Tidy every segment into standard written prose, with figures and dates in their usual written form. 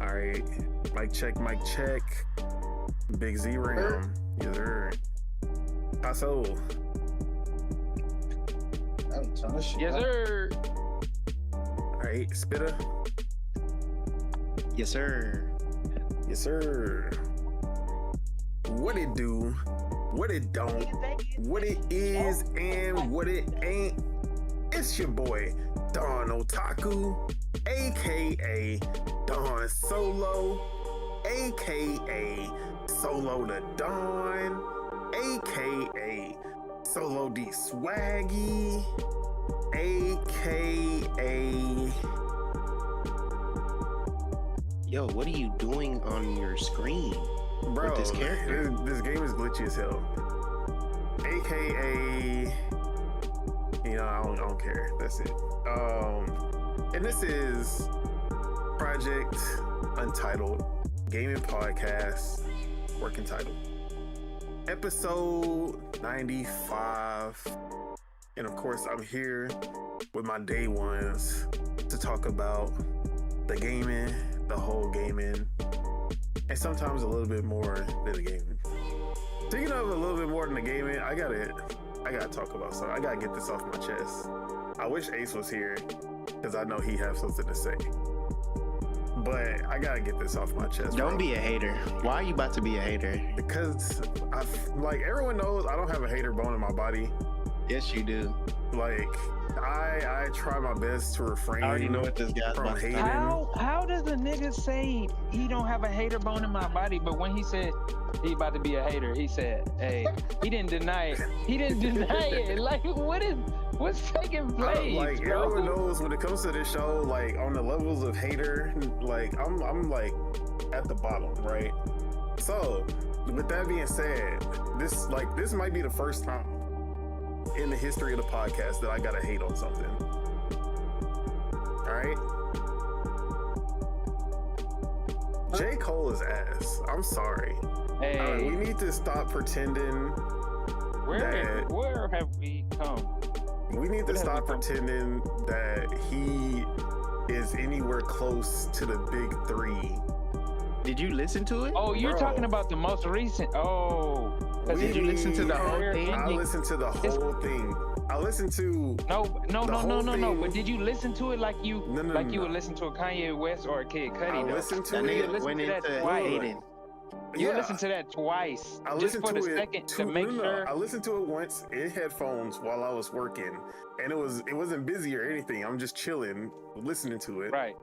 All right, mic check. Big Z Ram, yes sir. Paso. Yes, sir. All right, Spitter. Yes, sir. Yes, sir. What it do, what it don't, what it is, and what it ain't. It's your boy, Don Otaku, aka Don Solo, aka Solo the Don, aka Solo D Swaggy, aka... Yo, what are you doing on your screen? Bro, with this character? This game is glitchy as hell. AKA, you know, I don't care. That's it. And this is Project Untitled Gaming Podcast, working title, episode 95. And of course, I'm here with my day ones to talk about the gaming, the whole gaming, and sometimes a little bit more than the gaming. Speaking of a little bit more than the gaming, I gotta talk about something. I gotta get this off my chest. I wish Ace was here because I know he has something to say. But I gotta get this off my chest. Don't be a hater. Why are you about to be a hater? Because like everyone knows, I don't have a hater bone in my body. Yes, you do. Like I try my best to refrain. I already know what this guy's from about to hating. How does a nigga say he don't have a hater bone in my body, but when he said he about to be a hater, he said, hey, he didn't deny it. He didn't deny it. Like, what's taking place? Like bro? everyone knows when it comes to this show, like on the levels of hater, like I'm like at the bottom, right? So with that being said, this might be the first time in the history of the podcast that I gotta hate on something. All right. J. Cole is ass. I'm sorry. Hey, We need to stop pretending. where have we come? We need to stop pretending that he is anywhere close to the big three. Did you listen to it? Oh, you're Bro. talking about the most recent. Oh, Did you listen to the whole thing? I listened to the whole thing. I listened to No. thing. But did you listen to it like you No, would listen to a Kanye West or a Kid Cudi? I though? listened to That it. nigga went to into that twice. hating. You listened to that twice, I just listened for to the it second to make sure. I listened to it once in headphones while I was working, and it wasn't busy or anything. I'm just chilling, listening to it. Right.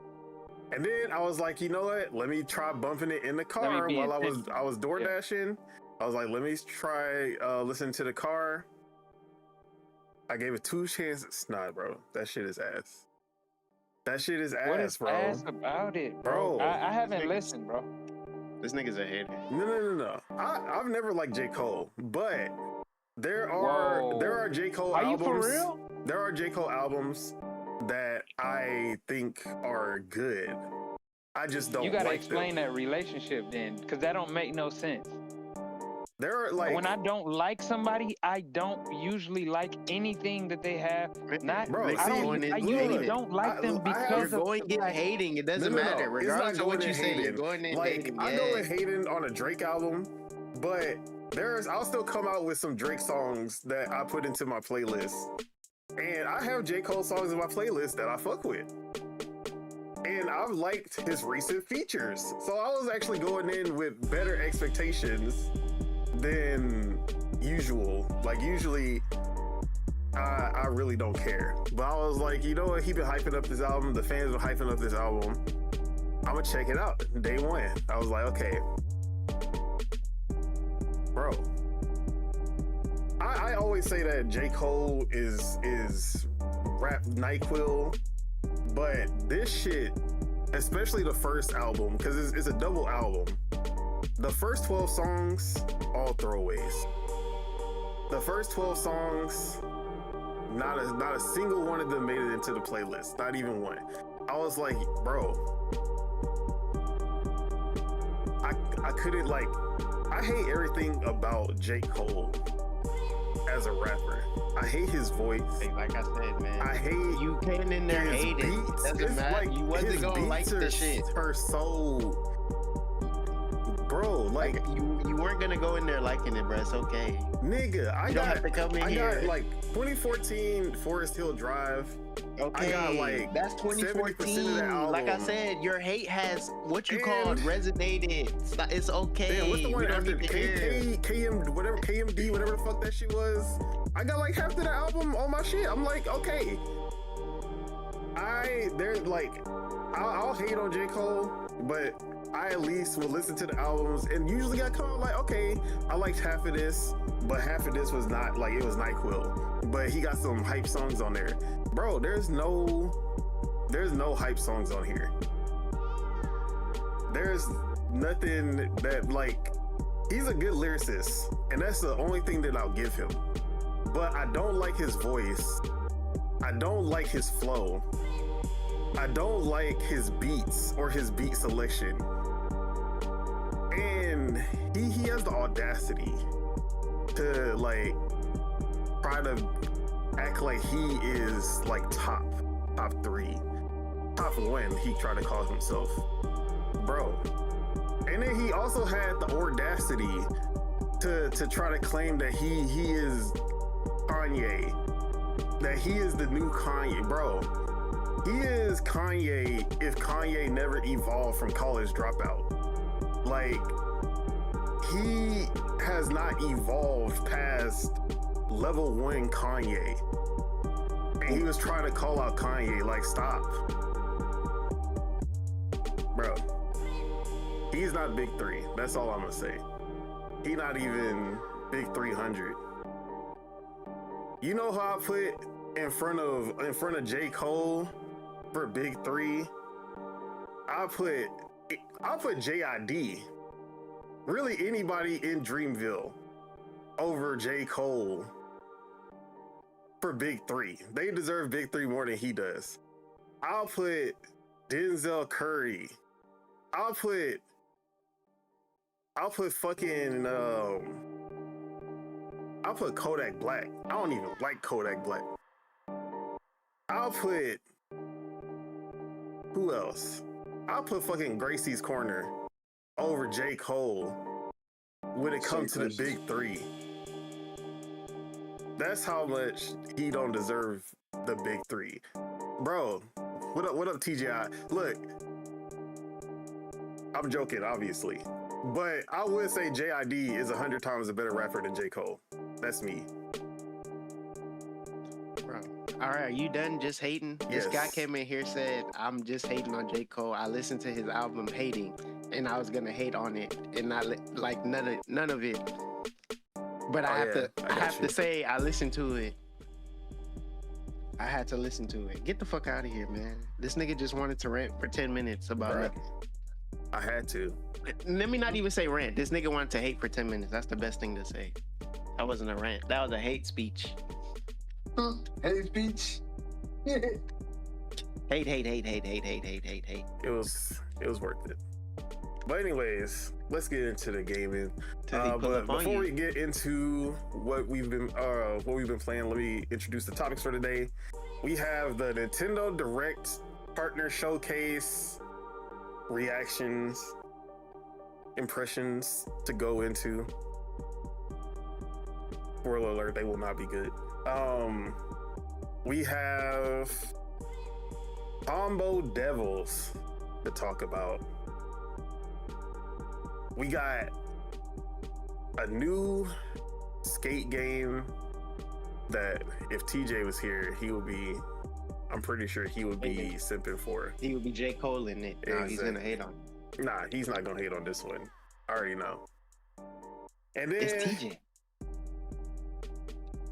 And then I was like, you know what? Let me try bumping it in the car be while I intentional. was door dashing. I was like, let me try listening to the car. I gave it 2 chances. Nah, bro, that shit is ass. That shit is What ass, is bro. ass about it, bro? Bro. I haven't listened, bro. This nigga's a hater. No. I've never liked J. Cole, but there are J. Cole Are you albums. for real? There are J. Cole albums that I think are good. I just don't. You gotta like explain them. that relationship then, because that don't make no sense. There are like When I don't like somebody, I don't usually like anything that they have. Not, Bro, I usually look, don't like them I have- because You're of. going in hating. It doesn't No. matter. It's not Regardless of what going you in say, you're hating. going in like hating. I go in hating on a Drake album, but I'll still come out with some Drake songs that I put into my playlist. And I have J. Cole songs in my playlist that I fuck with. And I've liked his recent features. So I was actually going in with better expectations than usual. Like usually I really don't care. But I was like, you know what? He been hyping up this album. The fans been hyping up this album. I'm gonna check it out. Day one. I was like, okay. Bro. I always say that J. Cole is rap NyQuil, but this shit, especially the first album, because it's a double album. the first 12 songs, all throwaways. The first 12 songs, not a single one of them made it into the playlist. Not even one. I was like, bro, I couldn't like. I hate everything about J. Cole as a rapper. I hate his voice. Hey, like I said, man. I hate you came in there his hating. beats. Doesn't matter. Like, you wasn't his gonna like beats the shit. are so, bro. Like you weren't gonna go in there liking it, bro. It's okay. nigga, I have to come in here. got like 2014 Forest Hill Drive. Okay, I got like that's 2014. Like I said, your hate has what you called resonated. It's okay. Damn, what's the one after KM, whatever KMD, whatever the fuck that shit was? I got like half of the album on my shit. I'm like, okay. I'll hate on J. Cole, but I at least will listen to the albums, and usually I come out like, okay, I liked half of this, but half of this was not like, it was NyQuil, but he got some hype songs on there. Bro, there's no hype songs on here. There's nothing that, like, he's a good lyricist, and that's the only thing that I'll give him. But I don't like his voice. I don't like his flow. I don't like his beats or his beat selection. And he has the audacity to like try to act like he is like top 3, top 1. He tried to call himself, bro. And then he also had the audacity to try to claim that he is Kanye, that he is the new Kanye, bro. He is Kanye if Kanye never evolved from College Dropout. Like, he has not evolved past level 1 Kanye. And he was trying to call out Kanye, like, stop. Bro, he's not big 3. That's all I'm gonna say. He not even big 300. You know how I put in front of J. Cole for big 3? I put JID. Really anybody in Dreamville over J. Cole for big 3. They deserve big 3 more than he does. I'll put Denzel Curry. I'll put fucking I'll put Kodak Black. I don't even like Kodak Black. I'll put, who else? I'll put fucking Gracie's Corner over J. Cole when it comes to the big 3. That's how much he don't deserve the big 3. Bro, what up TGI? Look, I'm joking, obviously. But I would say JID is 100 times a better rapper than J. Cole. That's me. Bro. All right, are you done just hating? Yes. This guy came in here, said, I'm just hating on J. Cole. I listened to his album Hating, and I was gonna hate on it, and not like none of it. But I have to say I listened to it. I had to listen to it. Get the fuck out of here, man. This nigga just wanted to rant for 10 minutes about nothing. I had to. Let me not even say rant. This nigga wanted to hate for 10 minutes. That's the best thing to say. That wasn't a rant. That was a hate speech. Hate speech. Hate. It was worth it. But anyways, let's get into the gaming. But before we get into what we've been playing, let me introduce the topics for today. We have the Nintendo Direct Partner Showcase, reactions, impressions to go into. Spoiler alert, they will not be good. We have Combo Devils to talk about. We got a new skate game that if TJ was here, I'm pretty sure he would be simping for. He would be J. Cole in it. No, he's gonna hate on. Nah, he's not gonna hate on this one. I already know. And then it's TJ.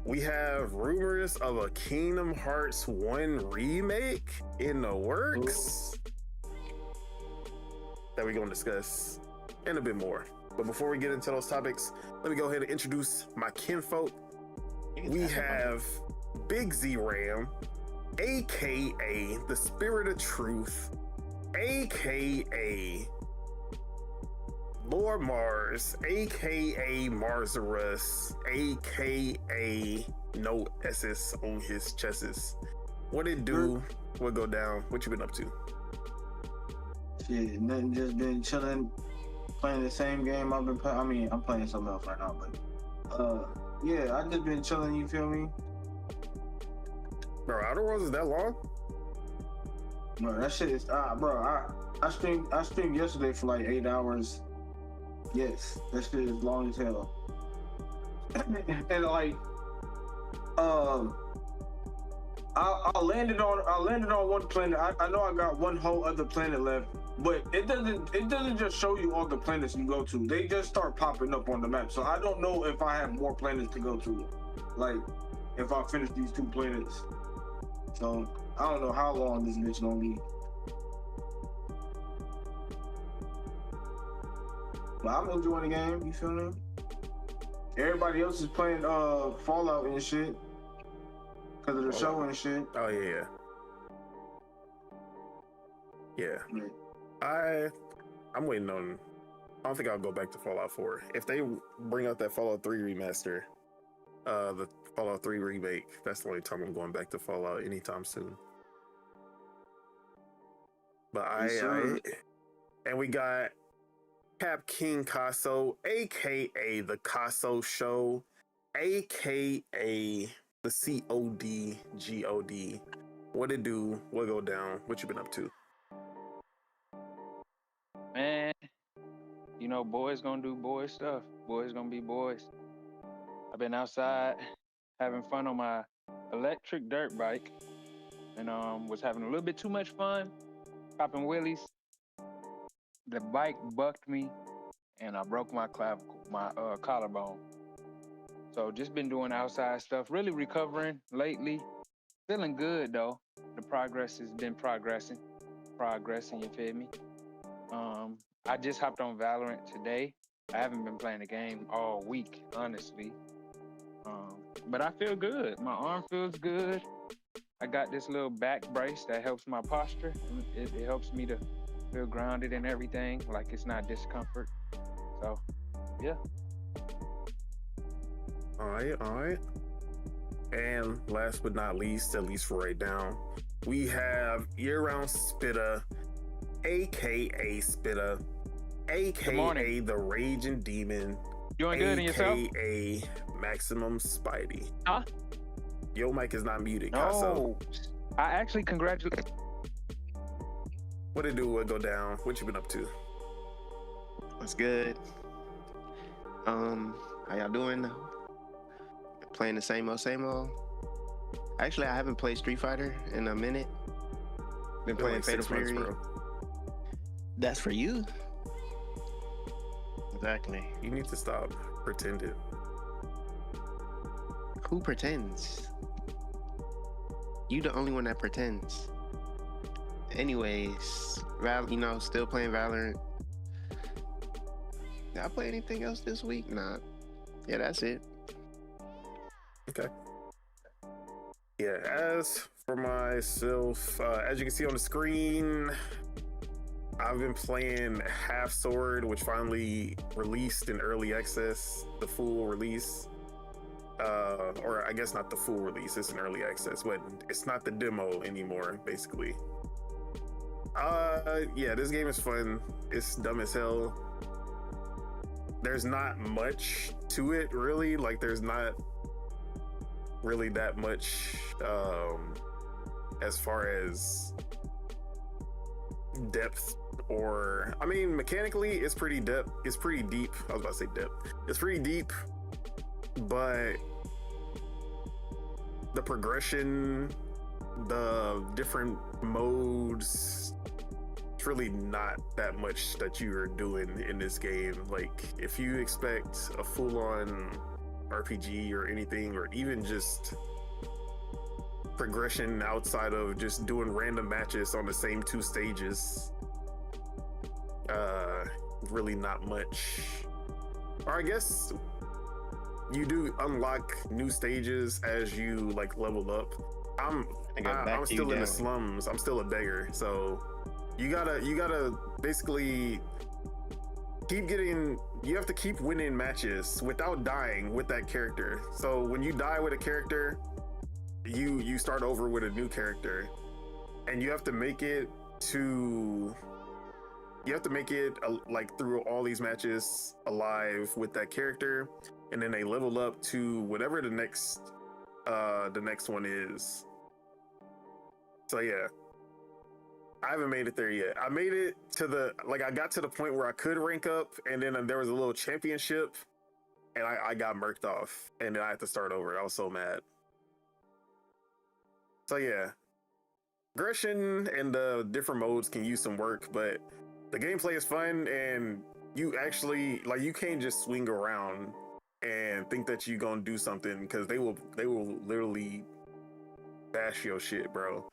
We have rumors of a Kingdom Hearts 1 remake in the works that we're gonna discuss and a bit more. But before we get into those topics, let me go ahead and introduce my kinfolk. We have Big Z Ram, aka the Spirit of Truth, aka Lord Mars, aka Marzarus, aka no S's on his chests. What it do? What go down? What you been up to? Shit, nothing. Just been chilling, playing the same game I've been playing. I mean, I'm playing something else right now, but yeah, I just been chilling. You feel me? Bro, Outer Worlds is that long? Bro, that shit is bro. I streamed yesterday for like 8 hours. Yes, that shit is long as hell. And like, I landed on one planet. I know I got one whole other planet left, but it doesn't just show you all the planets you go to. They just start popping up on the map. So I don't know if I have more planets to go to. Like, if I finish these 2 planets. So I don't know how long this bitch gonna be. But I'm enjoying the game, you feel me? Everybody else is playing Fallout and shit. Because of the show and shit. Oh yeah. I'm waiting on. I don't think I'll go back to Fallout 4. If they bring out that Fallout 3 remaster, the Fallout 3 remake, that's the only time I'm going back to Fallout anytime soon. But and we got Cap King Casso, aka the Casso Show, aka the CODGOD. What it do? What go down? What you been up to? Man, you know, boys gonna do boy stuff. Boys gonna be boys. I've been outside having fun on my electric dirt bike, and was having a little bit too much fun, popping wheelies. The bike bucked me, and I broke my clavicle, my collarbone. So just been doing outside stuff, really recovering lately. Feeling good though. The progress has been progressing, you feel me? I just hopped on Valorant today. I haven't been playing the game all week, honestly. But I feel good. My arm feels good. I got this little back brace that helps my posture. It helps me to feel grounded and everything, like it's not discomfort. So, yeah. All right. And last but not least, at least for right now, we have Year-Round Spitta, aka Spitta, aka the Raging Demon, Doing good in yourself? aka Maximum Spidey. Huh? Your mic is not muted, No. Casso. I actually congratulate. What it do? What go down? What you been up to? What's good? How y'all doing? Playing the same old? Actually, I haven't played Street Fighter in a minute. Been playing like Fatal 6 months, Fury. bro. That's for you. Exactly. You need to stop pretending. Who pretends? You the only one that pretends. Anyways, still playing Valorant. Did I play anything else this week? Nah. Yeah, that's it. Okay. Yeah, as for myself, as you can see on the screen, I've been playing Half Sword, which finally released in early access, the full release. Or I guess not the full release, it's an early access, but it's not the demo anymore, basically. Yeah, this game is fun. It's dumb as hell. There's not much to it, really. Like, there's not really that much as far as depth, or I mean, mechanically it's pretty deep. I was about to say depth. It's pretty deep, but the progression, the different modes, it's really not that much that you are doing in this game. Like, if you expect a full-on RPG or anything, or even just progression outside of just doing random matches on the same 2 stages, really not much Or I guess you do unlock new stages as you like level up. I'm still in the slums. I'm still a beggar, so you gotta basically keep getting. You have to keep winning matches without dying with that character. So when you die with a character, you start over with a new character, and you have to make it like through all these matches alive with that character, and then they level up to whatever the next one is. So yeah, I haven't made it there yet. I made it to I got to the point where I could rank up, and then there was a little championship, and I got murked off, and then I had to start over. I was so mad. So yeah, aggression and the different modes can use some work, but the gameplay is fun, and you actually you can't just swing around and think that you're gonna do something, because they will literally bash your shit, bro.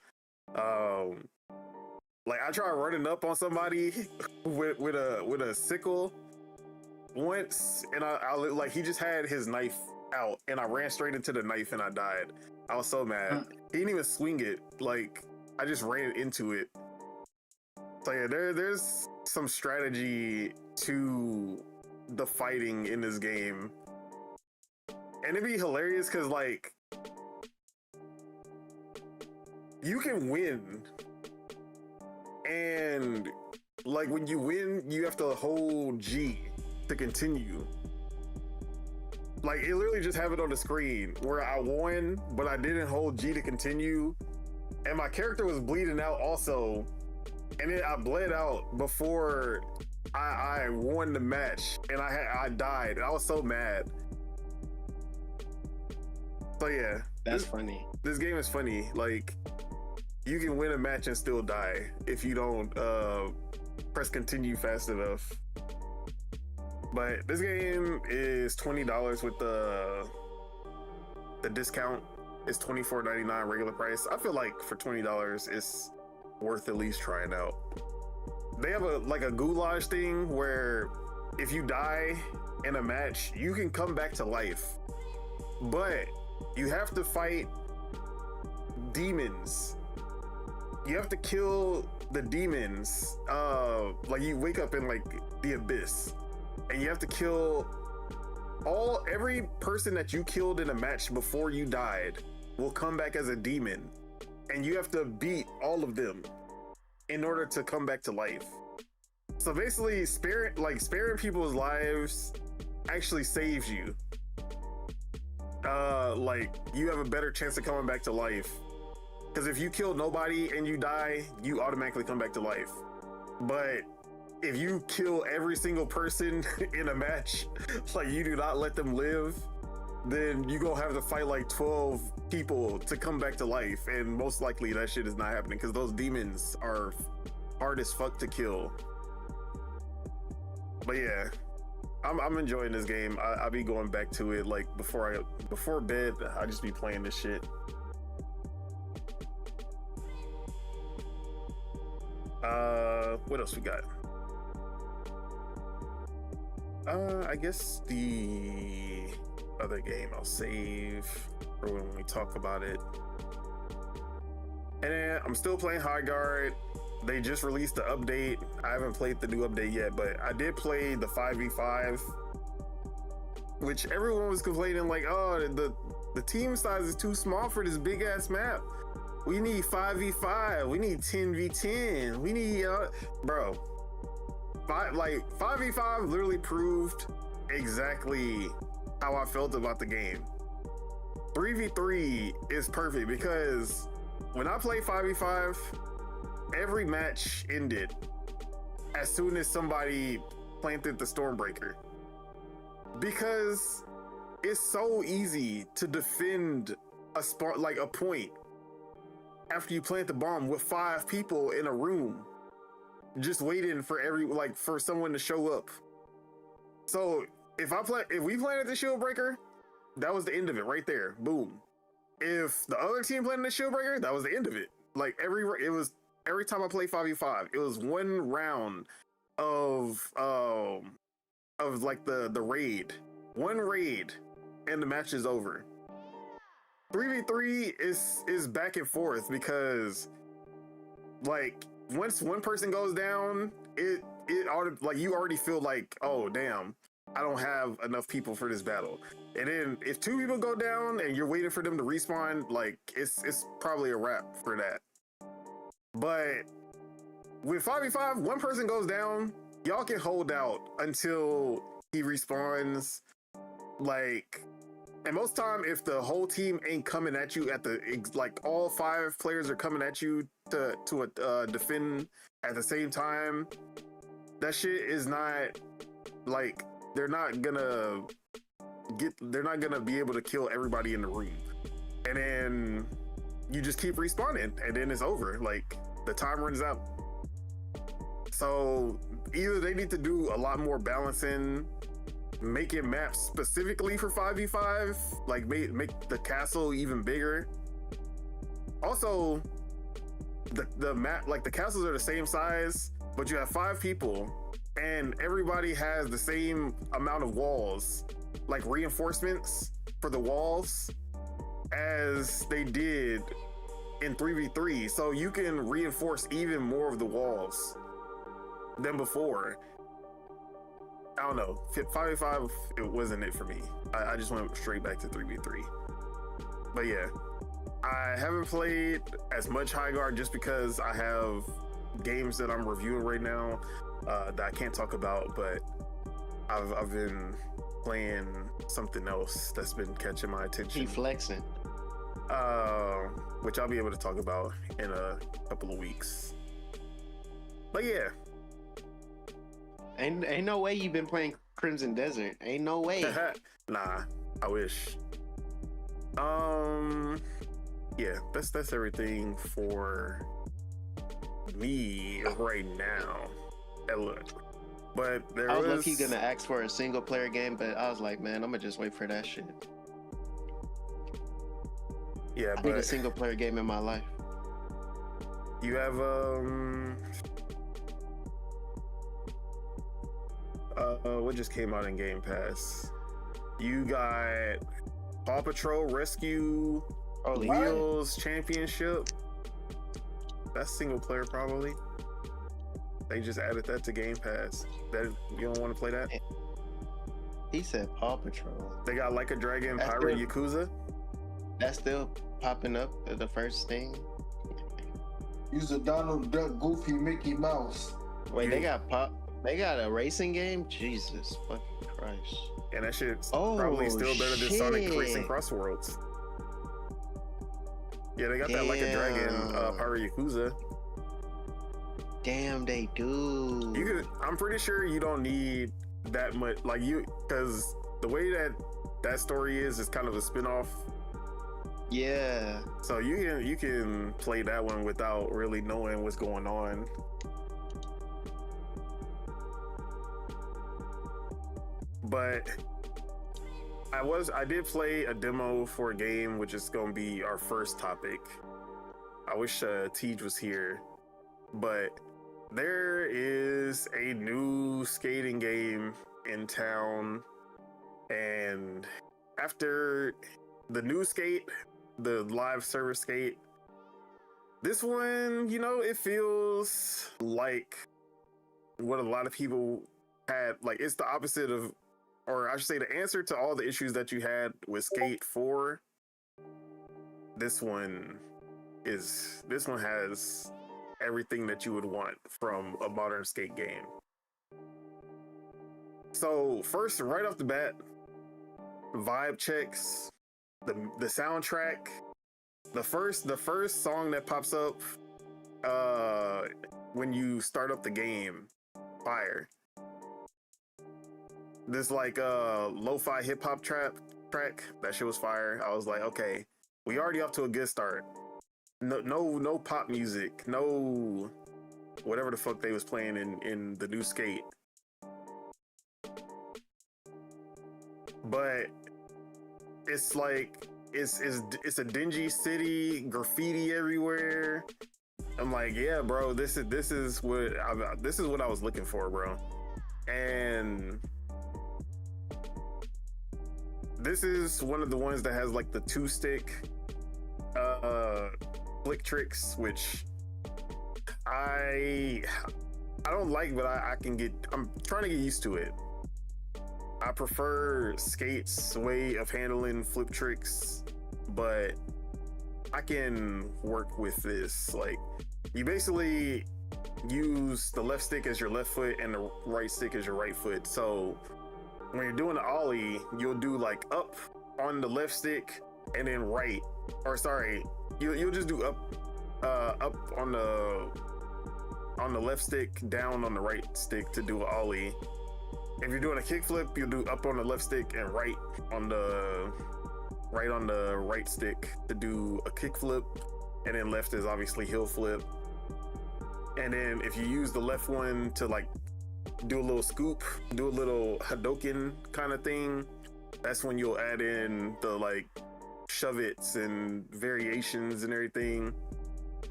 I tried running up on somebody with a sickle once, and I he just had his knife out, and I ran straight into the knife and I died. I was so mad. He didn't even swing it. I just ran into it. So yeah, there's some strategy to the fighting in this game, and it'd be hilarious because you can win, and when you win, you have to hold G to continue. It literally just have it on the screen where I won, but I didn't hold G to continue, and my character was bleeding out also. And then I bled out before I won the match, and I died. I was so mad. So yeah, that's funny. This game is funny. You can win a match and still die if you don't press continue fast enough. But this game is $20 with the discount. It's $24.99 regular price. I feel like for $20, it's worth at least trying out. They have a goulash thing where if you die in a match, you can come back to life, but you have to fight demons. You have to kill the demons. You wake up in the abyss, and you have to kill every person that you killed in a match before you died will come back as a demon, and you have to beat all of them in order to come back to life. So basically, sparing people's lives actually saves you. You have a better chance of coming back to life, because if you kill nobody and you die, you automatically come back to life. But if you kill every single person in a match, you do not let them live, then you gonna have to fight 12 people to come back to life, and most likely that shit is not happening because those demons are hard as fuck to kill. But yeah, I'm enjoying this game. I'll be going back to it before bed. I just be playing this shit. What else we got? I guess the other game I'll save for when we talk about it. And then I'm still playing High Guard. They just released the update. I haven't played the new update yet, but I did play the 5v5, which everyone was complaining oh, the team size is too small for this big ass map. We need 5v5. We need 10v10. We need bro. 5v5 literally proved exactly how I felt about the game. 3v3 is perfect because when I play 5v5, every match ended as soon as somebody planted the Stormbreaker, because it's so easy to defend a point after you plant the bomb with 5 people in a room just waiting for for someone to show up. So if we planted the shield breaker, that was the end of it right there. Boom. If the other team planted the shield breaker, that was the end of it. Every time I play 5v5, it was one round of of like the raid. One raid and the match is over. 3v3 is back and forth because like once one person goes down, it like you already feel like, oh damn, I don't have enough people for this battle. And then if two people go down and you're waiting for them to respawn, like it's probably a wrap for that. But with 5v5, one person goes down, y'all can hold out until he respawns. Like, and most time, if the whole team ain't coming at you at the, like all 5 players are coming at you to defend at the same time, that shit is not, like, they're not gonna be able to kill everybody in the room. And then you just keep respawning and then it's over. Like, the time runs out. So either they need to do a lot more balancing, making maps specifically for 5v5, like make the castle even bigger. Also, the map, like the castles are the same size, but you have 5 people and everybody has the same amount of walls, like reinforcements for the walls, as they did in 3v3. So you can reinforce even more of the walls than before. I don't know, 5v5, it wasn't it for me. I just went straight back to 3v3. But yeah, I haven't played as much High Guard just because I have games that I'm reviewing right now that I can't talk about, but I've been playing something else that's been catching my attention. He flexing. Which I'll be able to talk about in a couple of weeks. But yeah. Ain't no way you've been playing Crimson Desert. Ain't no way. Nah, I wish. Yeah, that's everything for me right now. And look, but I was low-key gonna ask for a single player game, but I was like, man, I'm gonna just wait for that shit. Yeah, I need a single player game in my life. You have what just came out in Game Pass? You got Paw Patrol Rescue Wheels Championship. That's single player probably. They just added that to Game Pass. That you don't want to play that? He said Paw Patrol. They got Like a Dragon, That's Pirate still, Yakuza. That's still popping up at the first thing. Use a Donald Duck, Goofy, Mickey Mouse. Wait, they got a racing game? Jesus fucking Christ. And that shit's probably still better than Sonic Racing Cross Worlds. Yeah, they got that Like a Dragon, Pirate Yakuza. Damn, they do. I'm pretty sure you don't need that much, like because the way that story is kind of a spin-off. Yeah. So you can play that one without really knowing what's going on. But I did play a demo for a game, which is going to be our first topic. I wish Tej was here, but there is a new skating game in town, and after the new skate, the live service skate, this one, it feels like what a lot of people had. Like, it's the opposite of, or I should say, the answer to all the issues that you had with Skate 4. This one has everything that you would want from a modern skate game. So first, right off the bat, vibe checks, the soundtrack, the first song that pops up when you start up the game, fire. This like lo-fi hip-hop track, that shit was fire. I was like, okay, we already off to a good start. No pop music, no whatever the fuck they was playing in the new skate. But it's like it's a dingy city, graffiti everywhere. I'm like, yeah, bro, this is what I was looking for, bro. And this is one of the ones that has like the 2-stick flick tricks, which I don't like, but I'm trying to get used to it. I prefer Skate's way of handling flip tricks, but I can work with this. Like, you basically use the left stick as your left foot and the right stick as your right foot. So when you're doing the ollie, you'll do like up on the left stick and then right, or sorry, you'll just do up on the left stick, down on the right stick to do an ollie. If you're doing a kickflip, you'll do up on the left stick and right on the right stick to do a kickflip, and then left is obviously heel flip. And then if you use the left one to like do a little scoop, do a little Hadoken kind of thing, that's when you'll add in the like shove it's and variations and everything.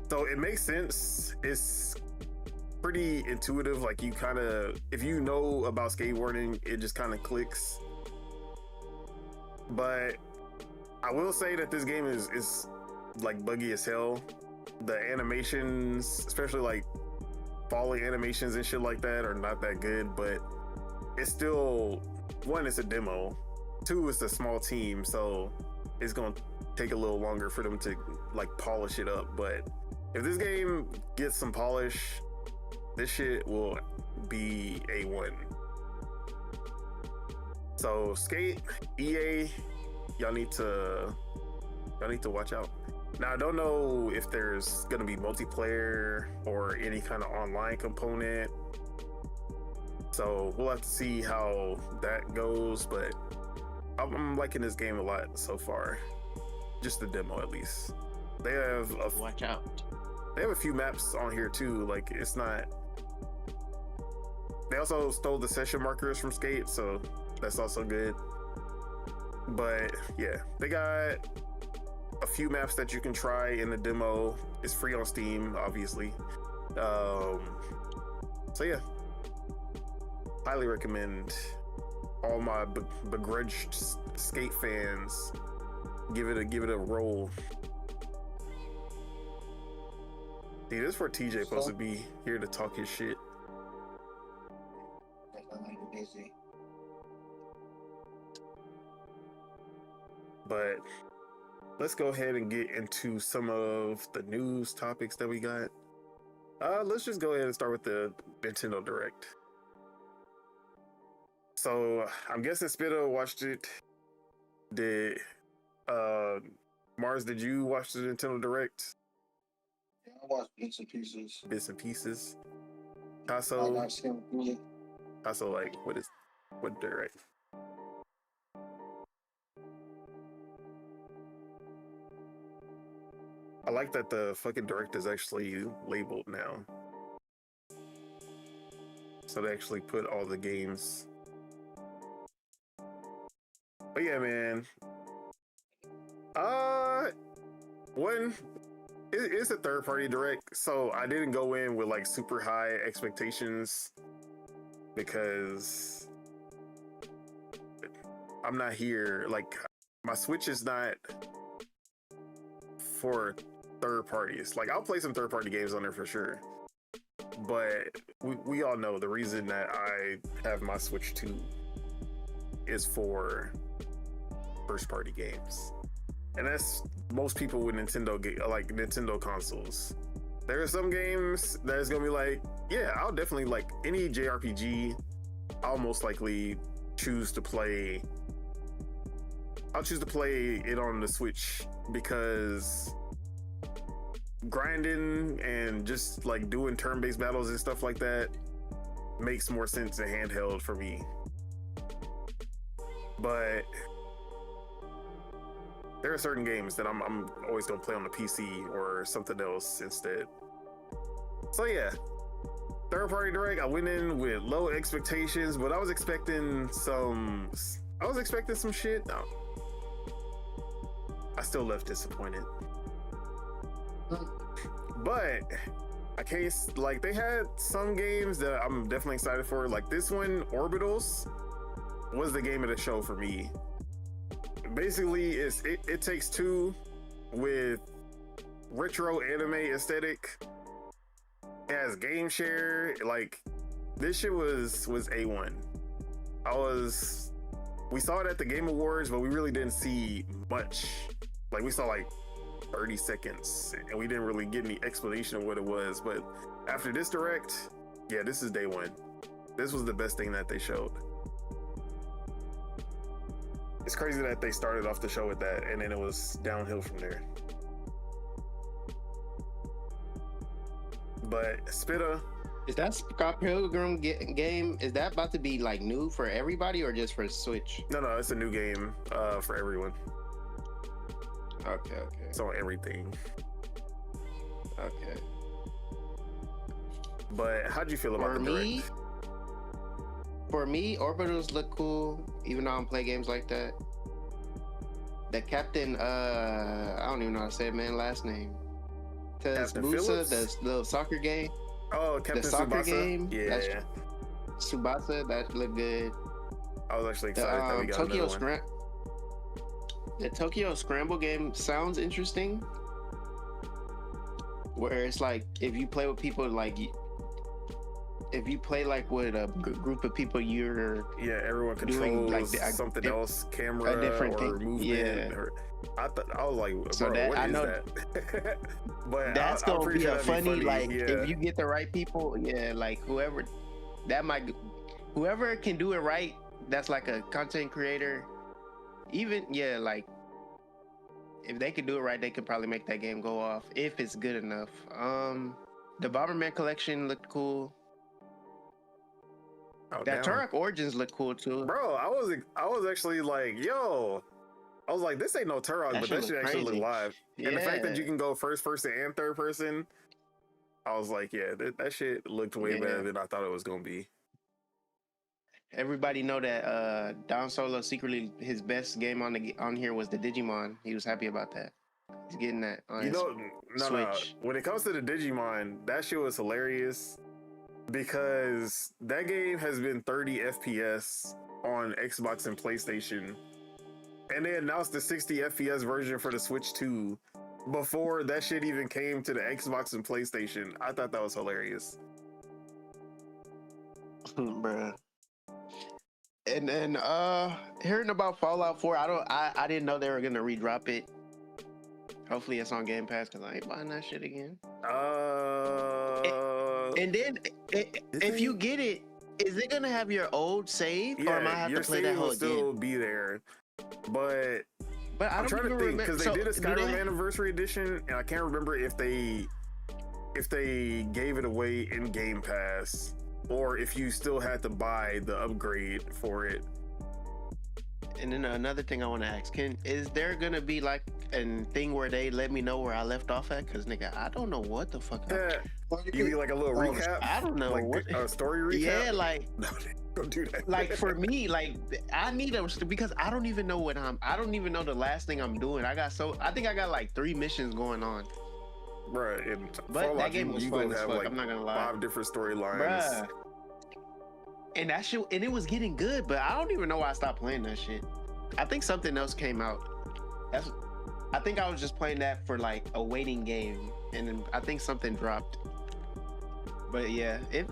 So it makes sense. It's pretty intuitive. Like, you kind of, if you know about skateboarding, it just kind of clicks. But I will say that this game is like buggy as hell. The animations, especially like falling animations and shit like that, are not that good, but it's still, one, it's a demo, two, it's a small team, so it's gonna take a little longer for them to like polish it up. But if this game gets some polish, this shit will be A1. So Skate, EA, y'all need to watch out. Now, I don't know if there's gonna be multiplayer or any kind of online component, so we'll have to see how that goes, but I'm liking this game a lot so far. Just the demo, at least. They have Watch out. They have a few maps on here too. Like, it's not. They also stole the session markers from Skate, so that's also good. But yeah, they got a few maps that you can try in the demo. It's free on Steam, obviously. So yeah, highly recommend. All my begrudged Skate fans, give it a roll. See, this is where TJ supposed to be here to talk his shit. But let's go ahead and get into some of the news topics that we got. Let's just go ahead and start with the Nintendo Direct. So I'm guessing Spitta watched it. Did Mars, did you watch the Nintendo Direct? Yeah, I watched bits and pieces. Bits and pieces. I got seen me. Also, like, what Direct? I like that the fucking Direct is actually labeled now. So they actually put all the games. But yeah, man. It's a third-party Direct, so I didn't go in with like super high expectations because I'm not here. Like, my Switch is not for third parties. Like, I'll play some third-party games on there for sure, but we all know the reason that I have my Switch 2 is for first-party games. And that's most people with Nintendo consoles. There are some games that's gonna be like, yeah, I'll definitely, like, any JRPG, I'll most likely choose to play it on the Switch, because grinding and just like doing turn-based battles and stuff like that makes more sense in handheld for me. But there are certain games that I'm always gonna play on the PC or something else instead. So yeah, third party Direct, I went in with low expectations, but I was expecting some shit. No, I still left disappointed. But I can't, like, they had some games that I'm definitely excited for. Like this one, Orbitals, was the game of the show for me. basically, it takes two with retro anime aesthetic. It has game share. Like, this shit was A1. We saw it at the Game Awards, but we really didn't see much. Like, we saw like 30 seconds and we didn't really get any explanation of what it was. But after this direct, yeah, this is day one. This was the best thing that they showed. It's crazy that they started off the show with that and then it was downhill from there. But Spitta, is that Scott Pilgrim game? Is that about to be like new for everybody or just for Switch? no, it's a new game for everyone. Okay. It's on everything. Okay. But how'd you feel about the direct? For me, Orbitals look cool, even though I don't play games like that. The captain, I don't even know how to say it, man, last name. Tsubasa, the little soccer game. Oh, Captain the soccer Tsubasa? game. Yeah. Tsubasa, that looked good. I was actually excited that we got Tokyo another one. The Tokyo Scramble game sounds interesting. Where it's like, if you play with people, like, if you play like with a group of people, you're everyone doing controls like something else, camera a different or thing. movement. Yeah. Or, I was like, So bro, that- what I is know- that? But That's I'm gonna pretty be sure a that'd funny, be like, yeah. if you get the right people, like whoever can do it right, that's like a content creator. Even like if they could do it right, they could probably make that game go off if it's good enough. The Bomberman collection looked cool. Oh, That damn. Turok Origins looked cool too. Bro, I was actually like, yo. I was like, this ain't no Turok, That but shit that shit look actually look crazy. live. And the fact that Yeah. you can go first person and third person, I was like, yeah, that shit looked way Yeah. better than I thought it was gonna be. Everybody know that Don Solo secretly his best game on here was the Digimon. He was happy about that. He's getting that on You his know, no. Switch. When it comes to the Digimon, that shit was hilarious because that game has been 30 FPS on Xbox and PlayStation, and they announced the 60 FPS version for the Switch 2 before that shit even came to the Xbox and PlayStation. I thought that was hilarious. Bruh. And then hearing about Fallout 4, I didn't know they were gonna redrop it. Hopefully it's on Game Pass because I ain't buying that shit again. And then if you get it, is it gonna have your old save or am I have to your play save that will whole still again? be there, but But I I'm don't trying to even think remember because they did a Skyrim Anniversary Edition, and I can't remember if they gave it away in Game Pass or if you still had to buy the upgrade for it. And then another thing I want to ask, is there gonna be like a thing where they let me know where I left off at? Cause nigga, I don't know what the fuck. Yeah, you mean like a little recap? I don't know like what a story recap. Yeah, like No, don't do that. like for me, like I need them because I don't even know I don't even know the last thing I'm doing. I think I got like 3 missions going on. Bruh, and But Fallout, that game was you fun gonna as have fuck, like I'm not gonna lie. 5 different storylines. Bruh. And that shit, and it was getting good, but I don't even know why I stopped playing that shit. I think something else came out. I think I was just playing that for like a waiting game, and then I think something dropped. But yeah, if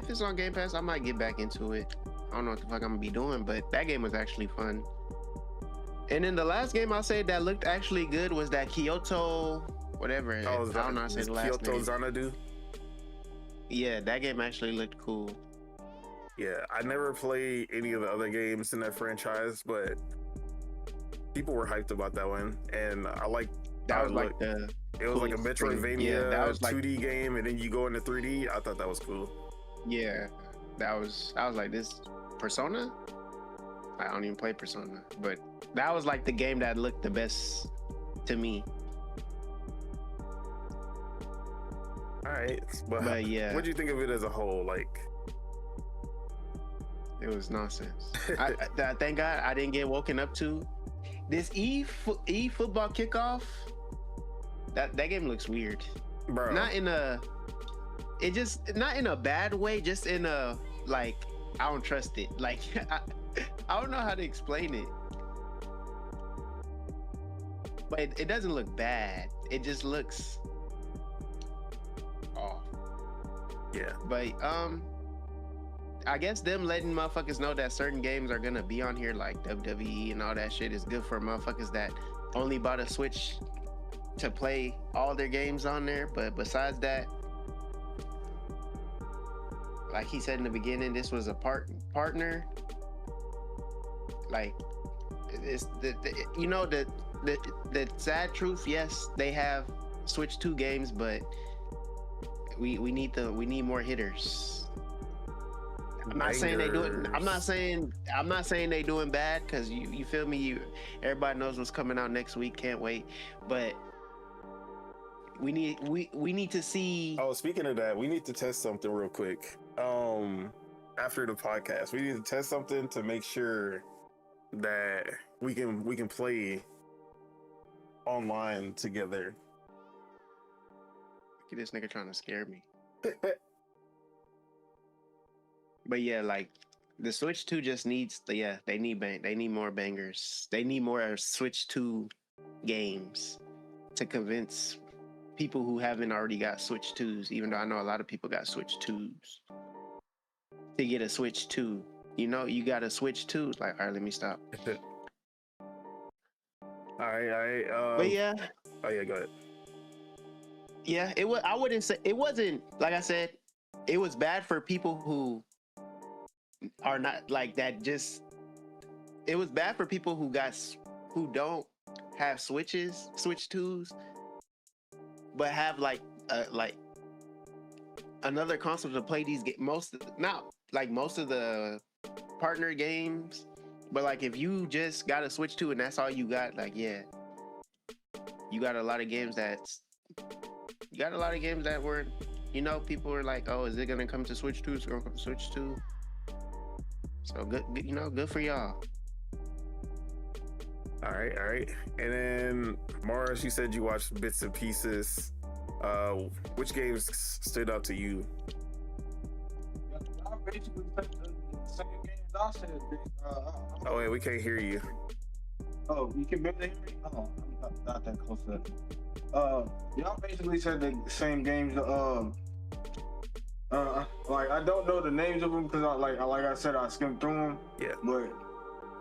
it's on Game Pass, I might get back into it. I don't know what the fuck I'm gonna be doing, but that game was actually fun. And then the last game I said that looked actually good was that Kyoto, whatever. I don't know how to say the last Kyoto name. Xanadu. Yeah, that game actually looked cool. Yeah, I never played any of the other games in that franchise, but people were hyped about that one, and I like That how was it like looked. the It was like a coolest thing. Metroidvania Yeah, that was like 2D game, and then you go into 3D. I thought that was cool. yeah, I was like, this Persona? I don't even play Persona, but that was like the game that looked the best to me. All right, but yeah, what do you think of it as a whole? Like, it was nonsense. I thank God I didn't get woken up to this football kickoff. That game looks weird. bro, Not in a bad way, just in a like I don't trust it. Like I don't know how to explain it. but it doesn't look bad. It just looks off. Yeah. But I guess them letting motherfuckers know that certain games are gonna be on here, like WWE and all that shit, is good for motherfuckers that only bought a Switch to play all their games on there. But besides that, like he said in the beginning, this was a partner. Like, it's the sad truth. Yes, they have Switch 2 games, but we need more hitters. I'm not saying they doing. I'm not saying they doing bad, because you feel me. Everybody knows what's coming out next week. Can't wait. But we need to see. Oh, speaking of that, we need to test something real quick. After the podcast, we need to test something to make sure that we can play online together. Look at this nigga trying to scare me. But yeah, like the Switch 2 just needs they need more bangers. They need more Switch 2 games to convince people who haven't already got Switch 2s, even though I know a lot of people got Switch 2s, to get a Switch 2. You know, you got a Switch 2. Like, all right, let me stop. All right. But yeah. Oh yeah, go ahead. Yeah, it was. I wouldn't say it wasn't. Like I said, it was bad for people who are not like that. Just it was bad for people who don't have Switch 2s, but have like another console to play these games. Most of the partner games, but like if you just got a Switch 2 and that's all you got, like, yeah, you got a lot of games that were, people were like, oh, is it gonna come to Switch 2? It's gonna come to Switch 2. So good, good for y'all. All right. And then Mars, you said you watched bits and pieces. Which games stood out to you? I basically said the same games I said. Oh wait, we can't hear you. Oh, you can barely hear me? Oh, I'm not that close to that. Y'all basically said the same games. Like I don't know the names of them because like I said, I skimmed through them. Yeah.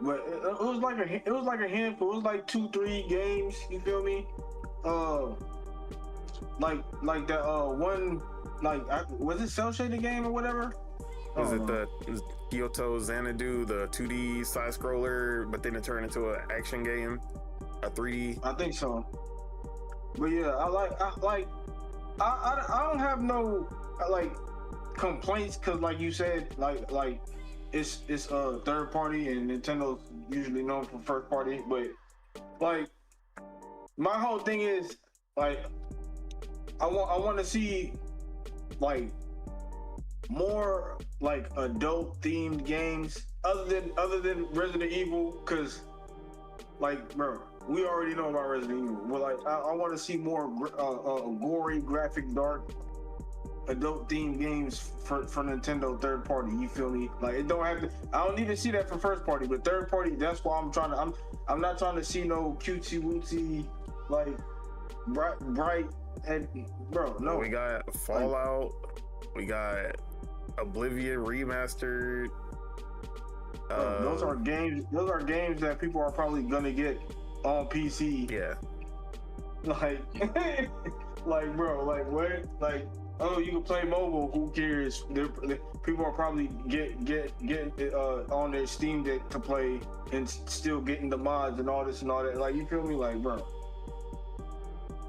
But it was like a handful. It was like 2-3 games. You feel me? Like that one, was it cell shaded game or whatever? Was it the Kyoto Xanadu, the 2D side scroller, but then it turned into an action game, a 3D? I think so. But yeah, I don't have no complaints, because like you said, like it's third party and Nintendo's usually known for first party. But like my whole thing is like I want to see like more like adult themed games other than Resident Evil, because like, bro, we already know about Resident Evil. But like I want to see more gory, graphic, dark, adult themed games for Nintendo third party. You feel me? Like it don't have to. I don't need to see that for first party, but third party. That's why I'm not trying to see no cutesy wootsy like bright and bro. No, we got Fallout. We got Oblivion remastered. Those are games that people are probably gonna get on PC. Yeah. Like, like, bro, like what? Like, oh, you can play mobile. Who cares? People are probably get on their Steam Deck to play and still getting the mods and all this and all that. Like, you feel me? Like, bro.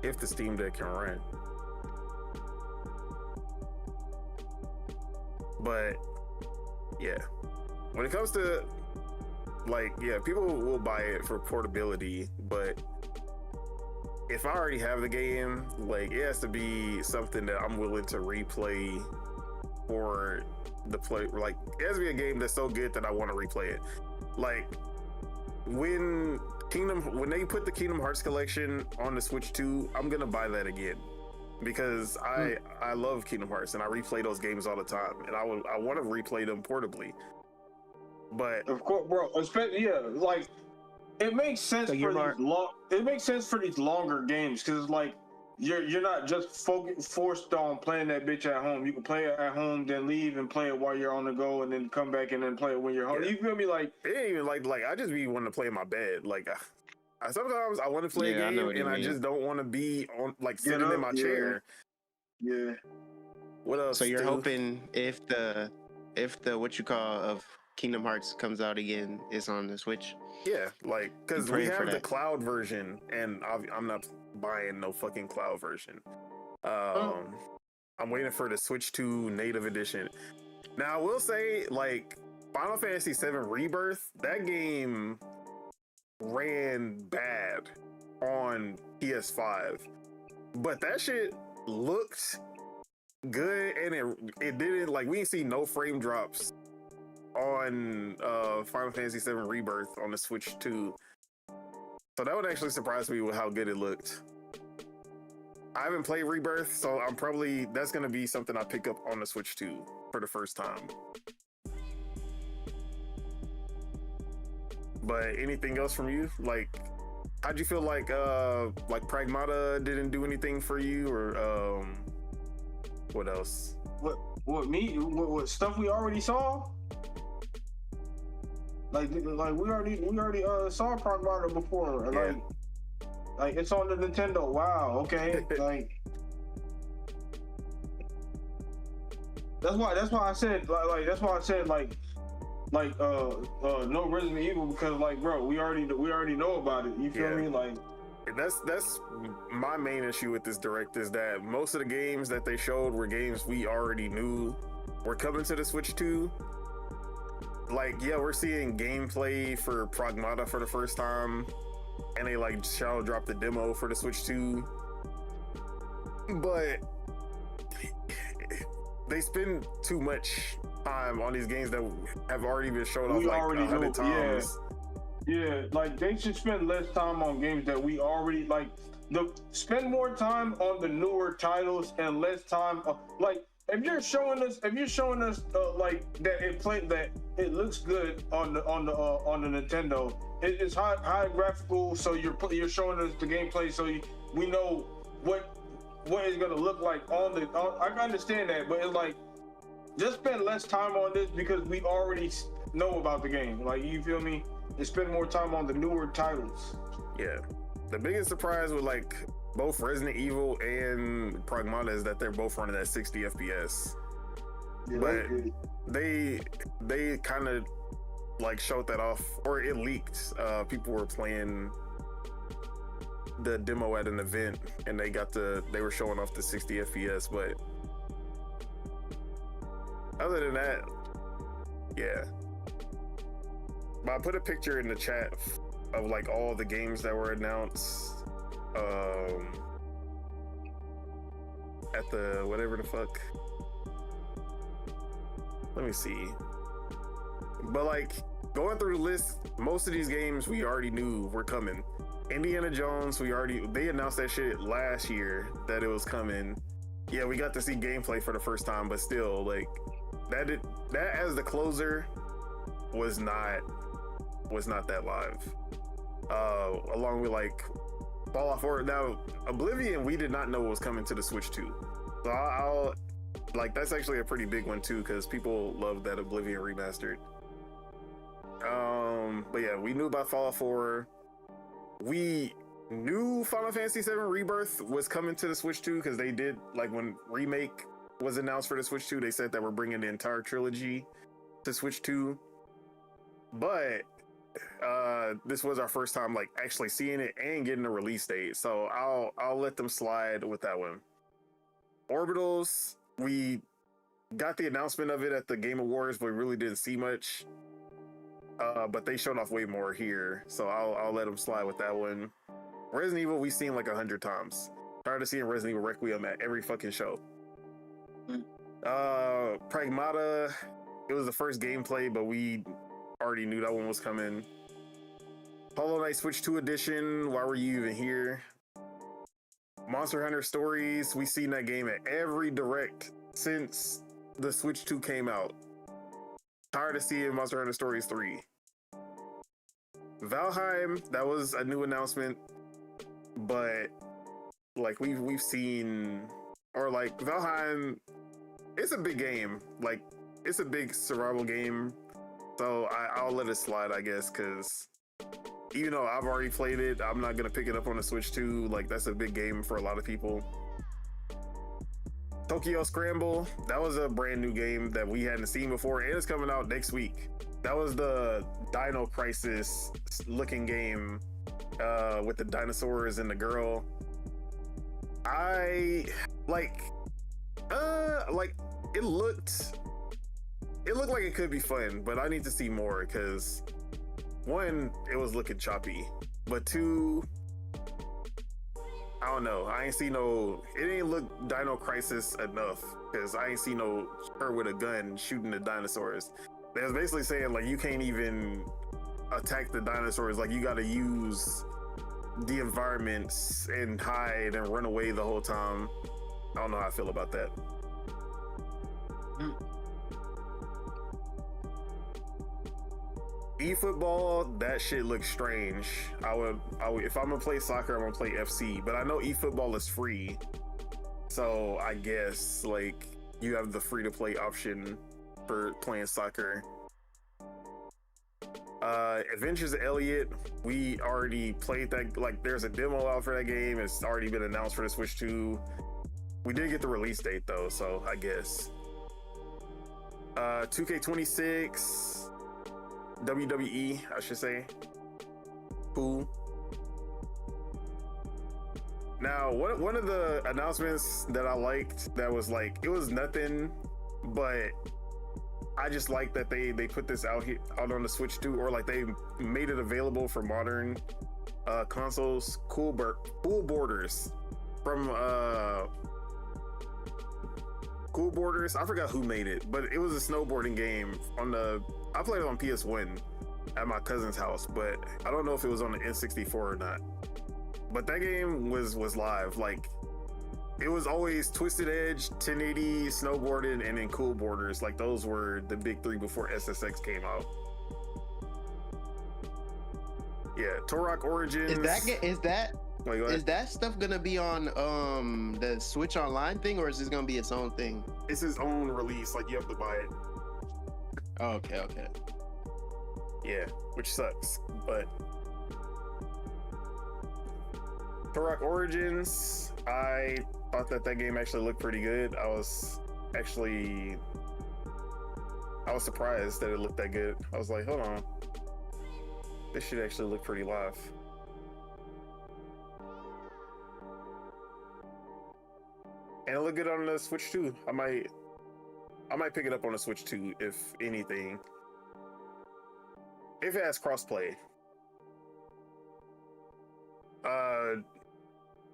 If the Steam Deck can run. But yeah, when it comes to like, yeah, people will buy it for portability, but if I already have the game, like it has to be something that I'm willing to replay for the play. Like it has to be a game that's so good that I want to replay it. Like when they put the Kingdom Hearts collection on the Switch 2, I'm gonna buy that again. Because I love Kingdom Hearts and I replay those games all the time, and I want to replay them portably. But of course, bro, especially like it makes sense So for it makes sense for these longer games because it's like you're not just forced on playing that bitch at home. You can play it at home, then leave and play it while you're on the go, and then come back and then play it when you're home. Yeah. You feel me? Like it ain't even like I just be wanting to play in my bed. Like sometimes I want to play Yeah, I a know game what you and I mean. just don't want to be on like Get sitting in up, my yeah. chair. yeah. What else? So you're Stu? hoping if the what you call of Kingdom Hearts comes out again, it's on the Switch. Yeah, like because we praying for have the that. cloud version, and I'm not buying no fucking cloud version. I'm waiting for the Switch 2 native edition. Now I will say, like Final Fantasy VII Rebirth, that game ran bad on PS5, but that shit looked good, and it didn't like we didn't see no frame drops on Final Fantasy VII Rebirth on the Switch 2. So that would actually surprise me with how good it looked. I haven't played Rebirth, so that's gonna be something I pick up on the Switch 2 for the first time. But anything else from you? Like, how'd you feel like Pragmata didn't do anything for you, or what else? What stuff we already saw? Like we already saw Pragmata before. Yeah. Like it's on the Nintendo. Wow. Okay. Like that's why I said no Resident Evil, because like bro, we already know about it. You feel me? Like that's my main issue with this direct is that most of the games that they showed were games we already knew were coming to the Switch 2. Like, yeah, we're seeing gameplay for Pragmata for the first time, and they like shadow dropped the demo for the Switch 2, but they spend too much time on these games that have already been shown off like 100 times. Yeah, like they should spend less time on games that we already like. Spend more time on the newer titles and less time like if you're showing us like that it looks good on the Nintendo. It's high graphical, so you're showing us the gameplay, so we know what it's gonna look like I can understand that, but it's like just spend less time on this because we already know about the game. Like, you feel me? And spend more time on the newer titles. Yeah. The biggest surprise with like both Resident Evil and Pragmata is that they're both running at 60 FPS. Yeah, But they kind of like showed that off, or it leaked. People were playing the demo at an event and they were showing off the 60 FPS, but other than that, yeah. But I put a picture in the chat of like all the games that were announced at the whatever the fuck. Let me see. But like going through the list, most of these games we already knew were coming. Indiana Jones, they announced that shit last year that it was coming. Yeah, we got to see gameplay for the first time, but still, like that as the closer was not that live. Along with like Fallout 4. Now, Oblivion, we did not know was coming to the Switch 2. So I'll like that's actually a pretty big one too, because people love that Oblivion remastered. But yeah, we knew about Fallout 4. We knew Final Fantasy VII Rebirth was coming to the Switch 2 because they did, like, when Remake was announced for the Switch 2, they said that we're bringing the entire trilogy to Switch 2. But this was our first time like actually seeing it and getting a release date, so I'll let them slide with that one. Orbitals, we got the announcement of it at the Game Awards, but we really didn't see much. But they showed off way more here, so I'll let them slide with that one. Resident Evil, we've seen like 100 times. Tired of seeing Resident Evil Requiem at every fucking show. Pragmata, it was the first gameplay, but we already knew that one was coming. Hollow Knight Switch 2 edition, why were you even here? Monster Hunter Stories, we've seen that game at every direct since the Switch 2 came out. Tired of seeing Monster Hunter Stories 3. Valheim, that was a new announcement, but like we've seen, or like Valheim, it's a big game. Like it's a big survival game, so I'll let it slide, I guess, because even though I've already played it, I'm not gonna pick it up on the Switch 2. Like that's a big game for a lot of people. Tokyo Scramble, that was a brand new game that we hadn't seen before, and it's coming out next week. That was the Dino Crisis looking game with the dinosaurs and the girl. I like it looked like it could be fun, but I need to see more because one, it was looking choppy, but two, I don't know. It ain't look Dino Crisis enough because I ain't seen no her with a gun shooting the dinosaurs. They was basically saying like you can't even attack the dinosaurs. Like you got to use the environments and hide and run away the whole time. I don't know how I feel about that. eFootball, that shit looks strange. I would if I'm gonna play soccer, I'm gonna play FC, but I know eFootball is free, so I guess like you have the free to play option for playing soccer. Adventures of Elliot, we already played that. Like there's a demo out for that game. It's already been announced for the Switch 2. We did get the release date though, so I guess 2K26 WWE, I should say. Cool. Now, one of the announcements that I liked that was like, it was nothing, but I just like that they put this out on the Switch 2, or like they made it available for modern consoles. Cool Borders from Cool Borders. I forgot who made it, but it was a snowboarding game I played it on PS1 at my cousin's house, but I don't know if it was on the N64 or not. But that game was live. Like it was always Twisted Edge, 1080, snowboarding, and then Cool Borders. Like those were the big three before SSX came out. Yeah, Turok Origins. Is that stuff gonna be on the Switch Online thing, or is this gonna be its own thing? It's his own release. Like you have to buy it. Oh, okay. Yeah, which sucks, but Turok Origins, I thought that game actually looked pretty good. I was surprised that it looked that good. I was like, hold on, this should actually look pretty live. And it looked good on the Switch 2. I might pick it up on the Switch 2, if anything. If it has crossplay.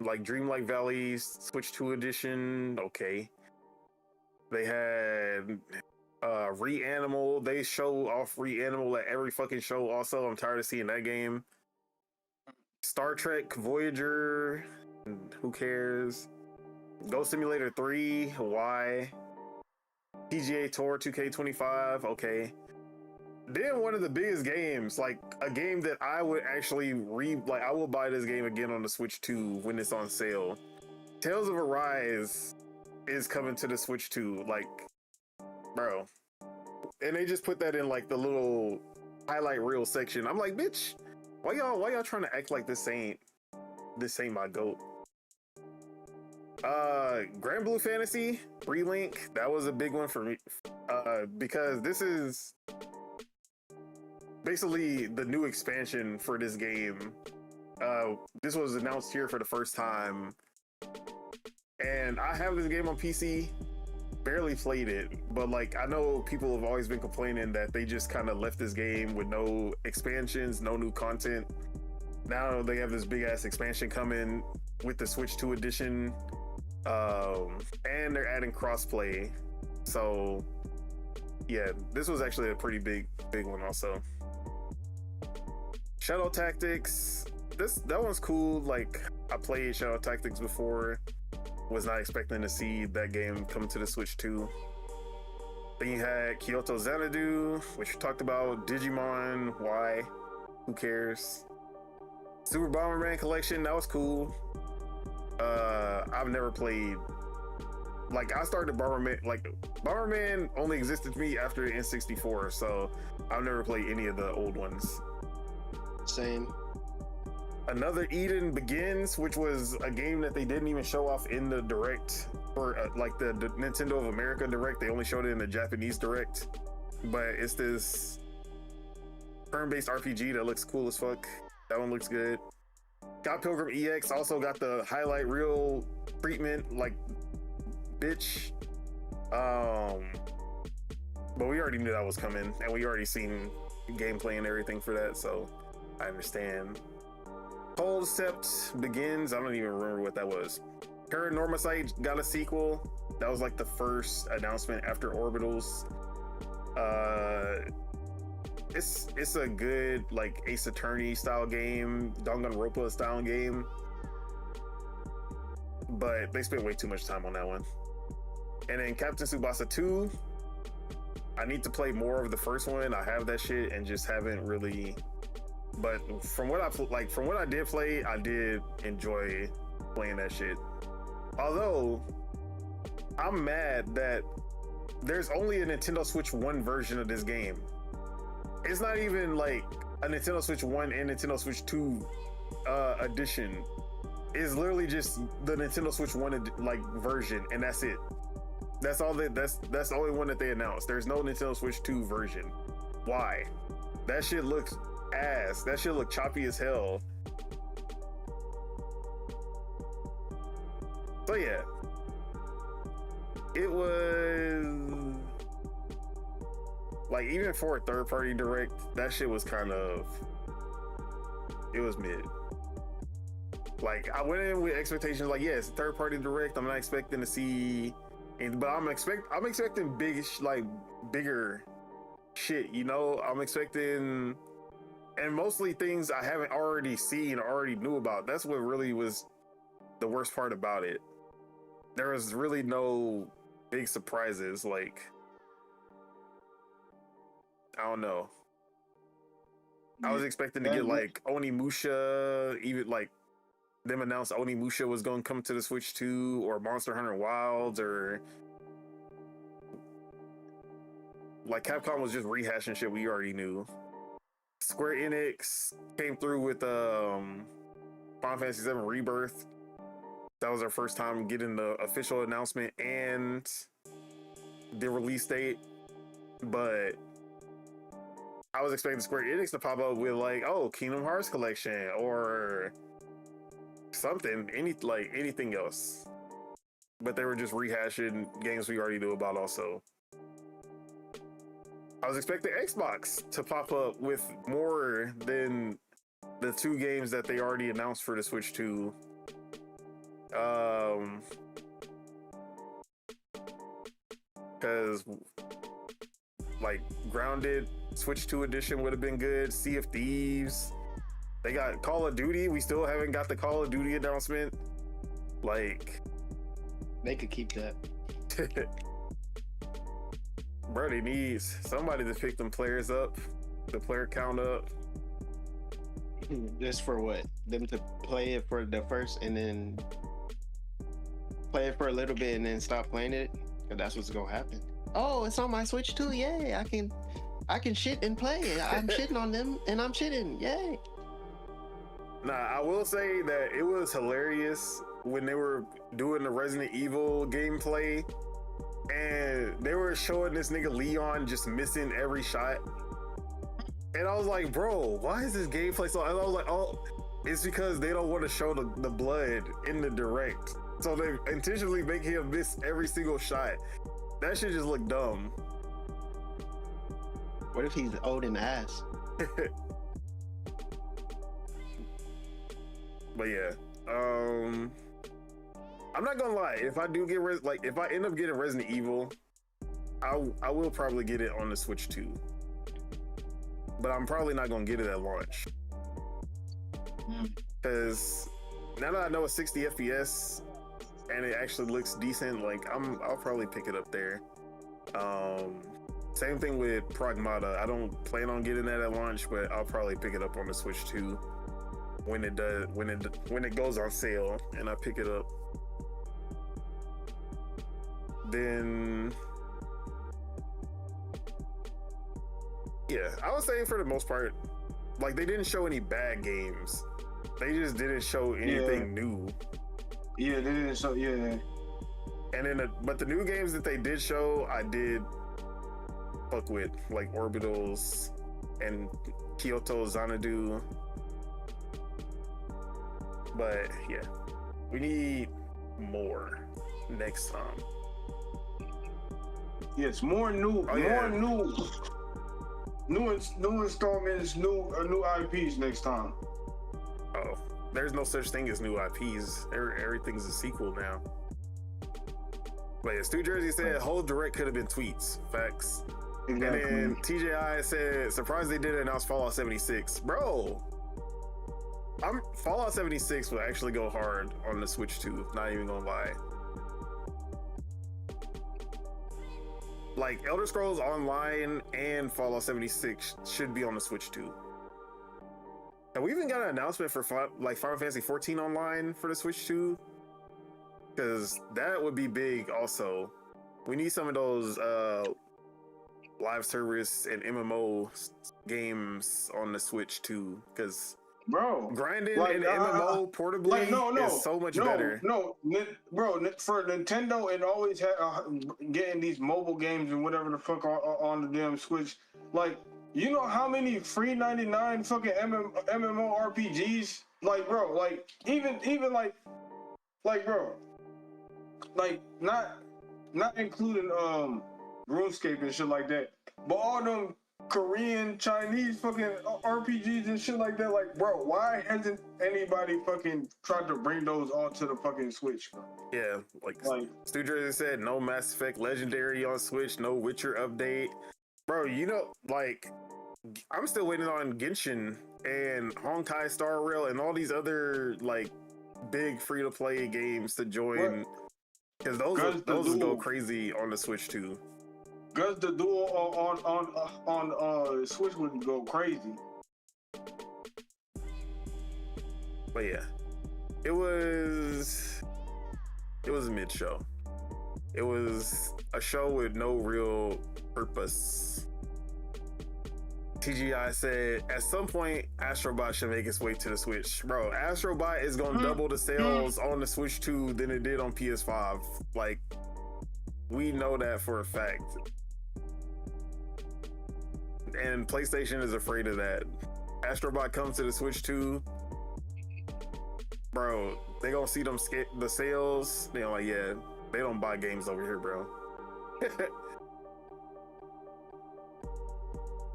Like Dreamlight Valley Switch 2 edition, okay. They had Reanimal. They show off Reanimal at every fucking show also. I'm tired of seeing that game. Star Trek Voyager, who cares? Ghost Simulator 3, why? PGA Tour 2K25, okay. Then one of the biggest games, like a game that I would actually I will buy this game again on the Switch 2 when it's on sale. Tales of Arise is coming to the Switch 2, like, bro. And they just put that in like the little highlight reel section. I'm like, bitch, why y'all trying to act like this ain't my GOAT? Grand Blue Fantasy Relink, that was a big one for me, because this is basically the new expansion for this game. This was announced here for the first time, and I have this game on PC, barely played it, but like I know people have always been complaining that they just kind of left this game with no expansions, no new content. Now they have this big ass expansion coming with the Switch 2 edition, and they're adding crossplay. So yeah, this was actually a pretty big one also. Shadow Tactics, that one's cool. Like I played Shadow Tactics before, was not expecting to see that game come to the Switch 2. Then you had Kyoto Xanadu, which we talked about. Digimon Y, Who cares? Super Bomberman Collection, that was cool. I've never played. Like, I started Bomberman. Like, Bomberman only existed to me after the N64, so I've never played any of the old ones. Same. Another Eden Begins, which was a game that they didn't even show off in the Direct, or like the Nintendo of America Direct. They only showed it in the Japanese Direct. But it's this turn-based RPG that looks cool as fuck. That one looks good. Scott Pilgrim EX also got the highlight reel treatment, like, bitch. But we already knew that was coming, and we already seen gameplay and everything for that, so I understand. Cold Sept Begins, I don't even remember what that was. Paranormicite got a sequel. That was like the first announcement after Orbitals. It's a good, like, Ace Attorney style game, Danganronpa style game, but they spent way too much time on that one. And then Captain Tsubasa 2, I need to play more of the first one. I have that shit and just haven't really. But from what I did play, I did enjoy playing that shit. Although I'm mad that there's only a Nintendo Switch 1 version of this game. It's not even like a Nintendo Switch 1 and Nintendo Switch 2 edition. It's literally just the Nintendo Switch 1 like version, and that's it. That's all that's the only one that they announced. There's no Nintendo Switch 2 version. Why? That shit looks ass. That shit look choppy as hell. So yeah, it was like, even for a third-party direct, that shit was kind of, it was mid. Like, I went in with expectations like, yeah, it's a third-party direct. I'm not expecting to see, but I'm expecting bigger shit. You know, I'm expecting. And mostly things I haven't already seen or already knew about. That's what really was the worst part about it. There was really no big surprises. Like, I don't know. I was expecting to get like Onimusha, even like them announced Onimusha was going to come to the Switch 2, or Monster Hunter Wilds, or like Capcom was just rehashing shit we already knew. Square Enix came through with Final Fantasy VII Rebirth. That was our first time getting the official announcement and the release date. But I was expecting Square Enix to pop up with like, oh, Kingdom Hearts collection or something, anything else. But they were just rehashing games we already knew about also. I was expecting Xbox to pop up with more than the 2 games that they already announced for the Switch 2. Because like Grounded Switch 2 edition would have been good. Sea of Thieves. They got Call of Duty. We still haven't got the Call of Duty announcement. Like, they could keep that. Bro, they need somebody to pick them players up, the player count up. Just for what? Them to play it for the first and then play it for a little bit and then stop playing it? Because that's what's gonna happen. Oh, it's on my Switch too. Yay! I can shit and play it. I'm shitting on them and I'm shitting. Yay! Nah, I will say that it was hilarious when they were doing the Resident Evil gameplay. And they were showing this nigga Leon just missing every shot. And I was like, bro, why is this gameplay so... And I was like, oh, it's because they don't want to show the blood in the direct. So they intentionally make him miss every single shot. That shit just looked dumb. What if he's old and ass? But yeah, I'm not gonna lie. If I do get if I end up getting Resident Evil, I will probably get it on the Switch 2. But I'm probably not gonna get it at launch, because now that I know it's 60 FPS and it actually looks decent, like I'll probably pick it up there. Same thing with Pragmata. I don't plan on getting that at launch, but I'll probably pick it up on the Switch too when it goes on sale and I pick it up. Then yeah, I would say for the most part, like they didn't show any bad games. They just didn't show anything new. Yeah, they didn't show. Yeah. And then, but the new games that they did show, I did fuck with, like Orbitals and Kyoto Xanadu. But yeah, we need more next time. Yes, more new, new installments, new IPs next time. Oh, there's no such thing as new IPs. Everything's a sequel now. But yeah, Stu Jersey said whole direct could have been tweets. Facts. Exactly. And then TJI said, surprised they didn't announce Fallout 76. Bro, Fallout 76 will actually go hard on the Switch too. Not even gonna lie. Like Elder Scrolls Online and Fallout 76 should be on the Switch too. And we even got an announcement for like Final Fantasy 14 Online for the Switch too, because that would be big. Also, we need some of those live service and MMO games on the Switch too, because bro, grinding in MMO portably is so much better. Bro, for Nintendo, it always had getting these mobile games and whatever the fuck on the damn Switch. Like, you know how many free 99 fucking MMO RPGs? Like, bro, like even like bro, like not including RuneScape and shit like that, but all them Korean, Chinese fucking RPGs and shit like that. Like, bro, why hasn't anybody fucking tried to bring those onto the fucking Switch, bro? Yeah, like Stu Jersey said, no Mass Effect Legendary on Switch, no Witcher update. Bro, you know, like, I'm still waiting on Genshin and Honkai Star Rail and all these other, like, big free-to-play games to join. Because those go crazy on the Switch, too. Because the duel on Switch would go crazy. But yeah, it was a mid-show. It was a show with no real purpose. TGI said, at some point, Astrobot should make its way to the Switch. Bro, Astrobot is going to double the sales on the Switch 2 than it did on PS5. Like, we know that for a fact. And PlayStation is afraid of that. Astrobot comes to the Switch 2. Bro, they going to see the sales. They're like, yeah, they don't buy games over here, bro.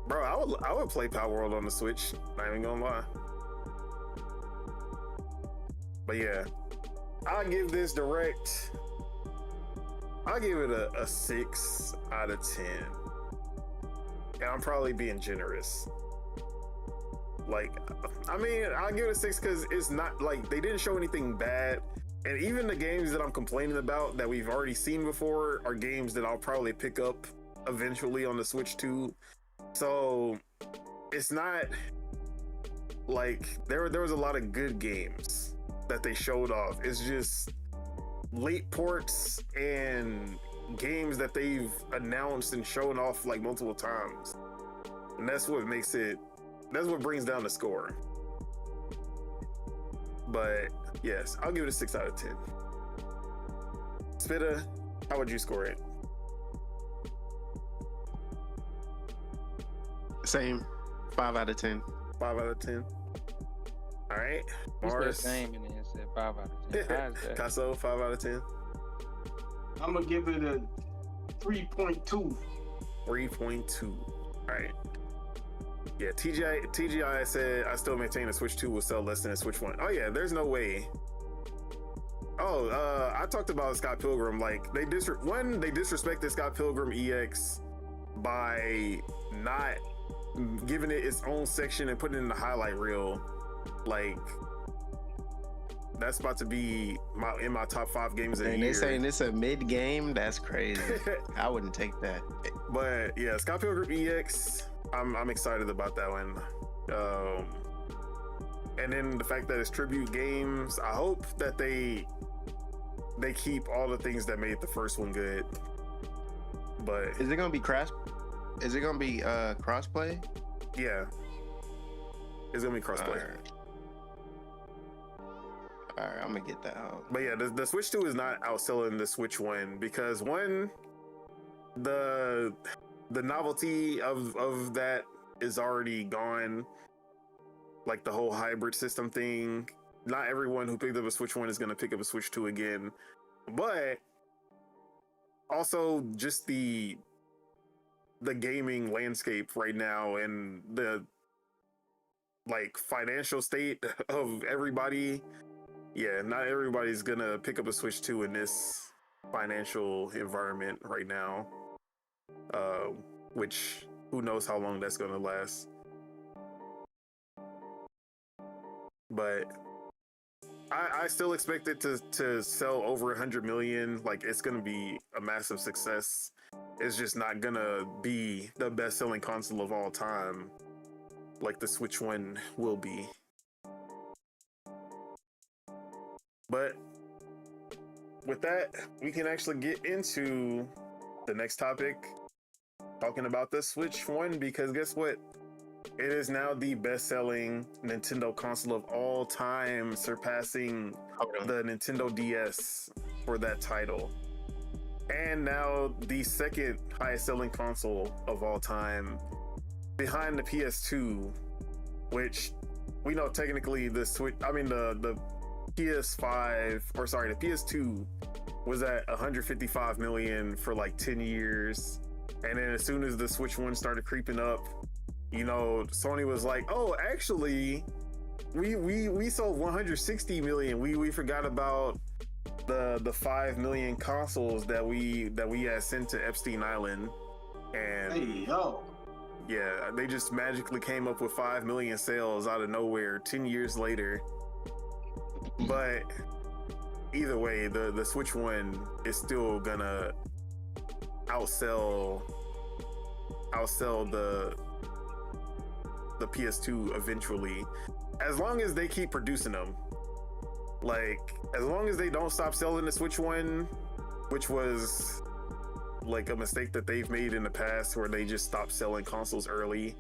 Bro, I would play Power World on the Switch. Not even gonna lie. But yeah, I'll give this direct. I'll give it a 6 out of 10. And I'm probably being generous. Like, I mean, I'll give it a 6 because it's not like they didn't show anything bad. And even the games that I'm complaining about that we've already seen before are games that I'll probably pick up eventually on the Switch too. So it's not like there was a lot of good games that they showed off. It's just late ports and games that they've announced and shown off like multiple times. And that's what brings down the score. But yes, I'll give it a 6 out of 10. Spitta, how would you score it? Same. 5 out of 10. 5 out of 10. All right. It's the Mars. same and then said 5 out of 10. Casso, 5 out of 10. I'm gonna give it a 3.2. 3.2. All right. Yeah, TGI said, I still maintain a Switch 2 will sell less than a Switch 1. Oh yeah, there's no way. Oh, I talked about Scott Pilgrim. Like, they disrespected Scott Pilgrim EX by not giving it its own section and putting it in the highlight reel. Like, that's about to be in my top 5 games of the And year. they saying it's a mid game. That's crazy. I wouldn't take that. But yeah, Scott Pilgrim EX, I'm excited about that one. And then the fact that it's tribute games, I hope that they keep all the things that made the first one good. But Is it gonna be crossplay? yeah, it's gonna be crossplay. All right, I'm gonna get that out. But yeah, the Switch 2 is not outselling the Switch 1 because one, the novelty of that is already gone. Like the whole hybrid system thing. Not everyone who picked up a Switch 1 is gonna pick up a Switch 2 again. But also just the gaming landscape right now and the like financial state of everybody. Yeah, not everybody's gonna pick up a Switch 2 in this financial environment right now. Which who knows how long that's gonna last. But I still expect it to sell over 100 million. Like, it's gonna be a massive success. It's just not gonna be the best-selling console of all time like the Switch 1 will be. But with that, we can actually get into the next topic, talking about the Switch 1, because guess what? It is now the best-selling Nintendo console of all time, surpassing the Nintendo DS for that title. And now the second highest-selling console of all time, behind the PS2, which we know technically the PS5, or sorry, the PS2 was at 155 million for like 10 years. And then as soon as the Switch 1 started creeping up, you know, Sony was like, oh, actually, we sold 160 million. We forgot about the 5 million consoles that we had sent to Epstein Island. And Hey, yo. yeah, they just magically came up with 5 million sales out of nowhere 10 years later. But either way, the Switch 1 is still gonna outsell the PS2 eventually, as long as they keep producing them. Like, as long as they don't stop selling the Switch 1, which was like a mistake that they've made in the past where they just stopped selling consoles early.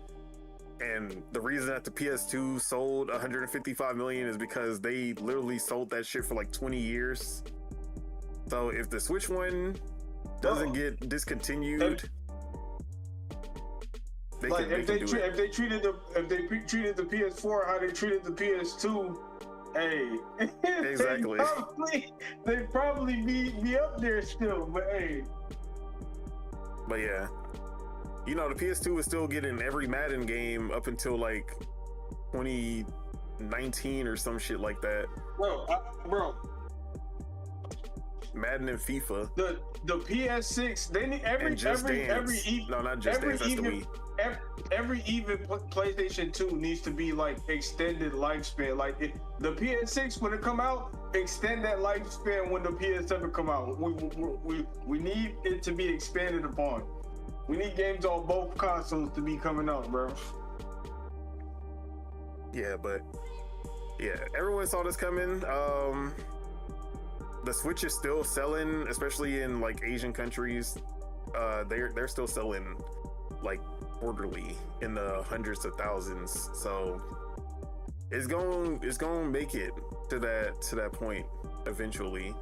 And the reason that the PS2 sold 155 million is because they literally sold that shit for like 20 years. So if the Switch 1 doesn't get discontinued, if they treated the PS4 how they treated the PS2, hey, exactly. they probably be up there still, but hey. But yeah, you know, the PS2 was still getting every Madden game up until like 2019 or some shit like that. Bro. Madden and FIFA. The PS6, they need every even PlayStation 2 needs to be like extended lifespan. Like the PS6 when it come out, extend that lifespan when the PS7 come out. We need it to be expanded upon. We need games on both consoles to be coming out, bro. Yeah, but yeah, everyone saw this coming. The Switch is still selling, especially in like Asian countries. They're still selling like quarterly in the hundreds of thousands. So it's going to make it to that point eventually.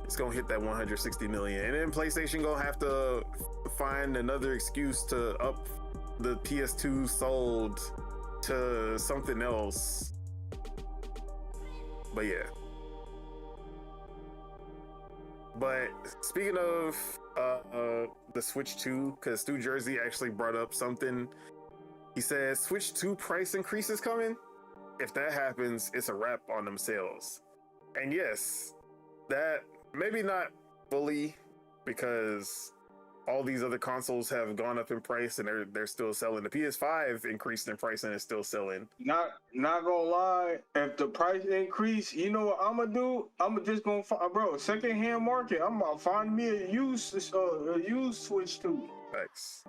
It's gonna hit that 160 million, and then PlayStation gonna have to find another excuse to up the PS2 sold to something else. But yeah. But speaking of the Switch 2, because Stu Jersey actually brought up something. He said Switch 2 price increase is coming. If that happens, it's a wrap on them sales. And yes, that maybe not fully, because all these other consoles have gone up in price and they're still selling. The PS5 increased in price and it's still selling. Not gonna lie, if the price increase, you know what I'm gonna do? I'm just gonna find, bro, secondhand market. I'm gonna find me a used Switch 2. Thanks.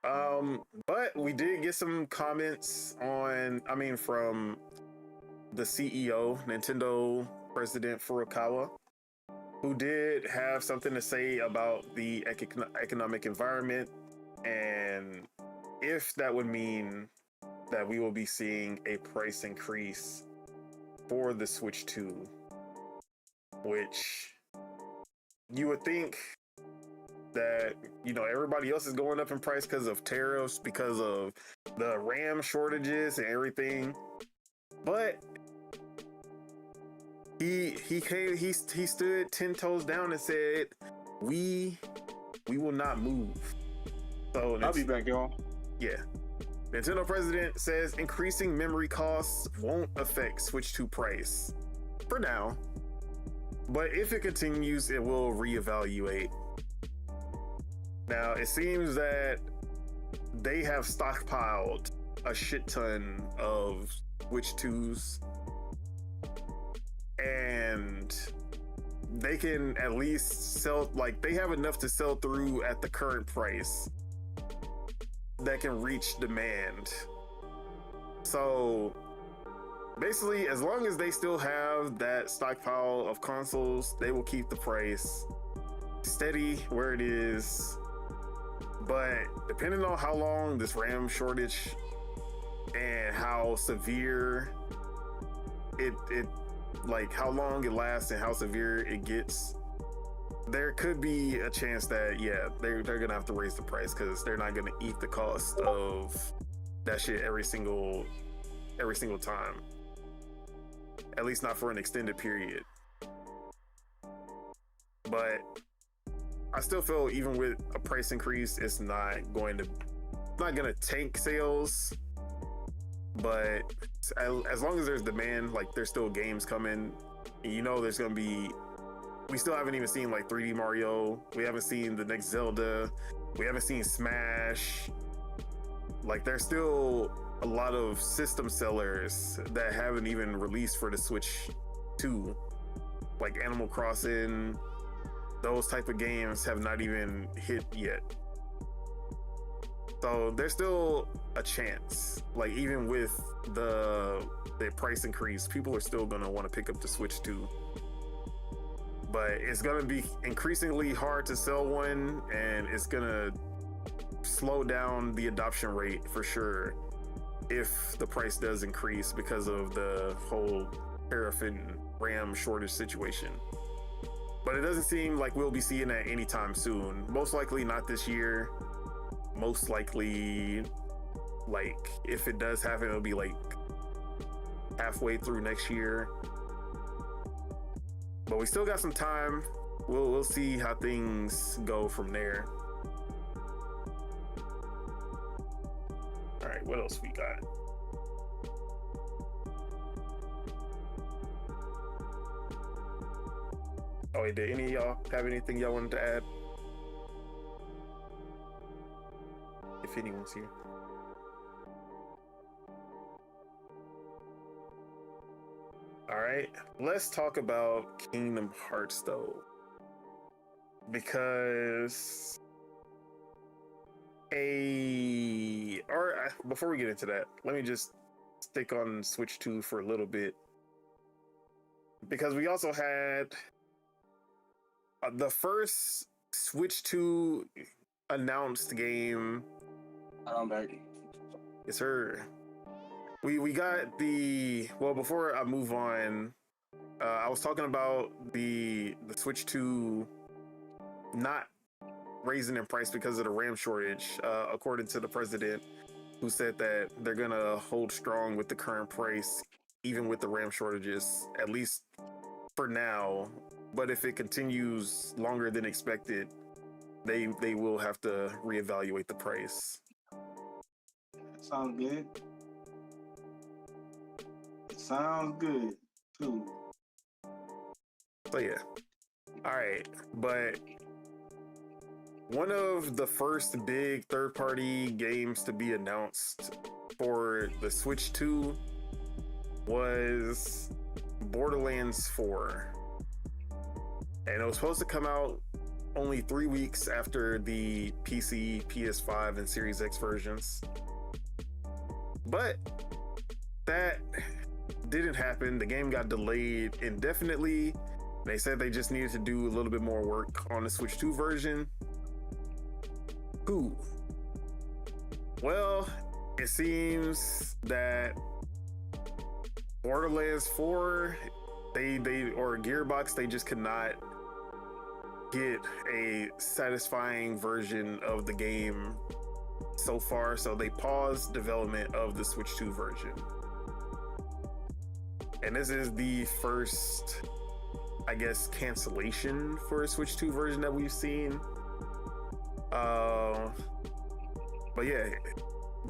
But we did get some comments from the CEO, Nintendo President Furukawa, who did have something to say about the economic environment and if that would mean that we will be seeing a price increase for the Switch 2, which you would think that, you know, everybody else is going up in price because of tariffs, because of the RAM shortages and everything. But he stood 10 toes down and said, we will not move. So I'll be back, y'all. Yeah. Nintendo president says increasing memory costs won't affect Switch 2 price for now, but if it continues, it will reevaluate. Now, it seems that they have stockpiled a shit ton of Switch 2s, and they can at least sell, like, they have enough to sell through at the current price that can reach demand. So basically, as long as they still have that stockpile of consoles, they will keep the price steady where it is. But depending on how long this RAM shortage and how severe it like how long it lasts and how severe it gets, there could be a chance that, yeah, they're gonna have to raise the price because they're not gonna eat the cost of that shit every single time, at least not for an extended period. But I still feel even with a price increase, it's not gonna tank sales. But as long as there's demand, like there's still games coming, you know, there's gonna be, we still haven't even seen like 3D Mario, we haven't seen the next Zelda, we haven't seen Smash. Like there's still a lot of system sellers that haven't even released for the Switch 2, like Animal Crossing. Those type of games have not even hit yet. So there's still a chance, like even with the price increase, people are still gonna want to pick up the Switch 2. But it's gonna be increasingly hard to sell one, and it's gonna slow down the adoption rate for sure if the price does increase because of the whole tariff and RAM shortage situation. But it doesn't seem like we'll be seeing that anytime soon. Most likely not this year. Most likely, like, if it does happen, it'll be like halfway through next year. But we still got some time. We'll see how things go from there. All right, what else we got? Oh, wait, did any of y'all have anything y'all wanted to add? If anyone's here. All right, let's talk about Kingdom Hearts though, because before we get into that, let me just stick on Switch 2 for a little bit, because we also had the first Switch 2 announced game. I'm back. Yes, sir. We got before I move on, I was talking about the Switch 2 not raising in price because of the RAM shortage, according to the president, who said that they're gonna hold strong with the current price, even with the RAM shortages, at least for now. But if it continues longer than expected, they will have to reevaluate the price. Sounds good. Sounds good too. So yeah. All right, but one of the first big third-party games to be announced for the Switch 2 was Borderlands 4. And it was supposed to come out only 3 weeks after the PC, PS5, and Series X versions. But that didn't happen. The game got delayed indefinitely. They said they just needed to do a little bit more work on the Switch 2 version. Cool. Well, it seems that Borderlands 4, they or Gearbox, they just could not get a satisfying version of the game so far, so they paused development of the Switch 2 version. And this is the first, I guess, cancellation for a Switch 2 version that we've seen. But yeah,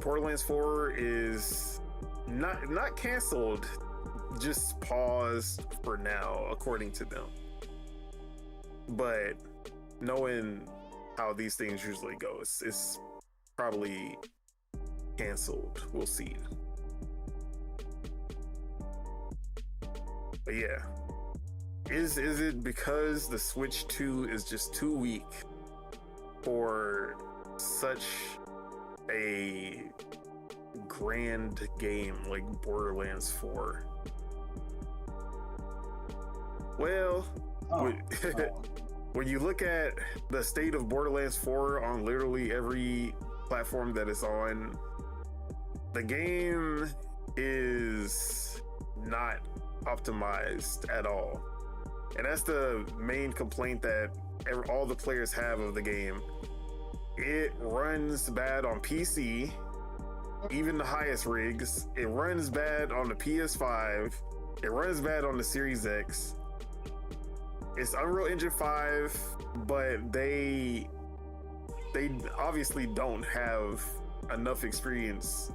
Borderlands 4 is not canceled, just paused for now, according to them. But knowing how these things usually go, it's probably canceled. We'll see. But yeah, is it because the Switch 2 is just too weak for such a grand game like Borderlands 4? Well, when you look at the state of Borderlands 4 on literally every platform that it's on, the game is not optimized at all. And that's the main complaint that all the players have of the game. It runs bad on PC, even the highest rigs. It runs bad on the PS5. It runs bad on the Series X. It's Unreal Engine 5, but they obviously don't have enough experience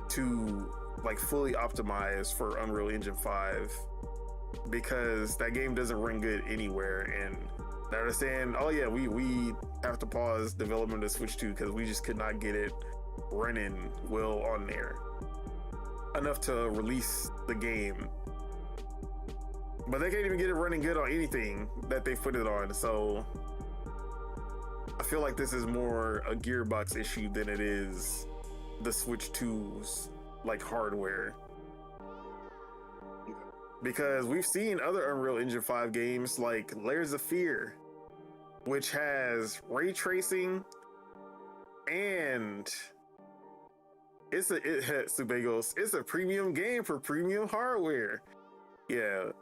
to like fully optimize for Unreal Engine 5, because that game doesn't run good anywhere. And they're saying, oh yeah, we have to pause development of Switch 2 because we just could not get it running well on there enough to release the game. But they can't even get it running good on anything that they put it on. So I feel like this is more a Gearbox issue than it is the Switch 2's like hardware. Because we've seen other Unreal Engine 5 games like Layers of Fear, which has ray tracing, and it's a premium game for premium hardware. Yeah.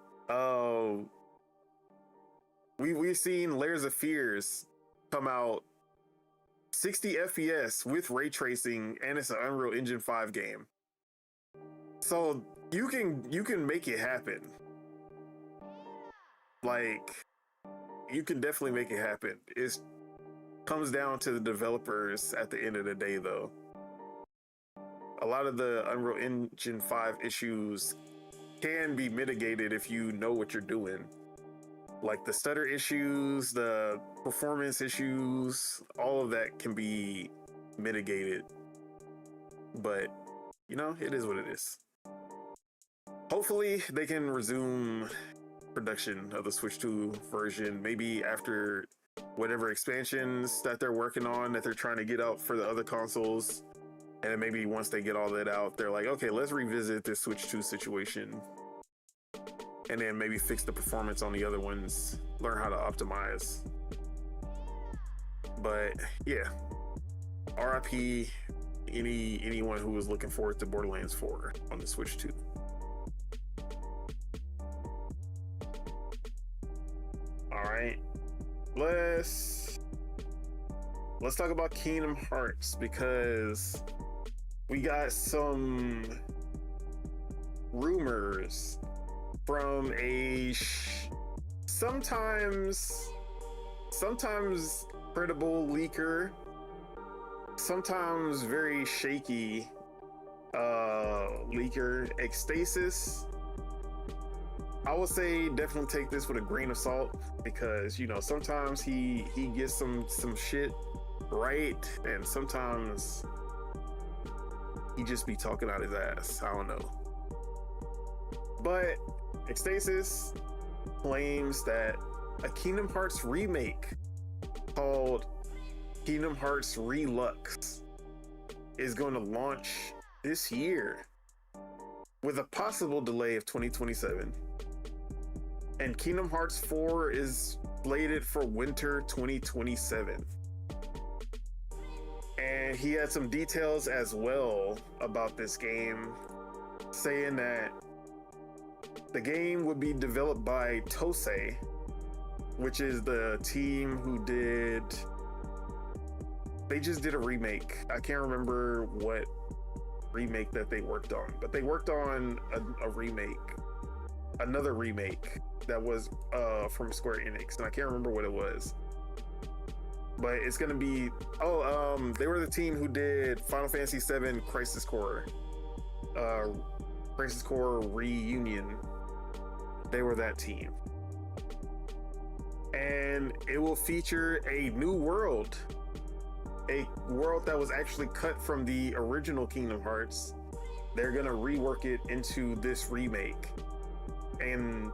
We've seen Layers of Fears come out 60 FPS with ray tracing, and it's an Unreal Engine 5 game. So you can make it happen. Like, you can definitely make it happen. It comes down to the developers at the end of the day, though. A lot of the Unreal Engine 5 issues can be mitigated if you know what you're doing. Like the stutter issues, the performance issues, all of that can be mitigated. But, you know, it is what it is. Hopefully they can resume production of the Switch 2 version, maybe after whatever expansions that they're working on, that they're trying to get out for the other consoles. And then maybe once they get all that out, they're like, okay, let's revisit this Switch 2 situation. And then maybe fix the performance on the other ones, learn how to optimize. But yeah, RIP anyone who was looking forward to Borderlands 4 on the Switch 2. All right, let's talk about Kingdom Hearts, because we got some rumors from a sometimes credible leaker, sometimes very shaky leaker, Ecstasis. I would say definitely take this with a grain of salt because, you know, sometimes he gets some shit right, and sometimes he just be talking out his ass. I don't know. But Ecstasis claims that a Kingdom Hearts remake called Kingdom Hearts Relux is going to launch this year with a possible delay of 2027. And Kingdom Hearts 4 is slated for winter 2027. And he had some details as well about this game, saying that the game would be developed by Tosei, which is the team who they just did a remake. I can't remember what remake that they worked on, but they worked on another remake that was from Square Enix, and I can't remember what it was. But it's gonna be they were the team who did Final Fantasy VII Crisis Core Reunion. They were that team, and it will feature a new world, a world that was actually cut from the original Kingdom Hearts. They're gonna rework it into this remake, and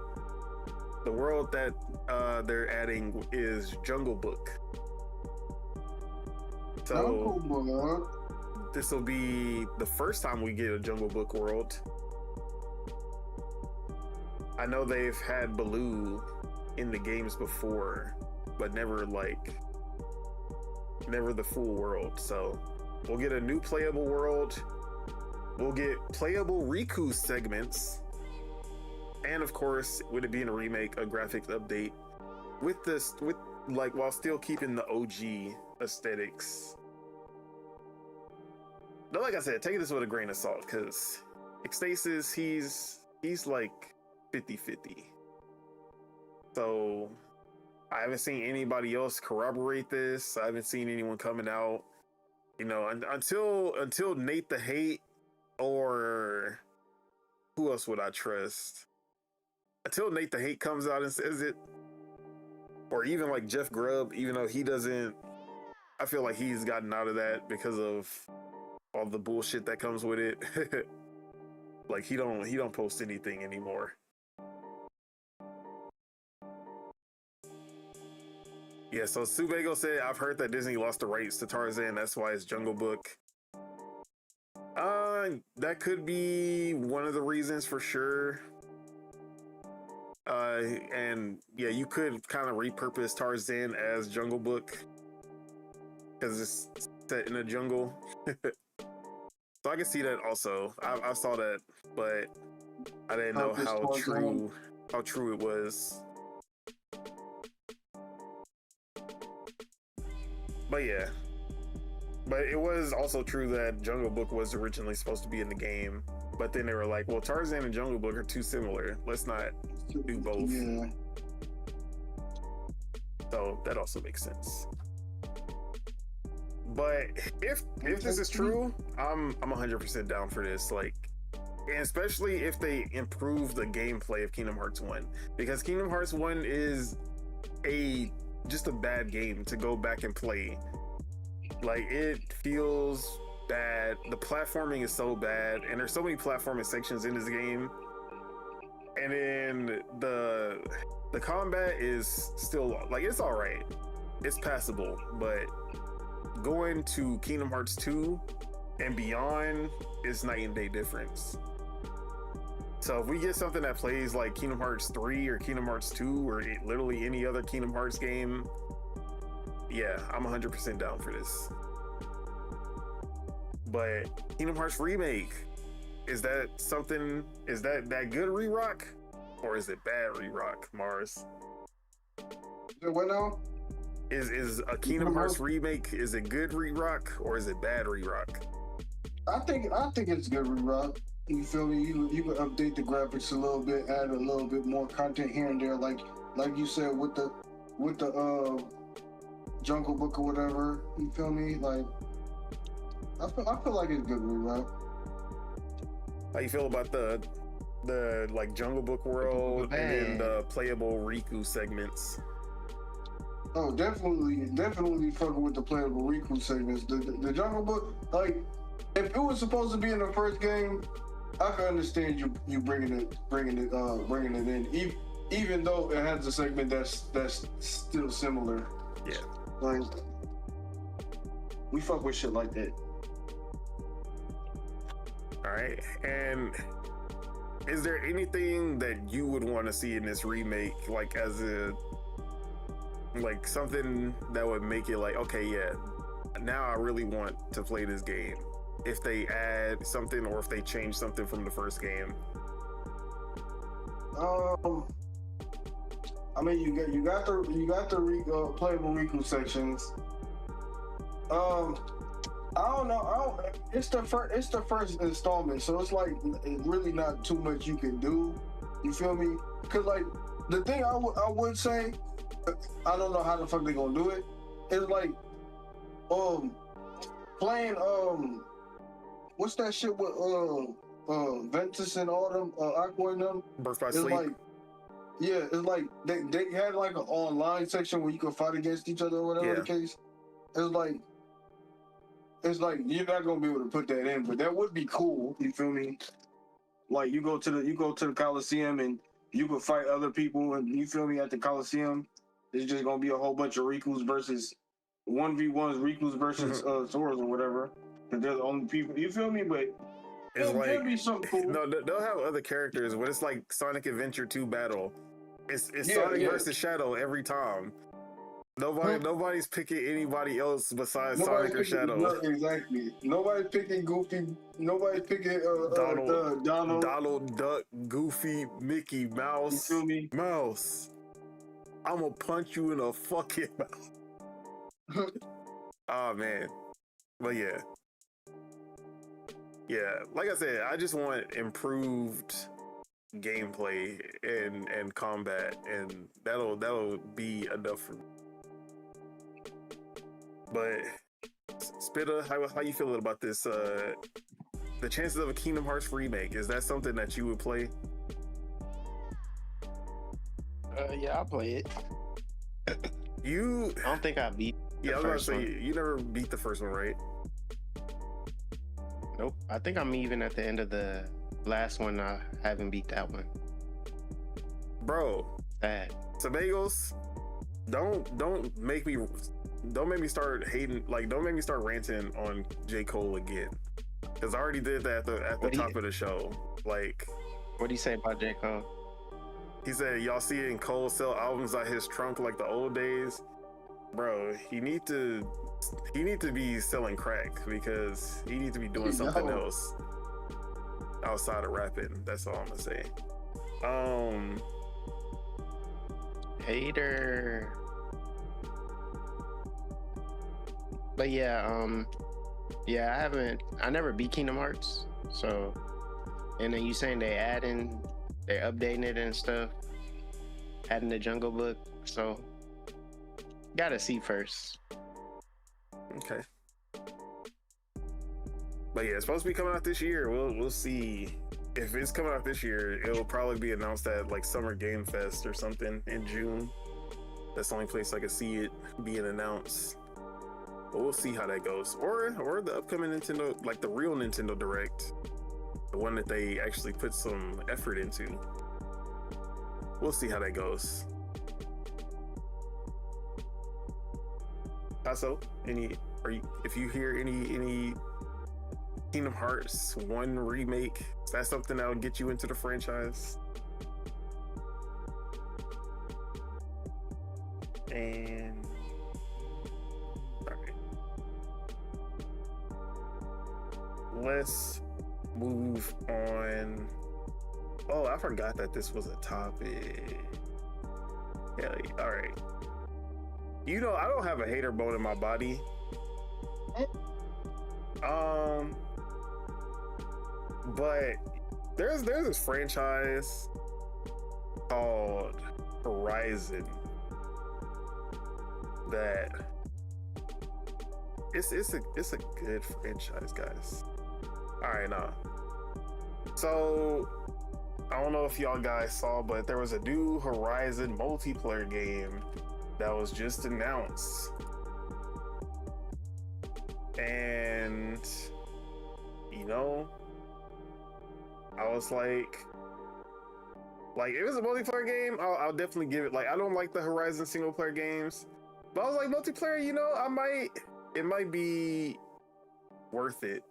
the world that they're adding is Jungle Book. So this will be the first time we get a Jungle Book world. I know they've had Baloo in the games before, but never the full world. So we'll get a new playable world. We'll get playable Riku segments. And of course, with it being a remake, a graphics update while still keeping the OG aesthetics. But like I said, take this with a grain of salt, because Ecstasis, he's like 50-50. So I haven't seen anybody else corroborate this. I haven't seen anyone coming out, you know, until Nate the Hate, or who else would I trust? Until Nate the Hate comes out and says it, or even like Jeff Grubb, even though he doesn't, I feel like he's gotten out of that because of all the bullshit that comes with it. Like he don't post anything anymore. Yeah, so Subego said, I've heard that Disney lost the rights to Tarzan, that's why it's Jungle Book. That could be one of the reasons for sure. And yeah, you could kind of repurpose Tarzan as Jungle Book because it's set in a jungle. So I can see that also. I saw that, but I didn't know how true it was. But yeah, but it was also true that Jungle Book was originally supposed to be in the game, but then they were like, well, Tarzan and Jungle Book are too similar, let's not do both. Yeah. So that also makes sense. But if this is true, I'm 100% down for this. Like, and especially if they improve the gameplay of Kingdom Hearts 1, because Kingdom Hearts 1 is just a bad game to go back and play. Like, it feels bad. The platforming is so bad, and there's so many platforming sections in this game. And then the combat is still, like, it's all right. It's passable, but going to Kingdom Hearts 2 and beyond is night and day difference. So if we get something that plays like Kingdom Hearts 3 or Kingdom Hearts 2 or literally any other Kingdom Hearts game, yeah, I'm 100% down for this. But Kingdom Hearts Remake, is that good re-rock, or is it bad re-rock, Mars? What now? Is a Kingdom Hearts remake, is it good re-rock or is it bad re-rock? I think it's good re-rock. You feel me? You can update the graphics a little bit, add a little bit more content here and there, like you said with the Jungle Book or whatever. You feel me? Like I feel like it's good re-rock. How you feel about the the like Jungle Book world, and then the playable Riku segments. Oh, definitely fucking with the playable Riku segments. The Jungle Book, like, if it was supposed to be in the first game, I can understand you bringing it in, even though it has a segment that's still similar. Yeah, like we fuck with shit like that. All right, and is there anything that you would want to see in this remake, like as a like something that would make it like, okay, yeah, now I really want to play this game? If they add something or if they change something from the first game. I mean, you got the playable Riku sections. I don't know. It's the first installment, so it's like really not too much you can do. You feel me? Cause like the thing I would say, I don't know how the fuck they gonna do it. It's like playing what's that shit with Ventus and all them Aqua and them? Birth by It's Sleep. like, yeah, it's like they had like an online section where you could fight against each other or whatever the case. It's like you're not gonna be able to put that in, but that would be cool. You feel me? Like you go to the Coliseum and you can fight other people, and you feel me, at the Coliseum. It's just gonna be a whole bunch of Rikus versus 1v1s, Rikus versus Soras or whatever. Cause they're the only people. You feel me? But it's it'll be something cool. No, they'll have other characters, but it's like Sonic Adventure 2 battle. It's Sonic versus Shadow every time. Nobody's picking anybody else besides Sonic or Shadow. No, exactly. Nobody's picking Goofy. Nobody's picking Donald, Duck, Goofy, Mickey, Mouse. You feel me? Mouse, I'm gonna punch you in the fucking mouth. Oh man, but yeah. Like I said, I just want improved gameplay and combat, and that'll be enough for me. But Spitta, how you feeling about this? The chances of a Kingdom Hearts remake, is that something that you would play? Yeah, I'll play it. I don't think I beat. Yeah, I was about to say you never beat the first one, right? Nope. I think I'm even at the end of the last one. I haven't beat that one. Bro, bad. Sabagos, don't make me start hating. Like, don't make me start ranting on J. Cole again, because I already did that at the top of the show. Like, what do you say about J. Cole? He said, y'all see it in Cole sell albums out his trunk like the old days. Bro, he need to be selling crack, because he needs to be doing something else outside of rapping. That's all I'm gonna say. Hater. But I never beat Kingdom Hearts, so, and then you saying they're updating it and stuff, adding the Jungle Book, so gotta see first. Okay. But yeah, it's supposed to be coming out this year. We'll see. If it's coming out this year, it'll probably be announced at like Summer Game Fest or something in June. That's the only place I can see it being announced. But we'll see how that goes. Or the upcoming Nintendo, like the real Nintendo Direct, the one that they actually put some effort into. We'll see how that goes. Also, if you hear any Kingdom Hearts 1 remake, is that something that would get you into the franchise? And all right, let's move on. Oh, I forgot that this was a topic. Yeah, all right. You know, I don't have a hater bone in my body. But there's this franchise called Horizon that it's a good franchise, guys. All right, now. So I don't know if y'all guys saw, but there was a new Horizon multiplayer game that was just announced. And, you know, I was like if it was a multiplayer game, I'll definitely give it. Like, I don't like the Horizon single player games, but I was like, multiplayer, you know, it might be worth it.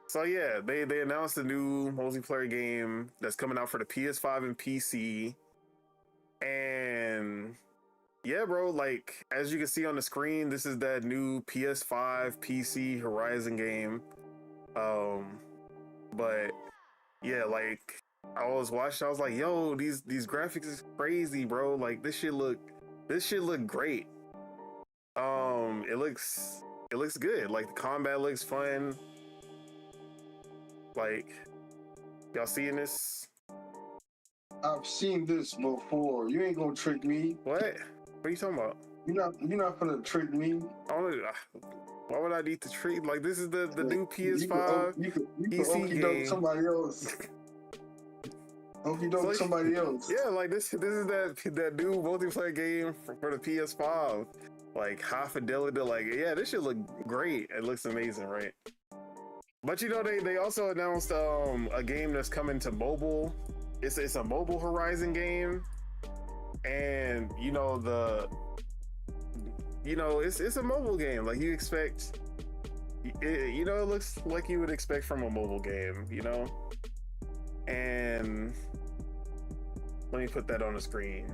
So yeah, they announced a new multiplayer game that's coming out for the PS5 and PC. And yeah, bro, like, as you can see on the screen, this is that new PS5 PC Horizon game. But yeah, like, I was watching, I was like, yo, these graphics is crazy, bro. Like, this shit look great. It looks good. Like, the combat looks fun. Like, y'all seeing this? I've seen this before. You ain't gonna trick me. What are you talking about? You're not gonna trick me. Why would I need to treat? Like, this is the new PS5 You could PC okey doke game. somebody else. Okey doke somebody else. Yeah, like this is that new multiplayer game for the PS5. Like, high fidelity. Like, yeah, this should look great. It looks amazing, right? But you know, they also announced a game that's coming to mobile. It's a mobile Horizon game, and you know it's a mobile game. Like, you expect, it looks like you would expect from a mobile game, you know. And let me put that on the screen.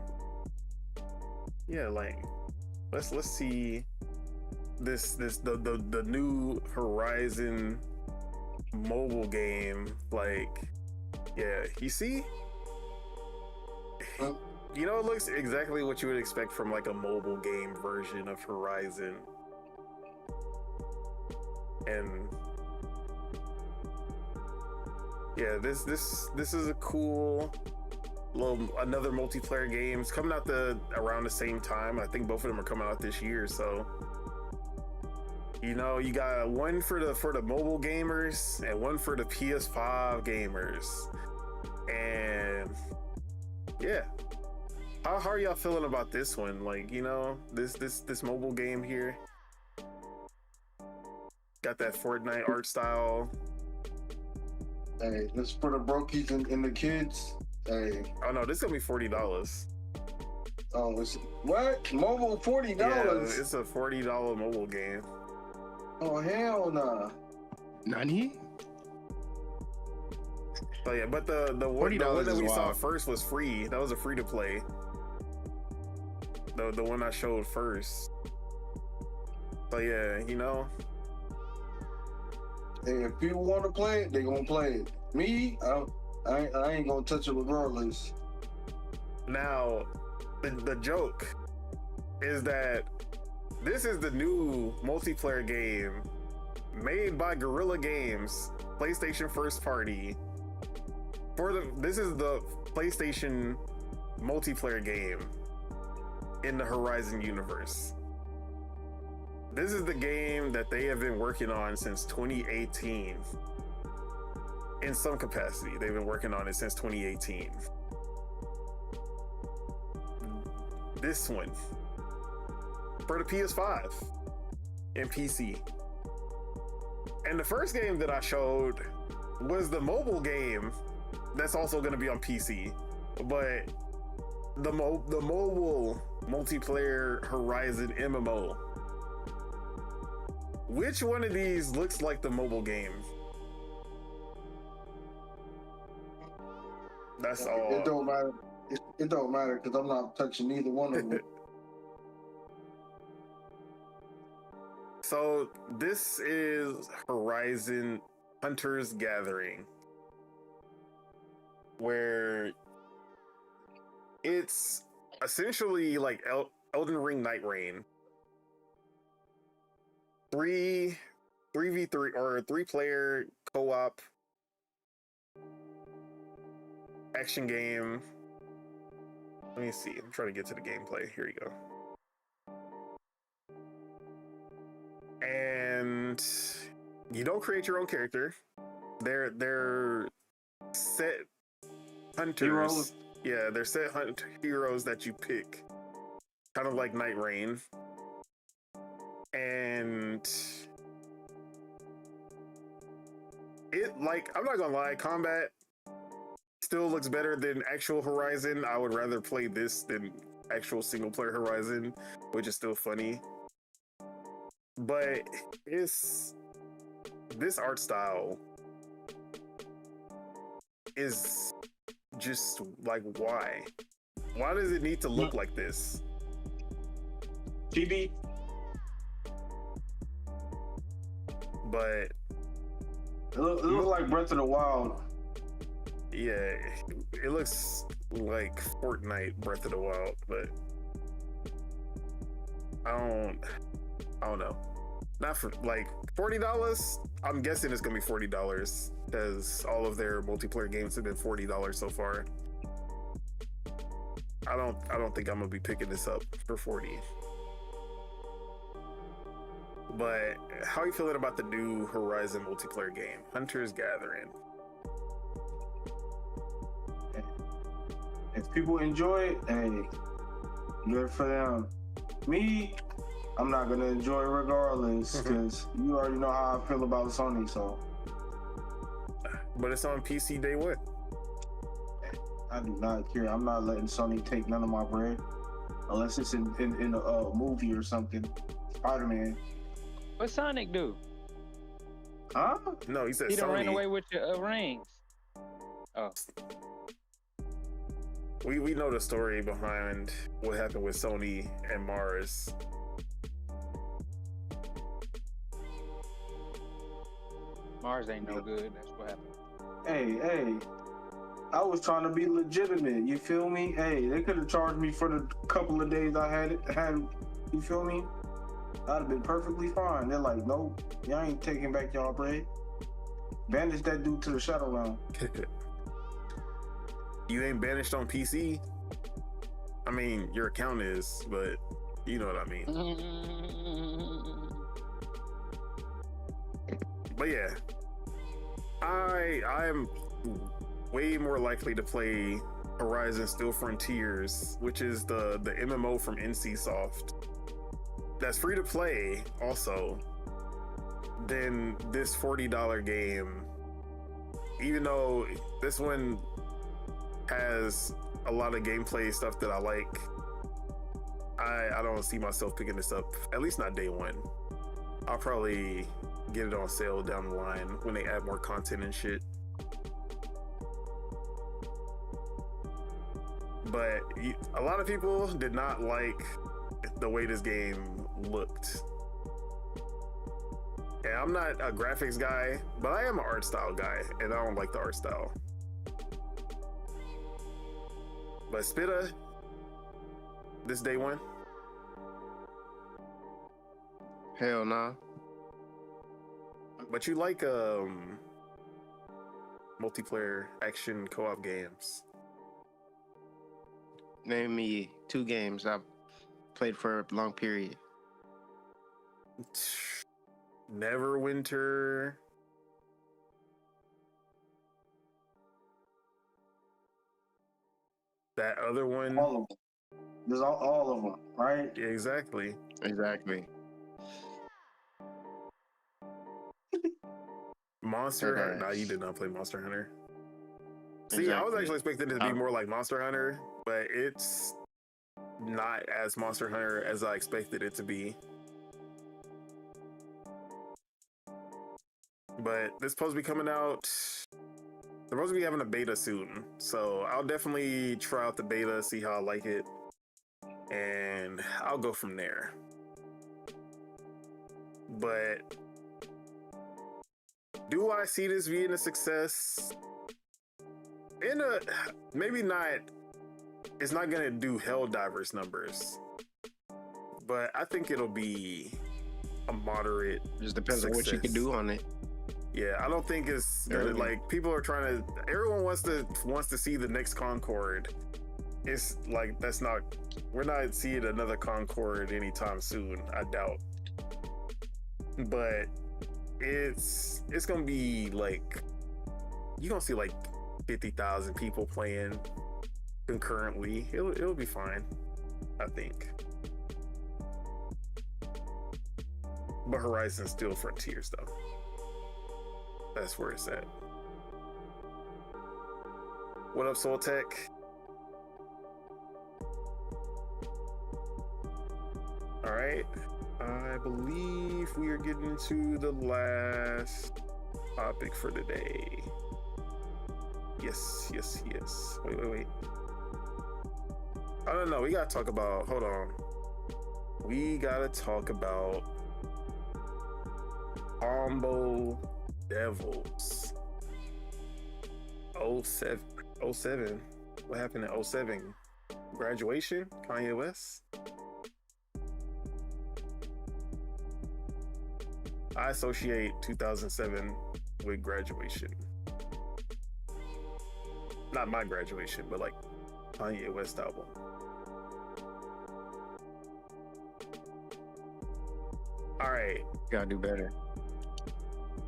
Yeah, like, let's see the new Horizon mobile game. Like, yeah, you see, you know, it looks exactly what you would expect from like a mobile game version of Horizon. And yeah, this is a cool another multiplayer game. It's coming out around the same time. I think both of them are coming out this year, so you know, you got one for the mobile gamers and one for the PS5 gamers. And yeah, how are y'all feeling about this one? Like, you know, this mobile game here got that Fortnite art style. Hey, this for the brokies and the kids. Hey. Oh no, this is gonna be $40. Oh, it's what? Mobile $40? Yeah, it's a $40 mobile game. Oh, hell nah. Nani? Oh yeah, but the one that we saw first was free. That was a free to play. The one I showed first. So yeah, you know. Hey, if people want to play it, they gonna play it. Me, I ain't gonna touch it regardless. Now, the joke is that this is the new multiplayer game made by Guerrilla Games, PlayStation first party. This is the PlayStation multiplayer game in the Horizon universe. This is the game that they have been working on since 2018. In some capacity, they've been working on it since 2018. This one for the PS5 and PC. And the first game that I showed was the mobile game that's also going to be on PC. But the mobile multiplayer Horizon MMO. Which one of these looks like the mobile game? That's all. It don't matter. It don't matter because I'm not touching either one of them. So this is Horizon Hunter's Gathering, where it's essentially like Elden Ring Night Rain. 3v3 or 3-player co-op action game. Let me see. I'm trying to get to the gameplay. Here you go. And you don't create your own character. They're set hunters. Heroes. Yeah, they're set heroes that you pick, kind of like Night Rain. And it, like, I'm not gonna lie, combat still looks better than actual Horizon. I would rather play this than actual single player Horizon, which is still funny. But this art style is just like, why does it need to look like this? GB. But It look like Breath of the Wild. yeah, it looks like Fortnite Breath of the Wild, but I don't know. Not for like $40. I'm guessing it's gonna be $40 because all of their multiplayer games have been $40 so far. I don't think I'm gonna be picking this up for $40. But how are you feeling about the new Horizon multiplayer game, Hunter's Gathering? If people enjoy it, hey, good for them. Me, I'm not gonna enjoy it regardless, because you already know how I feel about Sony. So, But it's on PC day one. I do not care. I'm not letting Sony take none of my bread, unless it's in a movie or something. Spider-Man. What Sonic do? Huh? No, he said He done ran Sony. away with your rings. Oh, We know the story behind what happened with Sony and Mars. Mars ain't no good. That's what happened. Hey, I was trying to be legitimate. You feel me? Hey, they could have charged me for the couple of days I had. You feel me? I'd have been perfectly fine. They're like, nope, y'all ain't taking back y'all bread. Banish that dude to the Shadow Realm. You ain't banished on PC? I mean, your account is, but you know what I mean. But yeah, I am way more likely to play Horizon Still Frontiers, which is the MMO from NCSoft. That's free to play also, than this $40 game. Even though this one has a lot of gameplay stuff that I like, I don't see myself picking this up, at least not day one. I'll probably get it on sale down the line when they add more content and shit. But a lot of people did not like the way this game looked. And I'm not a graphics guy, but I am an art style guy, and I don't like the art style. But Spitta, this day one? Hell nah. But you like multiplayer action co-op games. Name me 2 games I've played for a long period. Neverwinter. That other one. All of them. There's all of them, right? Yeah, exactly. Exactly. Monster Hunter. Nice. Nah, you did not play Monster Hunter. See, I was actually expecting it to be more like Monster Hunter, but it's not as Monster Hunter as I expected it to be. But this supposed to be coming out. They're supposed to be having a beta soon, so I'll definitely try out the beta, see how I like it, and I'll go from there. But do I see this being a success? Maybe not. It's not gonna do Helldivers numbers, but I think it'll be a moderate. Just depends on what you can do on it. Yeah, I don't think it's gonna, like, people are trying to. Everyone wants to see the next Concord. It's like we're not seeing another Concord anytime soon. I doubt. But it's gonna be like you're gonna see like 50,000 people playing concurrently. It'll be fine, I think. But Horizon's still Frontier stuff. That's where it's at. What up, Soul Tech? All right. I believe we are getting to the last topic for today. Yes. Wait. I don't know. We gotta talk about. Hold on. We gotta talk about Combo Devils. 07. What happened in 07? Graduation? Kanye West? I associate 2007 with graduation. Not my graduation, but like Kanye West album. All right. Gotta do better.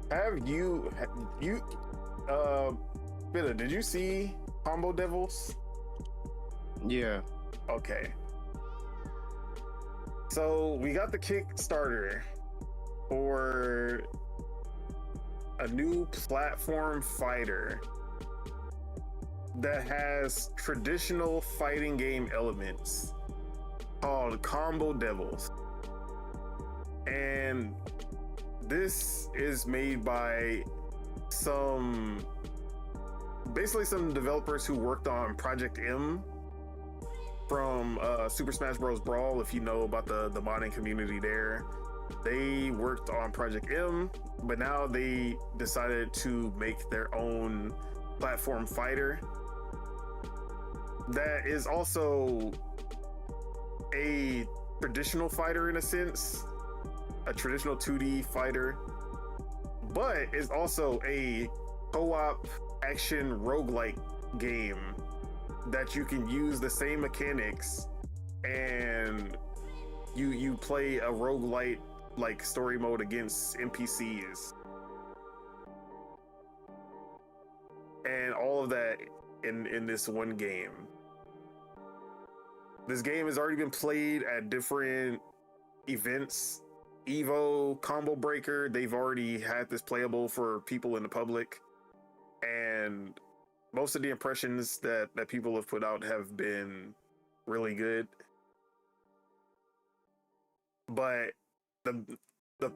Have you Bitter, did you see Combo Devils? Yeah. Okay. So we got the Kickstarter for a new platform fighter that has traditional fighting game elements called Combo Devils. And this is made by some developers who worked on Project M from Super Smash Bros. Brawl. If you know about the modding community there, they worked on Project M, but now they decided to make their own platform fighter that is also a traditional fighter in a sense, a traditional 2D fighter, but is also a co-op action roguelike game that you can use the same mechanics, and you play a roguelite like story mode against NPCs, and all of that in this one game. This game has already been played at different events. Evo, Combo Breaker, they've already had this playable for people in the public, and most of the impressions that people have put out have been really good. But the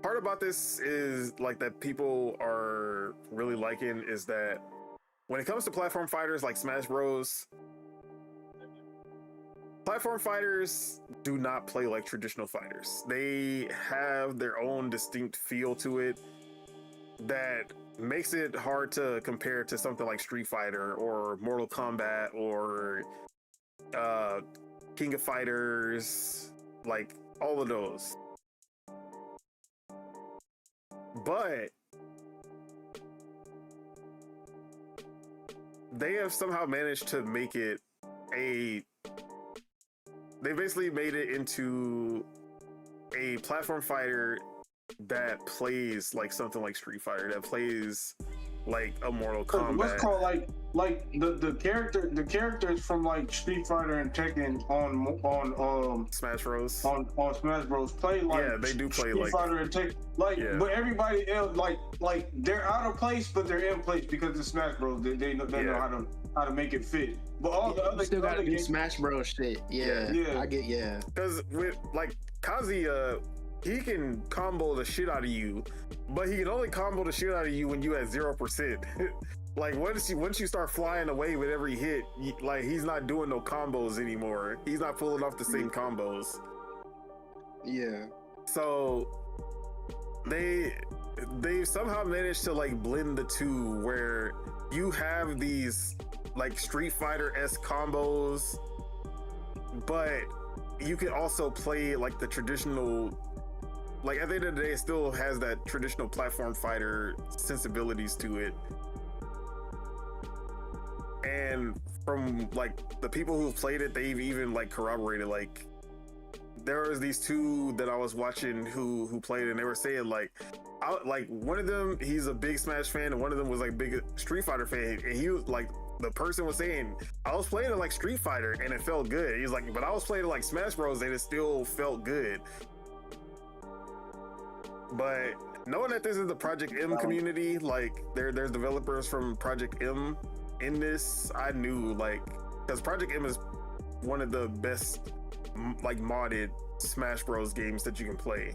part about this is like that people are really liking is that when it comes to platform fighters like Smash Bros, platform fighters do not play like traditional fighters. They have their own distinct feel to it that makes it hard to compare to something like Street Fighter or Mortal Kombat or King of Fighters, like all of those. But they have somehow managed to make it they basically made it into a platform fighter that plays like something like Street Fighter, that plays like a Mortal Kombat. What's called like the characters from like Street Fighter and Tekken on Smash Bros. On Smash Bros. Play like, yeah, they do play Street like Fighter and Tekken, like, yeah. But everybody else like they're out of place, but they're in place because it's Smash Bros. They know how to make it fit. But all the other still got to do games, Smash Bros. Shit. Yeah. I get because with like Kazuya, he can combo the shit out of you, but he can only combo the shit out of you when you at 0%. Like once you start flying away with every hit, like he's not doing no combos anymore. He's not pulling off the same combos. Yeah. So they somehow managed to like blend the two, where you have these like Street Fighter-esque combos, but you can also play like the traditional, like at the end of the day, it still has that traditional platform fighter sensibilities to it. And from like the people who've played it, they've even like corroborated like there was these two that I was watching who played, and they were saying like one of them, he's a big Smash fan, and one of them was like big Street Fighter fan, and he was like, the person was saying, I was playing it like Street Fighter and it felt good. He's like, but I was playing it like Smash Bros and it still felt good. But knowing that this is the Project M community, like there's developers from Project M in this, I knew, like, because Project M is one of the best like modded Smash Bros games that you can play,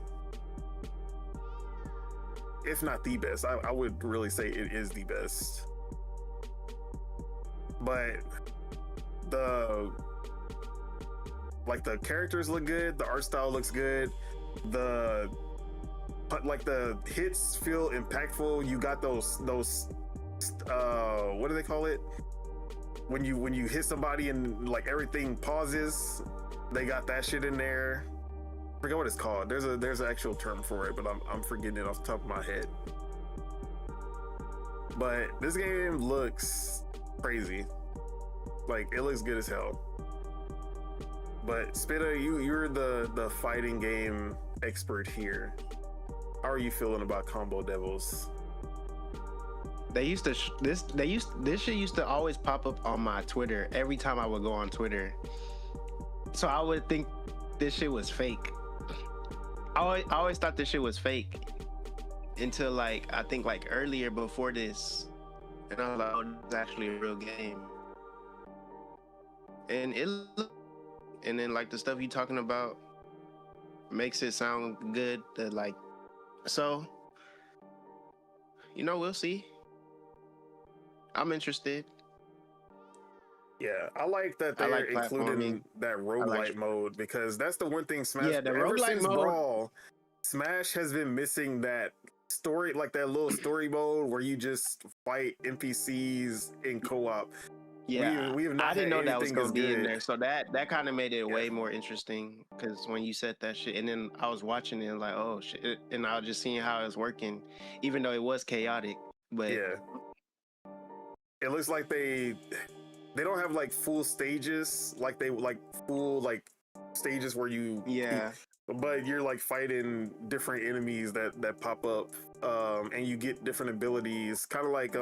if not the best. I would really say it is the best. But the characters look good, the art style looks good, the hits feel impactful. You got those what do they call it? When you hit somebody and like everything pauses, they got that shit in there. I forget what it's called. There's an actual term for it, but I'm forgetting it off the top of my head. But this game looks crazy. Like, it looks good as hell. But Spitta, you're the fighting game expert here. How are you feeling about Combo Devils? This shit used to always pop up on my Twitter every time I would go on Twitter. So I would think this shit was fake. I always thought this shit was fake until like I think like earlier before this, and I was like, oh, this is actually a real game. And and then like the stuff you talking about makes it sound good. So we'll see. I'm interested. Yeah, I like that they're including that roguelite mode, because that's the one thing Smash. Yeah, the ever roguelite since mode. Brawl, Smash has been missing that story, like that little story mode where you just fight NPCs in co-op. Yeah, we have not. I didn't know that was anything gonna be good. in there, so that kind of made it way more interesting. Because when you said that shit, and then I was watching it like, oh shit, and I was just seeing how it was working, even though it was chaotic. But Yeah, it looks like they don't have like full stages, like full stages where you but you're like fighting different enemies that pop up, and you get different abilities, kind of like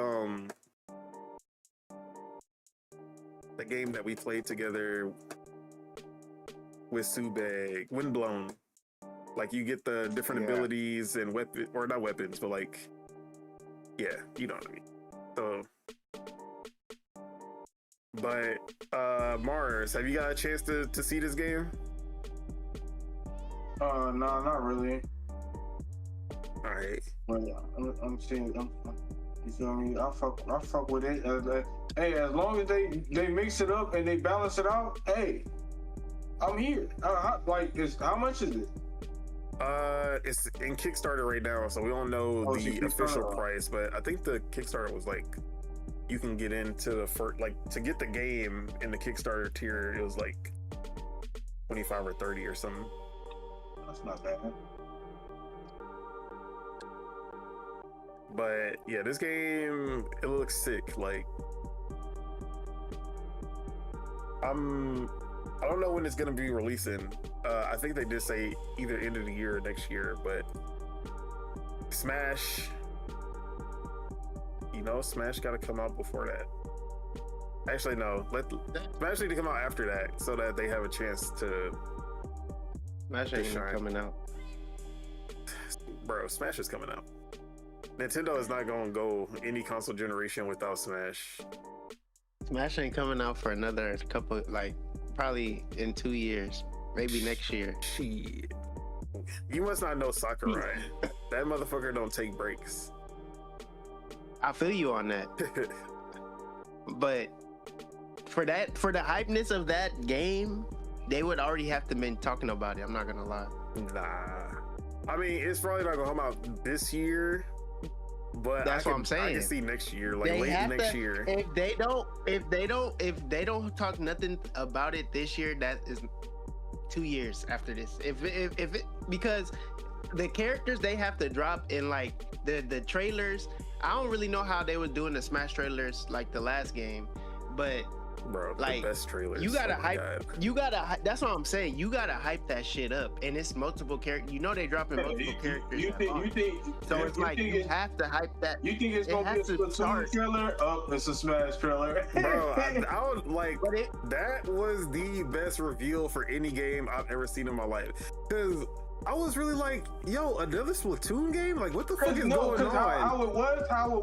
the game that we played together with Subeg, Windblown. Like you get the different abilities and not weapons, but like, yeah, you know what I mean. So, but Mars, have you got a chance to see this game? No, not really. All right. But I'm seeing. You feel me? I fuck with it. Hey, as long as they mix it up and they balance it out, hey, I'm here. How much is it? It's in Kickstarter right now, so we don't know the official price, but I think the Kickstarter was like, you can get into the first, like, to get the game in the Kickstarter tier, it was like 25 or 30 or something. That's not bad. But yeah, this game, it looks sick. Like, I don't know when it's gonna be releasing. I think they did say either end of the year or next year, but Smash, Smash gotta come out before that. Actually, no, Smash need to come out after that so that they have a chance to. Smash ain't coming out. Bro, Smash is coming out. Nintendo is not gonna go any console generation without Smash. Smash ain't coming out for another couple, like probably in 2 years, maybe next year. Shit. You must not know Sakurai. That motherfucker don't take breaks. I feel you on that. But for the hypeness of that game, they would already have to been talking about it. I'm not gonna lie. Nah. I mean, it's probably not gonna come out this year, but that's what I'm saying. I can see next year, like they late next year. If they don't talk nothing about it this year, that is 2 years after this. If it, because the characters they have to drop in like the trailers, I don't really know how they were doing the Smash trailers like the last game, but Bro, like, the best trailers. you gotta oh hype. God. You gotta. That's what I'm saying. You gotta hype that shit up, and it's multiple characters. You know they dropping multiple characters. You think? So it's like you have to hype that. You think it's gonna be a Splatoon trailer? Oh, it's a Smash trailer. Bro, I would like But that was the best reveal for any game I've ever seen in my life. Because I was really like, yo, another Splatoon game? Like, what the fuck is going on? How it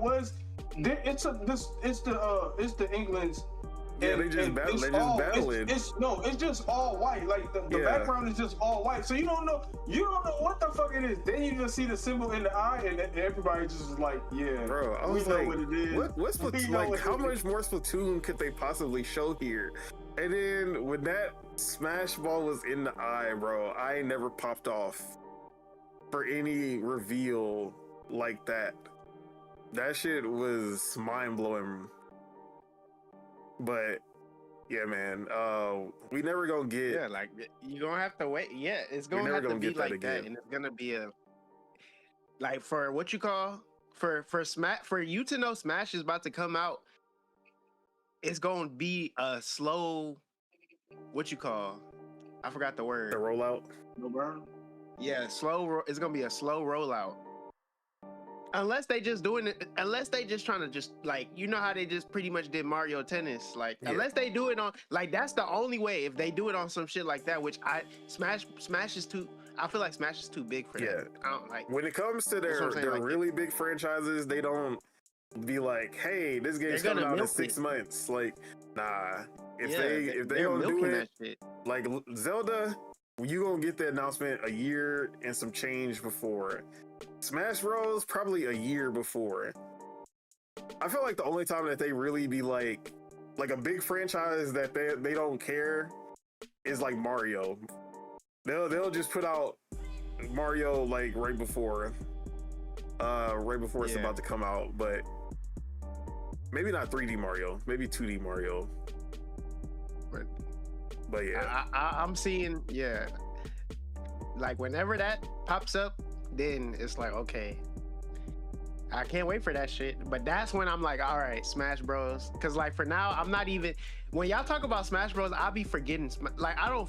was. It's the England's. Yeah, they just battling. It's just all white. Like the background is just all white. So you don't know what the fuck it is. Then you just see the symbol in the eye, and everybody just is like, yeah, bro. I was know like, what it is. What's Splatoon? Like, how much more Splatoon could they possibly show here? And then when that Smash Ball was in the eye, bro, I ain't never popped off for any reveal like that. That shit was mind blowing. But yeah, man, we never gonna get. like you gonna have to wait. Yeah, it's gonna have to be like that, and it's gonna be a like for what you call for Smash for you to know Smash is about to come out. It's gonna be a slow. What you call? I forgot the word. The rollout. No burn. Yeah, slow. It's gonna be a slow rollout. Unless they just doing it, unless they just trying to just like, you know how they just pretty much did Mario Tennis, like unless they do it on like that's the only way. If they do it on some shit like that, which Smash is too. I feel like Smash is too big for that. I don't like. When it comes to their like, really big franchises, they don't be like, hey, this game's coming out in 6 months. Like, nah. If they don't do it, shit. Like Zelda, you gonna get the announcement a year and some change before. Smash Bros probably a year before. I feel like the only time that they really be like a big franchise that they don't care is like Mario. They'll just put out Mario like right before it's about to come out, but maybe not 3D Mario, maybe 2D Mario. But yeah, I'm seeing like whenever that pops up, then it's like, okay, I can't wait for that shit. But that's when I'm like, all right, Smash Bros. Because like for now, I'm not even when y'all talk about Smash Bros. I'll be forgetting. Like I'm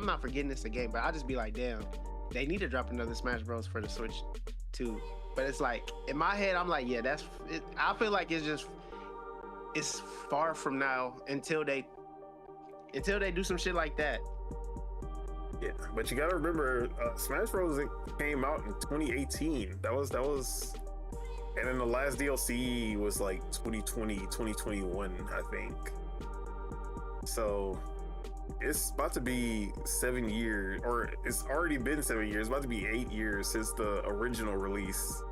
not forgetting it's a game, but I'll just be like, damn, they need to drop another Smash Bros. For the Switch too. But it's like in my head, I'm like, yeah, that's it. I feel like it's far from now until they do some shit like that. Yeah, but you gotta remember, Smash Bros. Came out in 2018. That was, and then the last DLC was like 2020, 2021, I think. So it's about to be 7 years, or it's already been 7 years. It's about to be 8 years since the original release.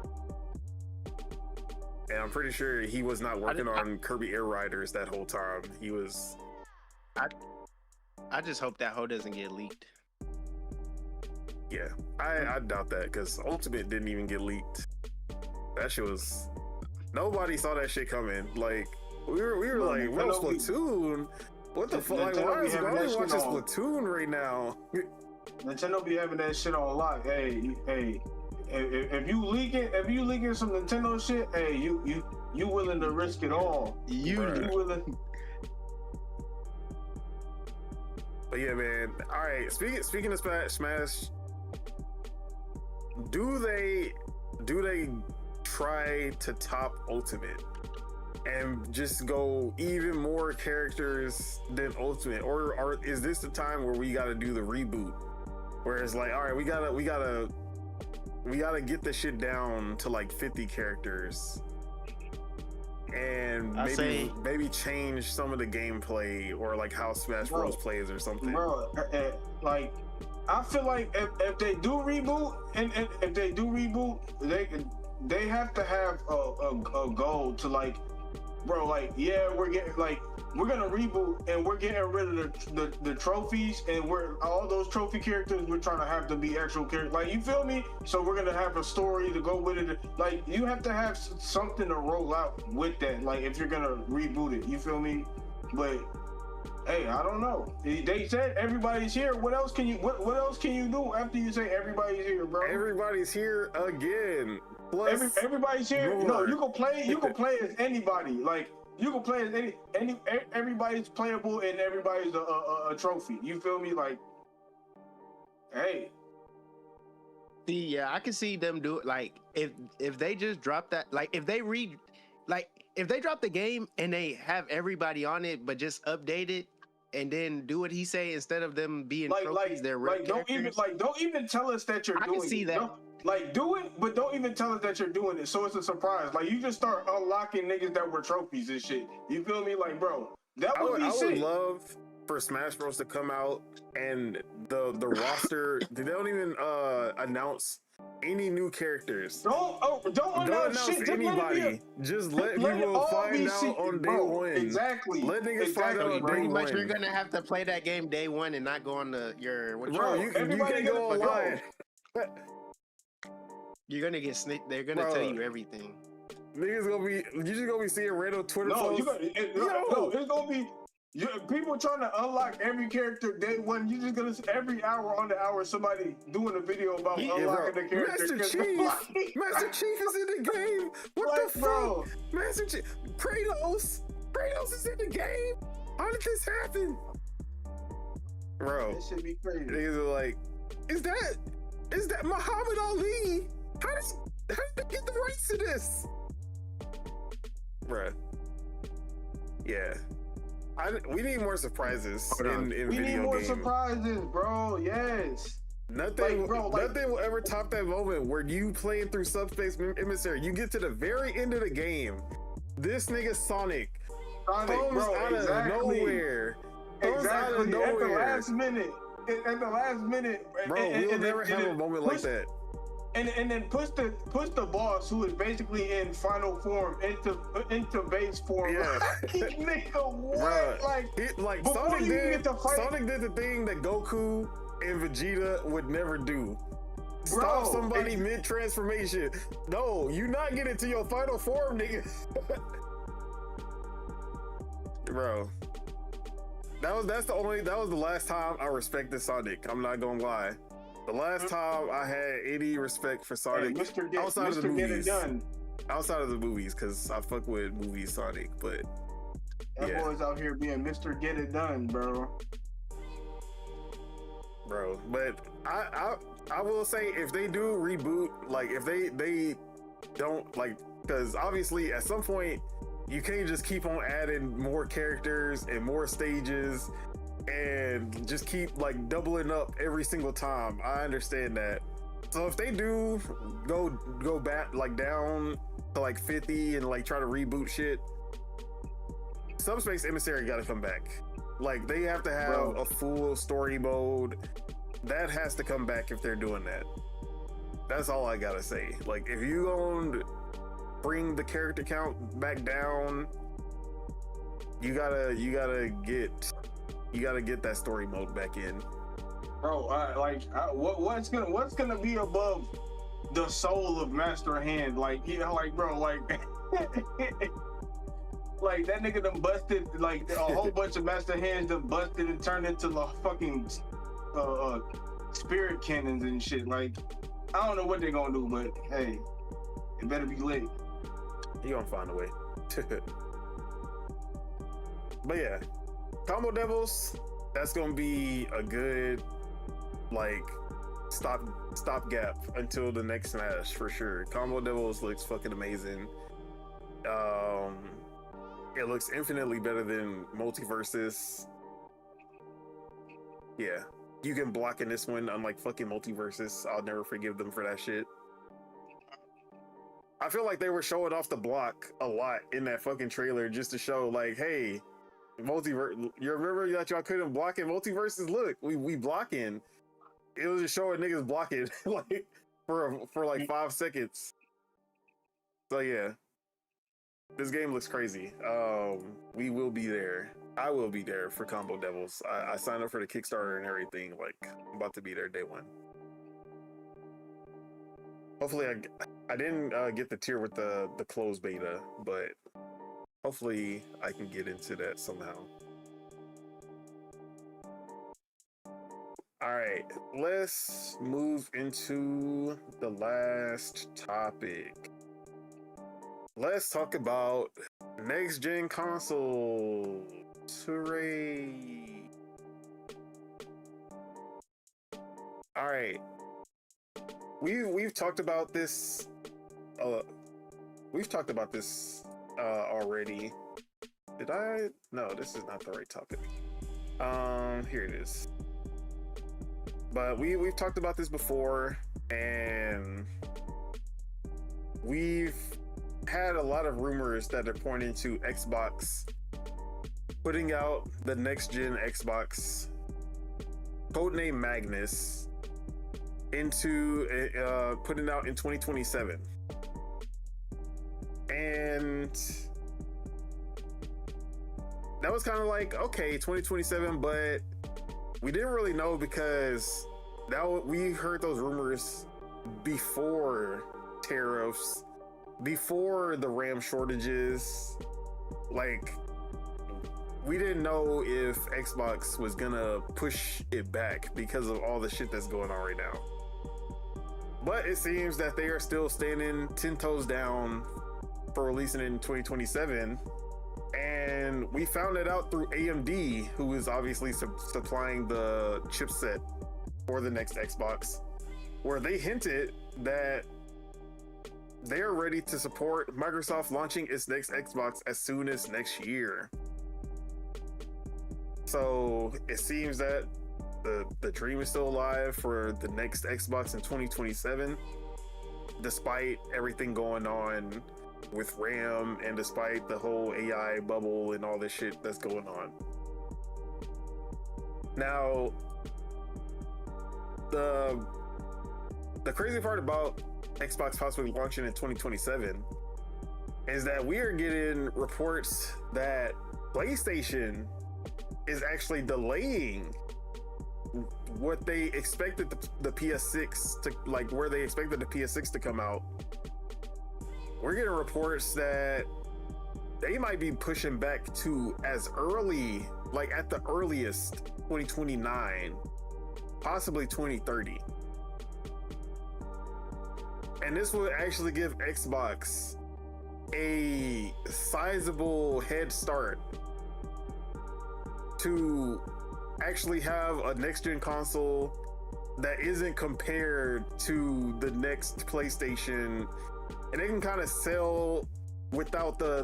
And I'm pretty sure he was not working on Kirby Air Riders that whole time. He was. I just hope that hoe doesn't get leaked. Yeah, I doubt that because Ultimate didn't even get leaked. That shit was. Nobody saw that shit coming. Like we were like, well, Splatoon. What the fuck? Like, why is watching Splatoon right now? Nintendo be having that shit on lock. Hey, if you leaking some Nintendo shit, hey, you willing to risk it all? You willing? But yeah, man. All right. Speaking of Smash, do they try to top Ultimate and just go even more characters than Ultimate, or is this the time where we got to do the reboot, where it's like, all right, we gotta get this shit down to like 50 characters? And maybe change some of the gameplay or like how Smash Bros plays or something. Bro, like I feel like if they do reboot and if they do reboot, they have to have a goal to like, bro, like we're gonna reboot and we're getting rid of the trophies, and we're all those trophy characters we're trying to have to be actual characters. Like, you feel me? So we're gonna have a story to go with it. Like, you have to have something to roll out with that. Like, if you're gonna reboot it, you feel me? But hey, I don't know. They said everybody's here. What else can you do after you say everybody's here, bro? Everybody's here again. Plus, everybody's here. more. No, you can play as anybody. Like you can play as everybody's playable and everybody's a trophy. You feel me? Like, hey. See, yeah, I can see them do it. Like, if they just drop that, like, if they drop the game and they have everybody on it, but just update it and then do what he say instead of them being trophies, they're real don't even tell us that you're doing it. I can see that. Like, do it, but don't even tell us that you're doing it. So it's a surprise. Like, you just start unlocking niggas that were trophies and shit. You feel me? Like, bro, that would be sick. I would love for Smash Bros to come out and the roster, they don't even announce any new characters. Don't announce shit. Anybody. Just let people find out on day one. Exactly. Let niggas find out on day one. Pretty much, you're gonna have to play that game day one and not go on your. Bro, you can't go online. You're gonna get snicked. They're gonna tell you everything. Niggas you just gonna be seeing random Twitter posts. It's gonna be people trying to unlock every character day one. You just gonna see every hour on the hour somebody doing a video about unlocking the character. Master Chief is in the game. What the fuck, Master Chief? Kratos is in the game. How did this happen, bro? This should be crazy. Niggas are like, is that Muhammad Ali? How did they get the rights to this? Bruh. Yeah. We need more surprises in video games. We need more surprises, bro. Yes. Nothing will ever top that moment where you playing through Subspace Emissary. You get to the very end of the game. This nigga Sonic comes out of nowhere. Exactly. At the last minute. Bro, we'll never have a moment like that. And then push the boss, who is basically in final form, into base form. Yeah. Nigga, what? Bruh, Sonic did the thing that Goku and Vegeta would never do. Stop somebody mid-transformation. No, you not get into your final form, nigga. Bro. That was the last time I respected Sonic. I'm not gonna lie. The last time I had any respect for Sonic outside of the movies. Outside of the movies, because I fuck with movie Sonic, but that boy's out here being Mr. Get It Done, bro. But I will say, if they do reboot, like if they don't, like, because obviously at some point you can't just keep on adding more characters and more stages and just keep like doubling up every single time. I understand that. So if they do go back like down to like 50 and like try to reboot shit, Subspace Emissary gotta come back. Like, they have to have a full story mode. That has to come back if they're doing that. That's all I gotta say. Like, if you gonna bring the character count back down, you gotta get that story mode back in, bro. What's gonna be above the soul of Master Hand? Like, you know, like, bro, like, like that nigga done busted, like a whole bunch of Master Hands done busted and turned into the fucking spirit cannons and shit. Like, I don't know what they're gonna do, but hey, it better be lit. You gonna find a way. But yeah, Combo Devils, that's gonna be a good like stopgap until the next Smash for sure. Combo Devils looks fucking amazing. It looks infinitely better than Multiverses. Yeah, you can block in this one, unlike fucking Multiverses. I'll never forgive them for that shit. I feel like they were showing off the block a lot in that fucking trailer just to show, like, hey, Multiverse, you remember that y'all couldn't block in Multiverses? Look, we blocking. It was just showing niggas blocking like for like 5 seconds. So yeah, this game looks crazy. We will be there. I will be there for Combo Devils. I signed up for the Kickstarter and everything. Like, I'm about to be there day one. Hopefully, I didn't get the tier with the closed beta, but hopefully I can get into that somehow. All right, let's move into the last topic. Let's talk about Next gen console. Hooray. All right. We've talked about this. We've talked about this already. Did I? No, this is not the right topic. Here it is. But we've talked about this before, and we've had a lot of rumors that are pointing to Xbox putting out the next gen Xbox, codename Magnus, into putting out in 2027. And that was kind of like, okay, 2027, but we didn't really know because we heard those rumors before tariffs, before the RAM shortages. Like, we didn't know if Xbox was gonna push it back because of all the shit that's going on right now. But it seems that they are still standing 10 toes down for releasing it in 2027. And we found it out through AMD, who is obviously supplying the chipset for the next Xbox, where they hinted that they are ready to support Microsoft launching its next Xbox as soon as next year. So it seems that the dream is still alive for the next Xbox in 2027, despite everything going on with RAM and despite the whole AI bubble and all this shit that's going on. Now, the crazy part about Xbox possibly launching in 2027 is that we are getting reports that PlayStation is actually delaying what they expected the PS6 to, like, where they expected the PS6 to come out. We're getting reports that they might be pushing back to as early, like at the earliest, 2029, possibly 2030. And this would actually give Xbox a sizable head start to actually have a next-gen console that isn't compared to the next PlayStation, and they can kind of sell without the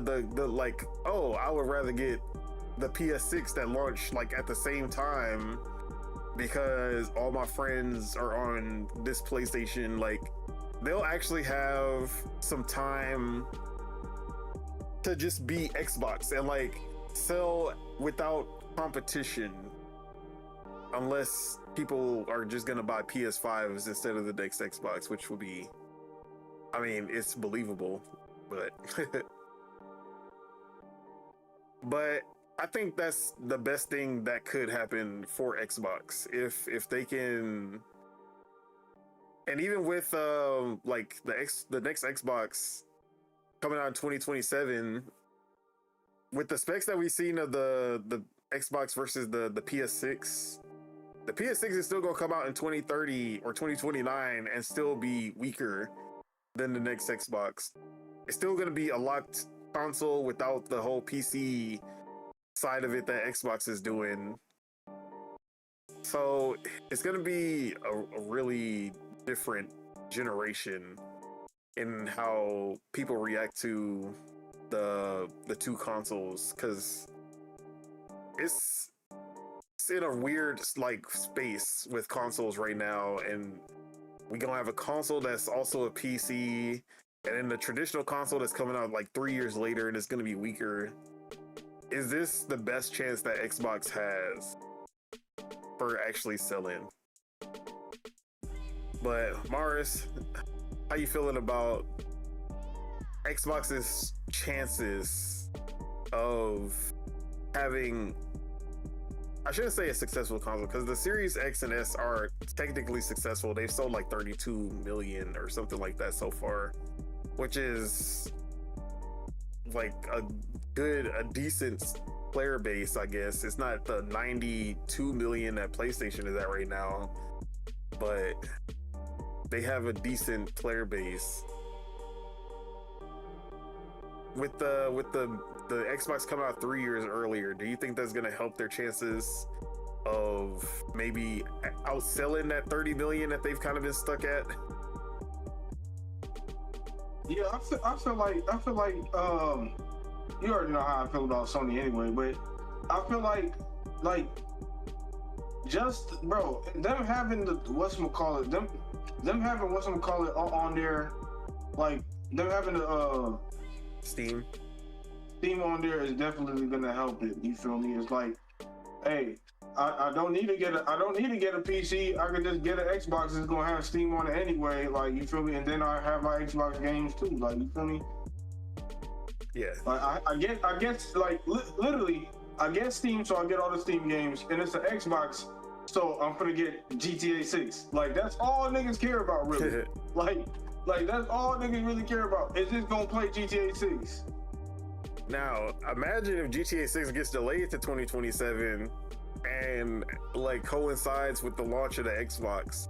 like, oh, I would rather get the PS6 that launched like at the same time because all my friends are on this PlayStation. Like, they'll actually have some time to just be Xbox and like sell without competition, unless people are just gonna buy PS5s instead of the next Xbox, which would be, I mean, it's believable, but but I think that's the best thing that could happen for Xbox if they can. And even with like the next Xbox coming out in 2027, with the specs that we've seen of the Xbox versus the PS6, the PS6 is still gonna come out in 2030 or 2029 and still be weaker than the next Xbox. It's still gonna be a locked console without the whole PC side of it that Xbox is doing. So it's gonna be a really different generation in how people react to the two consoles, because it's in a weird like space with consoles right now, and we're gonna have a console that's also a PC, and then the traditional console that's coming out like 3 years later and it's gonna be weaker. Is this the best chance that Xbox has for actually selling? But Morris, how you feeling about Xbox's chances of having, I shouldn't say a successful console, because the Series X and S are technically successful. They've sold like 32 million or something like that so far, which is like a decent player base, I guess. It's not the 92 million that PlayStation is at right now, but they have a decent player base. With the the Xbox come out 3 years earlier, do you think that's gonna help their chances of maybe outselling that 30 million that they've kind of been stuck at? Yeah, I feel like you already know how I feel about Sony anyway, but I feel like just bro, them having the whatchamacallit, them having whatchamacallit on there, like them having the Steam on there is definitely gonna help it. You feel me? It's like, hey, I don't need to get a PC. I can just get an Xbox. It's gonna have Steam on it anyway. Like, you feel me? And then I have my Xbox games too. Like, you feel me? Yeah. Like I guess like literally I get Steam, so I get all the Steam games, and it's an Xbox, so I'm gonna get GTA 6. Like, that's all niggas care about, really. like that's all niggas really care about. Is just gonna play GTA 6. Now, imagine if GTA 6 gets delayed to 2027 and like coincides with the launch of the Xbox.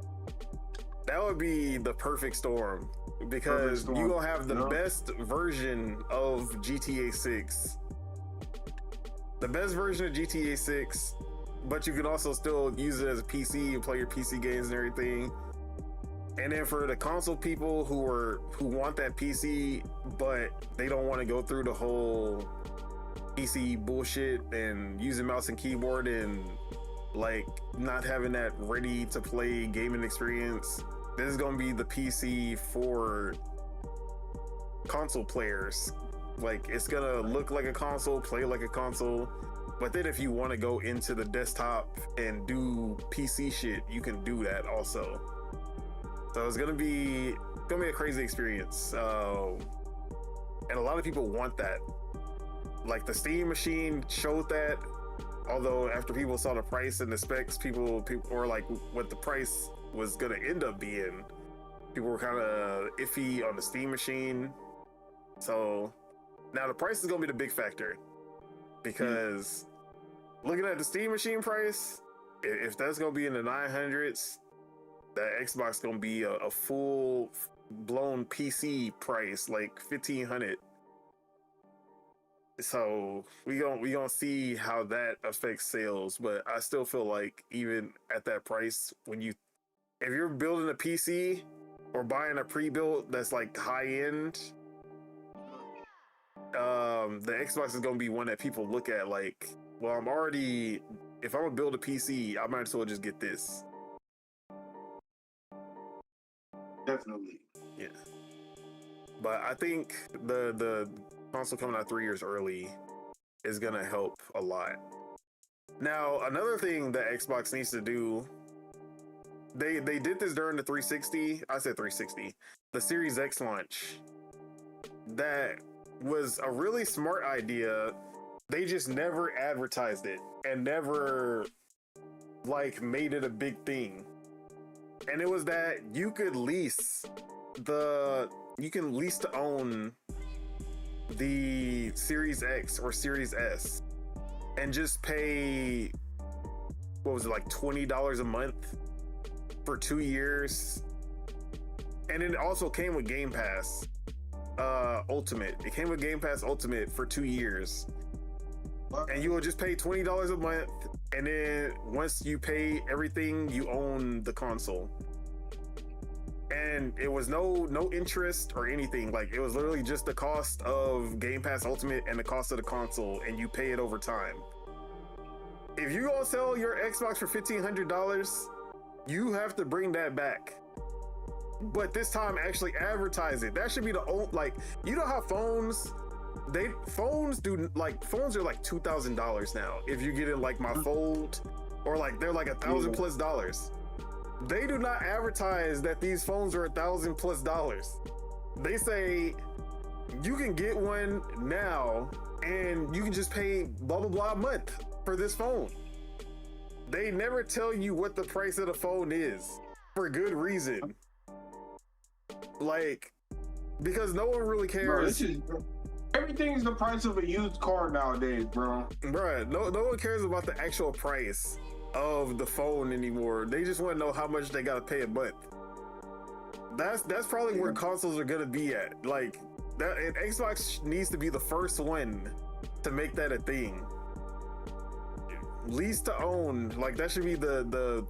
That would be the perfect storm, because you're gonna have the best version of GTA 6. The best version of GTA 6, but you can also still use it as a PC and play your PC games and everything. And then for the console people who want that PC, but they don't want to go through the whole PC bullshit and using mouse and keyboard and like not having that ready to play gaming experience, this is gonna be the PC for console players. Like, it's gonna look like a console, play like a console, but then if you want to go into the desktop and do PC shit, you can do that also. So it's gonna be a crazy experience, and a lot of people want that. Like, the Steam machine showed that, although after people saw the price and the specs, people were like, what the price was gonna end up being, people were kind of iffy on the Steam machine. So now the price is gonna be the big factor, because looking at the Steam machine price, if that's gonna be in the 900s, that Xbox gonna be a full blown PC price, like 1,500. So we gonna see how that affects sales. But I still feel like even at that price, if you're building a PC or buying a pre-built that's like high end, the Xbox is gonna be one that people look at like, well, if I'm gonna build a PC, I might as well just get this. Definitely. Yeah. But I think the console coming out 3 years early is gonna help a lot. Now, another thing that Xbox needs to do, they did this during the 360. I said 360. The Series X launch. That was a really smart idea. They just never advertised it and never like made it a big thing. And it was that you could lease to own the Series X or Series S and just pay, what was it, like $20 a month for 2 years. And it also came with Game Pass Ultimate. It came with Game Pass Ultimate for 2 years. And you will just pay $20 a month, and then once you pay everything, you own the console. And it was no interest or anything. Like, it was literally just the cost of Game Pass Ultimate and the cost of the console, and you pay it over time. If you gonna sell your Xbox for $1,500, you have to bring that back. But this time, actually advertise it. That should be the old, like, you know how phones are like $2,000 now. If you get in like my Fold, or like they're like $1,000+. They do not advertise that these phones are $1,000+. They say you can get one now and you can just pay blah blah blah a month for this phone. They never tell you what the price of the phone is, for good reason. Like, because no one really cares. Bro, everything's the price of a used car nowadays, bro. Bruh, no one cares about the actual price of the phone anymore. They just want to know how much they gotta pay a month. That's probably where consoles are gonna be at. Like, that, and Xbox needs to be the first one to make that a thing. Lease to own, like that should be the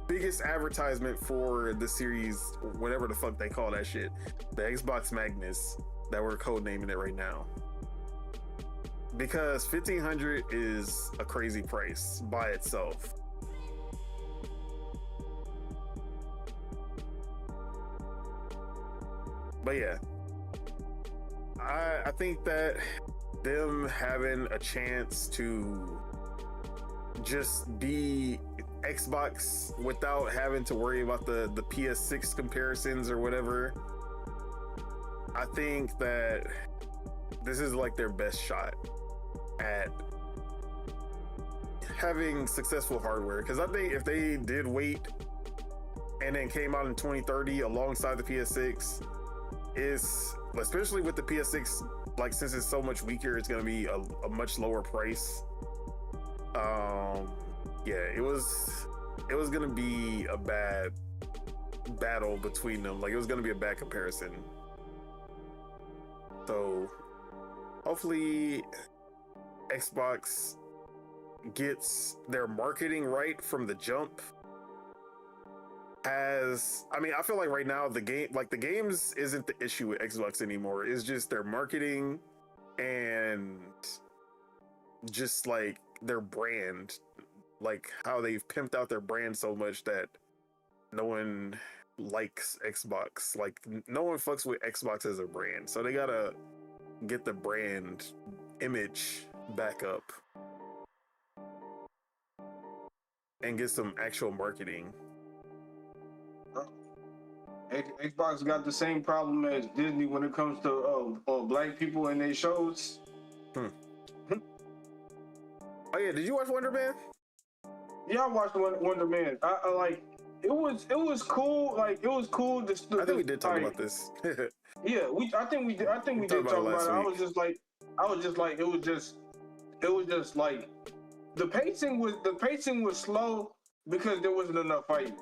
biggest advertisement for the series, whatever the fuck they call that shit. The Xbox Magnus that we're codenaming it right now. Because $1,500 is a crazy price by itself. But yeah, I think that them having a chance to just be Xbox without having to worry about the PS6 comparisons or whatever, I think that this is like their best shot at having successful hardware. Because I think if they did wait and then came out in 2030 alongside the PS6, is especially with the PS6, like since it's so much weaker, it's gonna be a much lower price. Yeah, it was gonna be a bad battle between them. Like it was gonna be a bad comparison. So hopefully Xbox gets their marketing right from the jump. I feel like right now the games isn't the issue with Xbox anymore. It's just their marketing and just like their brand, like how they've pimped out their brand so much that no one likes Xbox. Like no one fucks with Xbox as a brand. So they gotta get the brand image back up and get some actual marketing. Xbox got the same problem as Disney when it comes to black people in their shows. Oh yeah, did you watch Wonder Man? Yeah, I watched Wonder Man. I like it was cool. Like it was cool. I think we did talk about this. Yeah, I think we did talk about it. I was just like it was just like the pacing was slow because there wasn't enough fighting.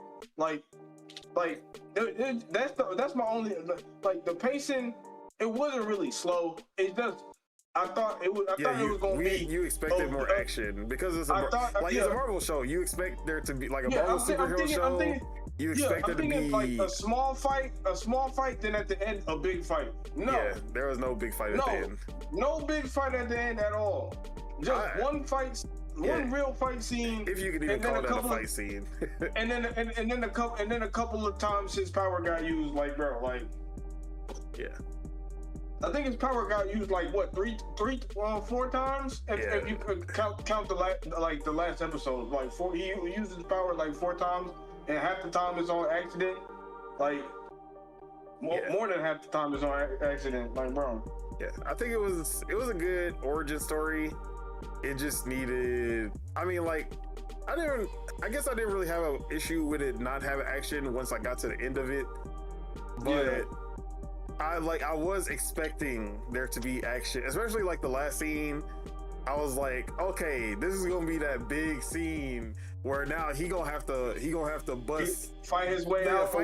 That's my only, like the pacing. It wasn't really slow. It's just I thought it was gonna be. You expected more action because it's it's a Marvel show. You expect there to be like a Marvel superhero show. You expect it to be like a small fight. Then at the end, a big fight. No, yeah, there was no big fight at the end. No big fight at the end at all. Just one fight. One real fight scene, if you could even call that a fight scene, and then a couple of times his power got used. Like, bro, like, yeah, I think his power got used like what 4 times. If you could count the last episode, like 4, he used his power like 4 times, and half the time it's on accident. Like, more than half the time it's on accident. Like, bro. Yeah, I think it was a good origin story. It just needed, I guess I didn't really have an issue with it not having action once I got to the end of it. But I was expecting there to be action, especially like the last scene. I was like, okay, this is gonna be that big scene where now he gonna have to fight his way out.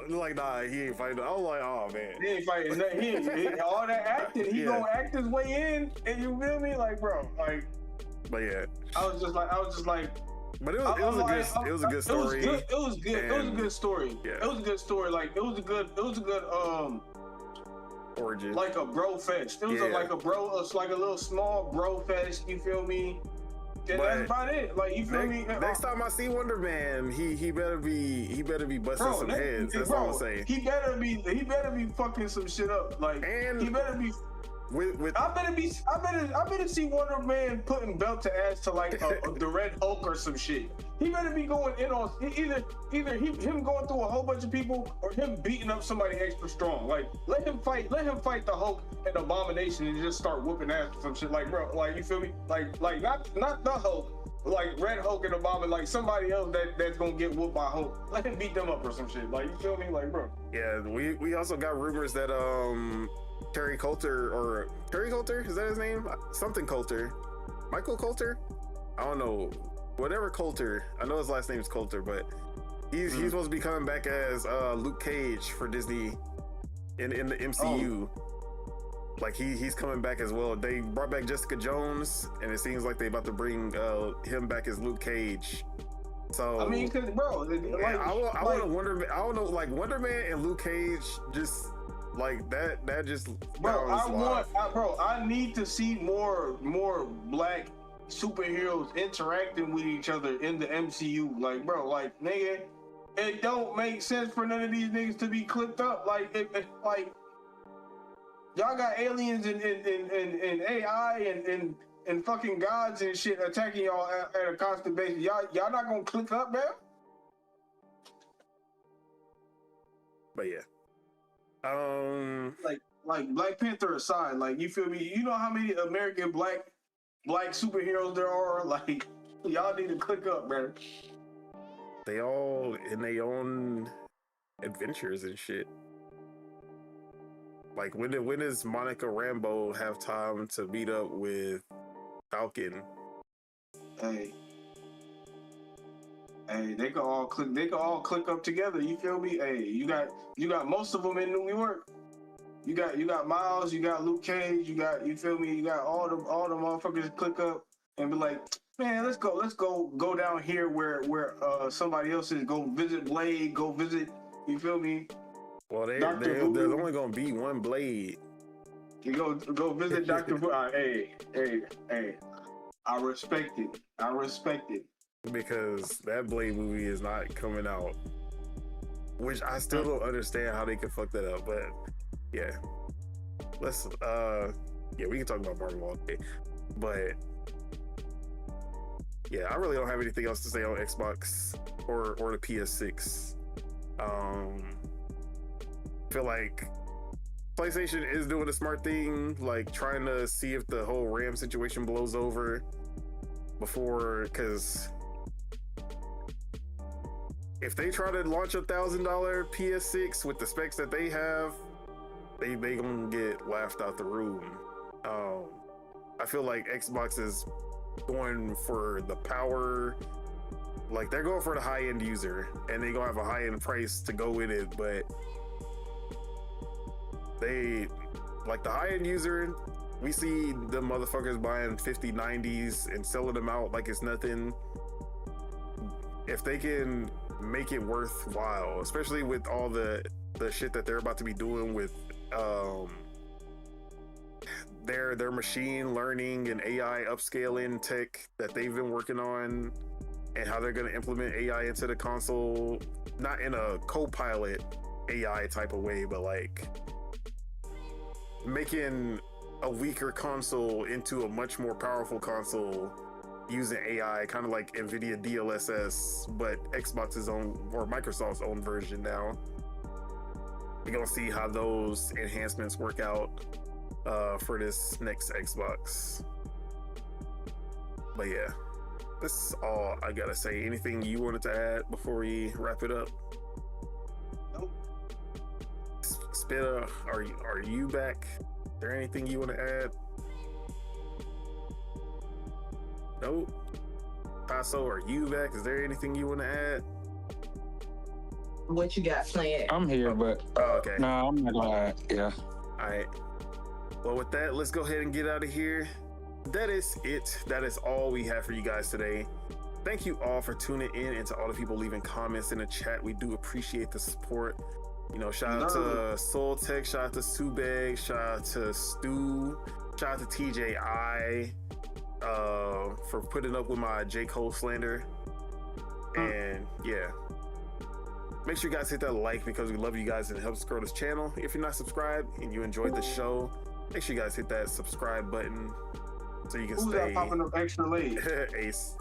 Like, nah, he ain't fighting. I was like, oh man, he ain't fighting. He all that acting. He gonna act his way in, and you feel me, like, bro, like. But yeah, I was just like. But it was a good story. It was good. It was a good story. Yeah. It was a good story. Like it was a good origin. Like a bro fest. It was like a little small bro fest. You feel me? And that's about it. Like, you feel me? Next time I see Wonder Man, he better be busting some heads. That's all I'm saying. He better be fucking some shit up. Like, and he better be. I better see Wonder Man putting belt to ass to like the Red Hulk or some shit. He better be going in on either him going through a whole bunch of people or him beating up somebody extra strong. Like let him fight the Hulk and Abomination and just start whooping ass or some shit. Like, bro, like, you feel me? Like not the Hulk. Like Red Hulk and Abomination, like somebody else that's gonna get whooped by Hulk. Let him beat them up or some shit. Like, you feel me? Like, bro. Yeah, we also got rumors that Terry Coulter, is that his name? Something Coulter. Michael Coulter? I don't know. Whatever Coulter. I know his last name is Coulter, but he's supposed to be coming back as Luke Cage for Disney in the MCU. like he's coming back as well. They brought back Jessica Jones, and it seems like they about to bring him back as Luke Cage. So I mean, cause bro, like, I want to Wonder. I don't know, like Wonder Man and Luke Cage, just like that. That just bro. I need to see more black superheroes interacting with each other in the MCU. Like, bro, like nigga, it don't make sense for none of these niggas to be clipped up. Like, like y'all got aliens and AI and fucking gods and shit attacking y'all at a constant basis. Y'all not gonna click up, man? But yeah. Like Black Panther aside, like you feel me? You know how many American black superheroes there are? Like y'all need to click up, man. They all in their own adventures and shit. Like when does Monica Rambeau have time to meet up with Falcon? Hey, they can all click up together. You feel me? Hey, you got most of them in New York. You got Miles, you got Luke Cage, you feel me? You got all the motherfuckers click up and be like, man, let's go down here where somebody else is. Go visit Blade. Go visit. You feel me? Well, there's only gonna be one Blade. You go visit Dr. Hey, I respect it. Because that Blade movie is not coming out. Which I still don't understand how they could fuck that up, but yeah. Let's we can talk about Marvel all day. But yeah, I really don't have anything else to say on Xbox or the PS6. Feel like PlayStation is doing a smart thing, like trying to see if the whole RAM situation blows over before, because if they try to launch $1,000 PS6 with the specs that they have, they gonna get laughed out the room. I feel like Xbox is going for the power, like they're going for the high-end user, and they gonna have a high-end price to go with it, but they, like the high-end user, we see the motherfuckers buying 5090s and selling them out like it's nothing. If they can make it worthwhile, especially with all the shit that they're about to be doing with their machine learning and AI upscaling tech that they've been working on, and how they're going to implement AI into the console, not in a co-pilot AI type of way, but like making a weaker console into a much more powerful console using AI, kind of like NVIDIA DLSS, but Xbox's own or Microsoft's own version now. We're gonna see how those enhancements work out for this next Xbox. But yeah, this is all I gotta say. Anything you wanted to add before we wrap it up? Nope. Spitta, are you back? Is there anything you want to add? Nope. Paso, are you back? Is there anything you want to add? What you got planned? I'm here, but okay. No, I'm not gonna add. Yeah. All right. Well, with that, let's go ahead and get out of here. That is it. That is all we have for you guys today. Thank you all for tuning in, and to all the people leaving comments in the chat. We do appreciate the support. You know, shout out to Soul Tech, shout out to Subeg, shout out to Stu, shout out to TJI for putting up with my J. Cole slander. And yeah, make sure you guys hit that like, because we love you guys and it helps grow this channel. If you're not subscribed and you enjoyed the show, make sure you guys hit that subscribe button so you can Who's stay. that popping up extra late? Ace.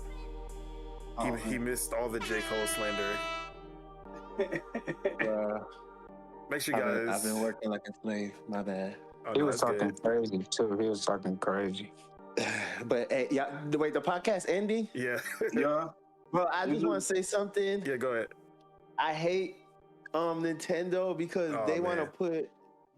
He missed all the J. Cole slander. Make sure you guys. I've been working like a slave. My bad. Oh, He no, was that's talking good. crazy too. He was talking crazy. But hey, yeah, wait, the podcast ending? Yeah. Yeah. Bro, I just want to say something. Yeah, go ahead. I hate Nintendo because Oh, they want to man. put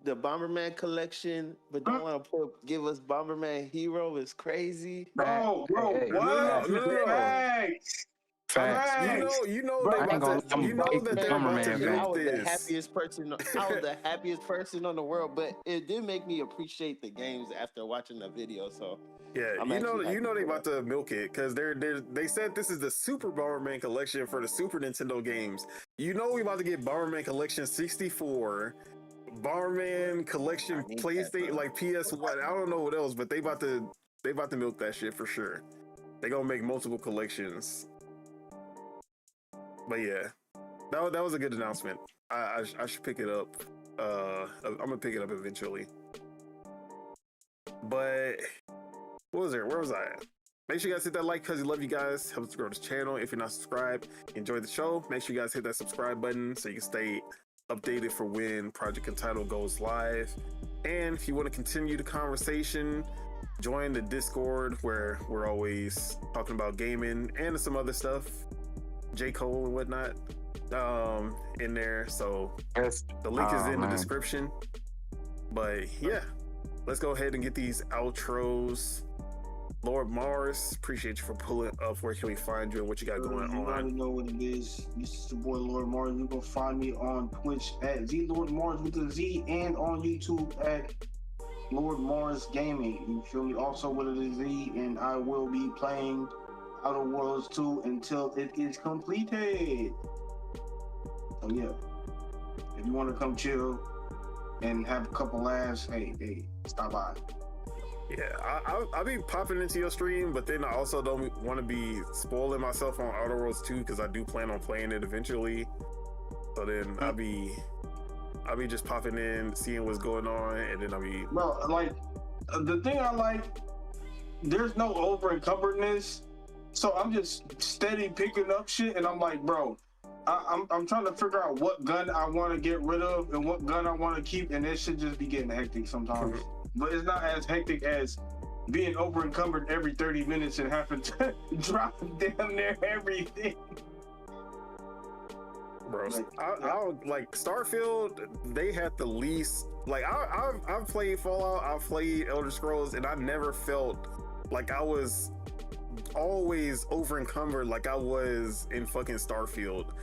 the Bomberman collection, but don't want to give us Bomberman Hero. It's crazy. Bro, Hey, what? no. Facts. Facts. You know Bro, they I ain't gonna about to. lie, You know I'm a that big they're about to Bomberman milk fan. I was the this. happiest person. I was the happiest person on the world, but it did make me appreciate the games after watching the video. So Yeah, I'm you actually happy know they for about to milk it because they said this is the Super Bomberman collection for the Super Nintendo games. You know we about to get Bomberman Collection 64, Bomberman Collection I need that, PlayStation, bro. like PS1. I don't know what else, but they about to milk that shit for sure. They gonna make multiple collections. But yeah, that was a good announcement. I should pick it up. I'm gonna pick it up eventually. But what was there? Where was I at? Make sure you guys hit that like because we love you guys. Help us grow this channel. If you're not subscribed, enjoy the show. Make sure you guys hit that subscribe button so you can stay updated for when Project Untitled goes live. And if you want to continue the conversation, join the Discord where we're always talking about gaming and some other stuff, J. Cole and whatnot, in there. So the link is in the description. But yeah, let's go ahead and get these outros. Lord Mars, appreciate you for pulling up. Where can we find you and what you got going You already on? know what it is. This is your boy Lord Mars. You can find me on Twitch at ZLordMars with a Z and on YouTube at Lord Mars Gaming. You feel me? Also with a Z, and I will be playing Outer Worlds 2 until it is completed. So yeah, if you want to come chill and have a couple laughs, hey, stop by. Yeah, I'll be popping into your stream, but then I also don't want to be spoiling myself on Outer Worlds 2 because I do plan on playing it eventually. So then I'll be just popping in, seeing what's going on, and then I'll be. Bro, like the thing I like, there's no over encumberness, so I'm just steady picking up shit, and I'm like, bro, I'm trying to figure out what gun I want to get rid of and what gun I want to keep, and that shit just be getting hectic sometimes. But it's not as hectic as being over encumbered every 30 minutes and having to drop damn near everything. Bro, I like Starfield. They had the least. Like I've played Fallout, I've played Elder Scrolls, and I never felt like I was always over encumbered like I was in fucking Starfield.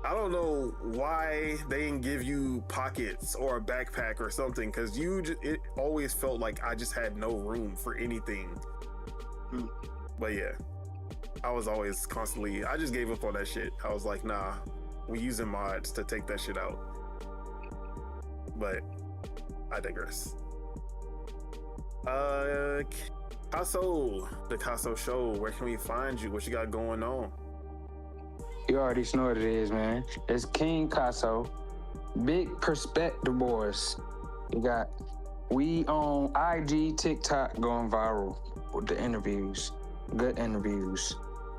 I don't know why they didn't give you pockets or a backpack or something, because it always felt like I just had no room for anything. But yeah, I was always constantly. I just gave up on that shit. I was like, nah. We using mods to take that shit out. But I digress. Casso, the Casso Show. Where can we find you? What you got going on? You already know what it is, man. It's King Casso. Big Perspective Boys. We on IG, TikTok going viral with the interviews. Good interviews.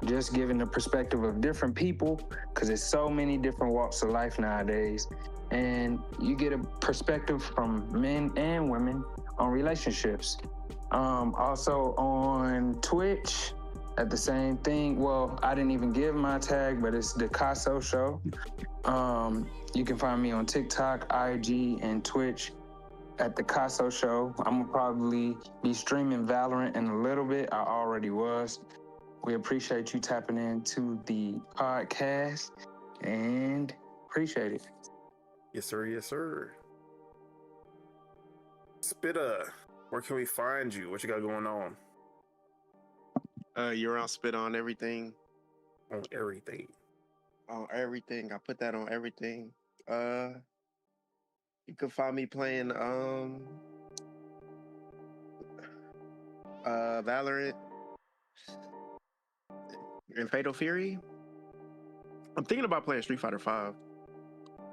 Just giving the perspective of different people, because there's so many different walks of life nowadays. And you get a perspective from men and women on relationships. Also on Twitch, at the same thing. Well, I didn't even give my tag, but it's the Casso Show. You can find me on TikTok, IG, and Twitch at the Casso Show. I'm gonna probably be streaming Valorant in a little bit. I already was. We appreciate you tapping into the podcast and appreciate it. Yes, sir. Yes, sir. Spitta, where can we find you? What you got going on? You're on Spit on everything. On everything. On everything. I put that on everything. You can find me playing Valorant and Fatal Fury. I'm thinking about playing Street Fighter 5.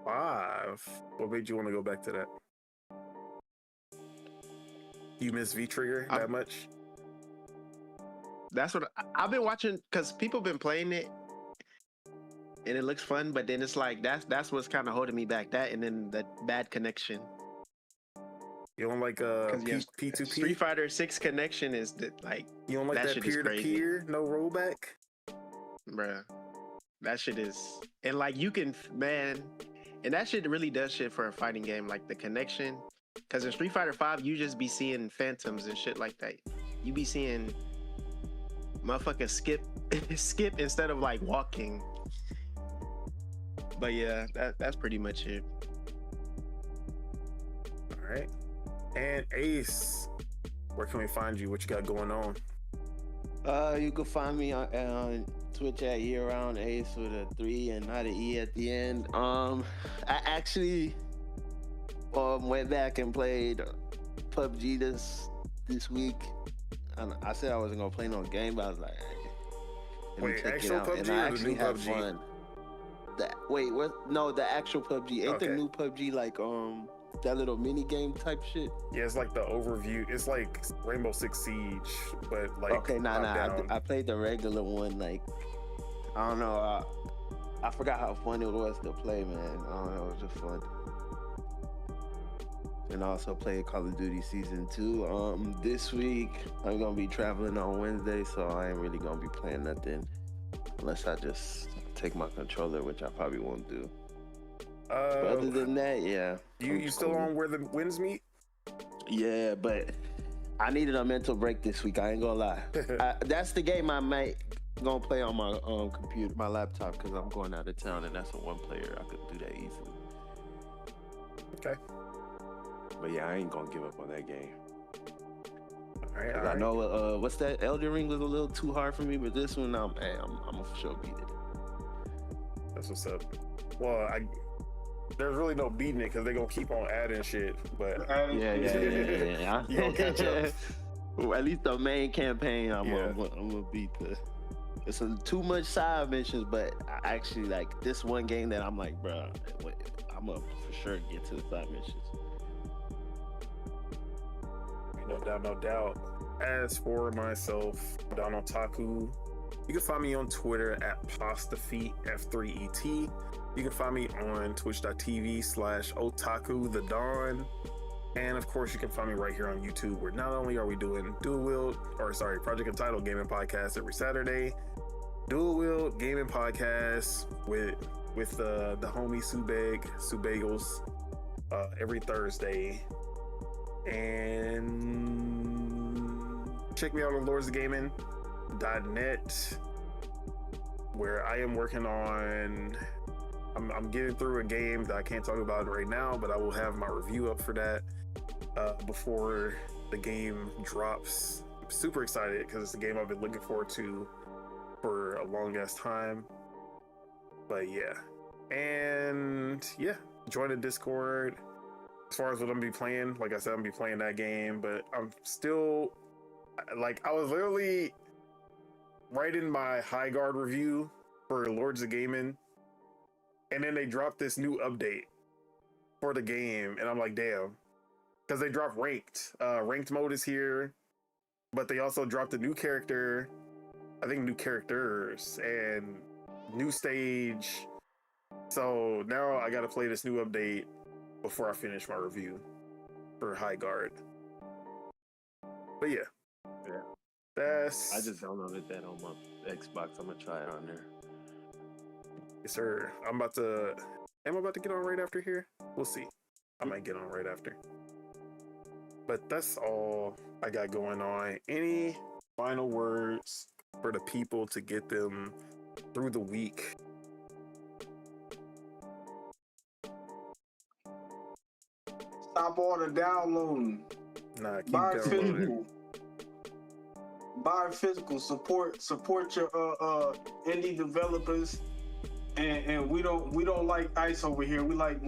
5. What made you want to go back to that? You miss V-Trigger that much? That's what I've been watching, because people been playing it and it looks fun, but then it's like that's what's kind of holding me back. That and then the bad connection. You don't like P2P? Street Fighter 6 connection is like, you don't like that peer-to-peer, no rollback? Bruh. That shit is, and like you can, man, and that shit really does shit for a fighting game, like the connection. Because in Street Fighter 5, you just be seeing phantoms and shit like that. You be seeing motherfucker skip instead of like walking. But yeah, that's pretty much it. All right. And Ace, where can we find you? What you got going on? You can find me on Twitch at year-round Ace with a 3 and not an E at the end. I actually went back and played PUBG this week. And I said I wasn't gonna play no game, but I was like, hey, wait, actual PUBG and I or actually the new had PUBG? fun. No, the actual PUBG. Ain't the new PUBG like that little mini game type shit? Yeah, it's like the overview. It's like Rainbow Six Siege, but like okay, I played the regular one. Like, I don't know. I forgot how fun it was to play, man. I don't know. It was just fun. And I also played Call of Duty Season 2. This week, I'm going to be traveling on Wednesday, so I ain't really going to be playing nothing unless I just take my controller, which I probably won't do. But other than that, yeah. You still on Where the Winds Meet? Yeah, but I needed a mental break this week. I ain't gonna lie. That's the game I might gonna play on my computer, my laptop, because I'm going out of town, and that's a one player. I could do that easily. Okay. But yeah, I ain't gonna give up on that game. All right. I know what's that? Elden Ring was a little too hard for me, but this one, I'm gonna for sure beat it. That's what's up. Well, there's really no beating it because they're gonna keep on adding shit. But yeah. You gonna catch up. Well, at least the main campaign, I'm gonna beat the. It's too much side missions, but I actually like this one game that I'm like, bro, I'm gonna for sure get to the side missions. No doubt. As for myself, Don Otaku, you can find me on Twitter at PastaFeetF3ET. You can find me on twitch.tv/Otaku the Don. And of course, you can find me right here on YouTube, where not only are we doing Project Untitled Gaming Podcast every Saturday, Dual Wield Gaming Podcast with the homie Subagels every Thursday. And check me out on lordsofgaming.net, where I am working on. I'm getting through a game that I can't talk about right now, but I will have my review up for that before the game drops. I'm super excited because it's a game I've been looking forward to for a long ass time. But yeah, and yeah, join the Discord. As far as what I'm gonna be playing, like I said, I'm gonna be playing that game, but I'm still like, I was literally writing my High Guard review for Lords of Gaming, and then they dropped this new update for the game, and I'm like, damn, because they dropped ranked. Ranked mode is here, but they also dropped a new character, I think new characters, and new stage. So now I gotta play this new update before I finish my review for High Guard. But yeah. I just downloaded that on my Xbox. I'm gonna try it on there. Yes, sir. Am I about to get on right after here? We'll see. I might get on right after. But that's all I got going on. Any final words for the people to get them through the week? Stop all the downloading. Nah, keep Buy downloading. physical. Buy physical. Support your indie developers. And we don't like ice over here. We like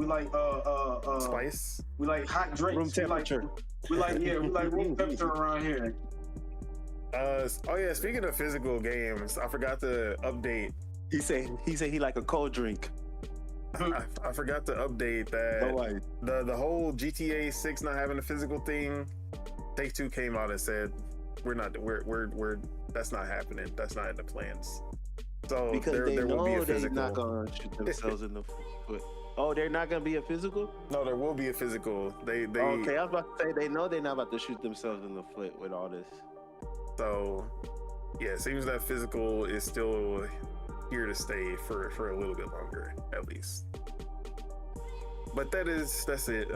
Spice. We like hot drinks. Room temperature. We like room temperature around here. Oh yeah, speaking of physical games, I forgot to update. He said he like a cold drink. I forgot to update that the whole GTA 6 not having a physical thing. Take-Two came out and said we're that's not happening. That's not in the plans. So because there will be a physical. They're not gonna shoot themselves in the foot. Oh, they're not gonna be a physical? No, there will be a physical. They okay, I was about to say they know they're not about to shoot themselves in the foot with all this. So yeah, it seems that physical is still here to stay for a little bit longer, at least. But that's it.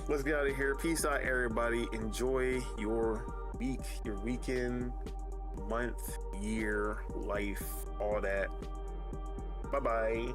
Let's get out of here. Peace out, everybody. Enjoy your week, your weekend. month, year, life, all that. Bye bye.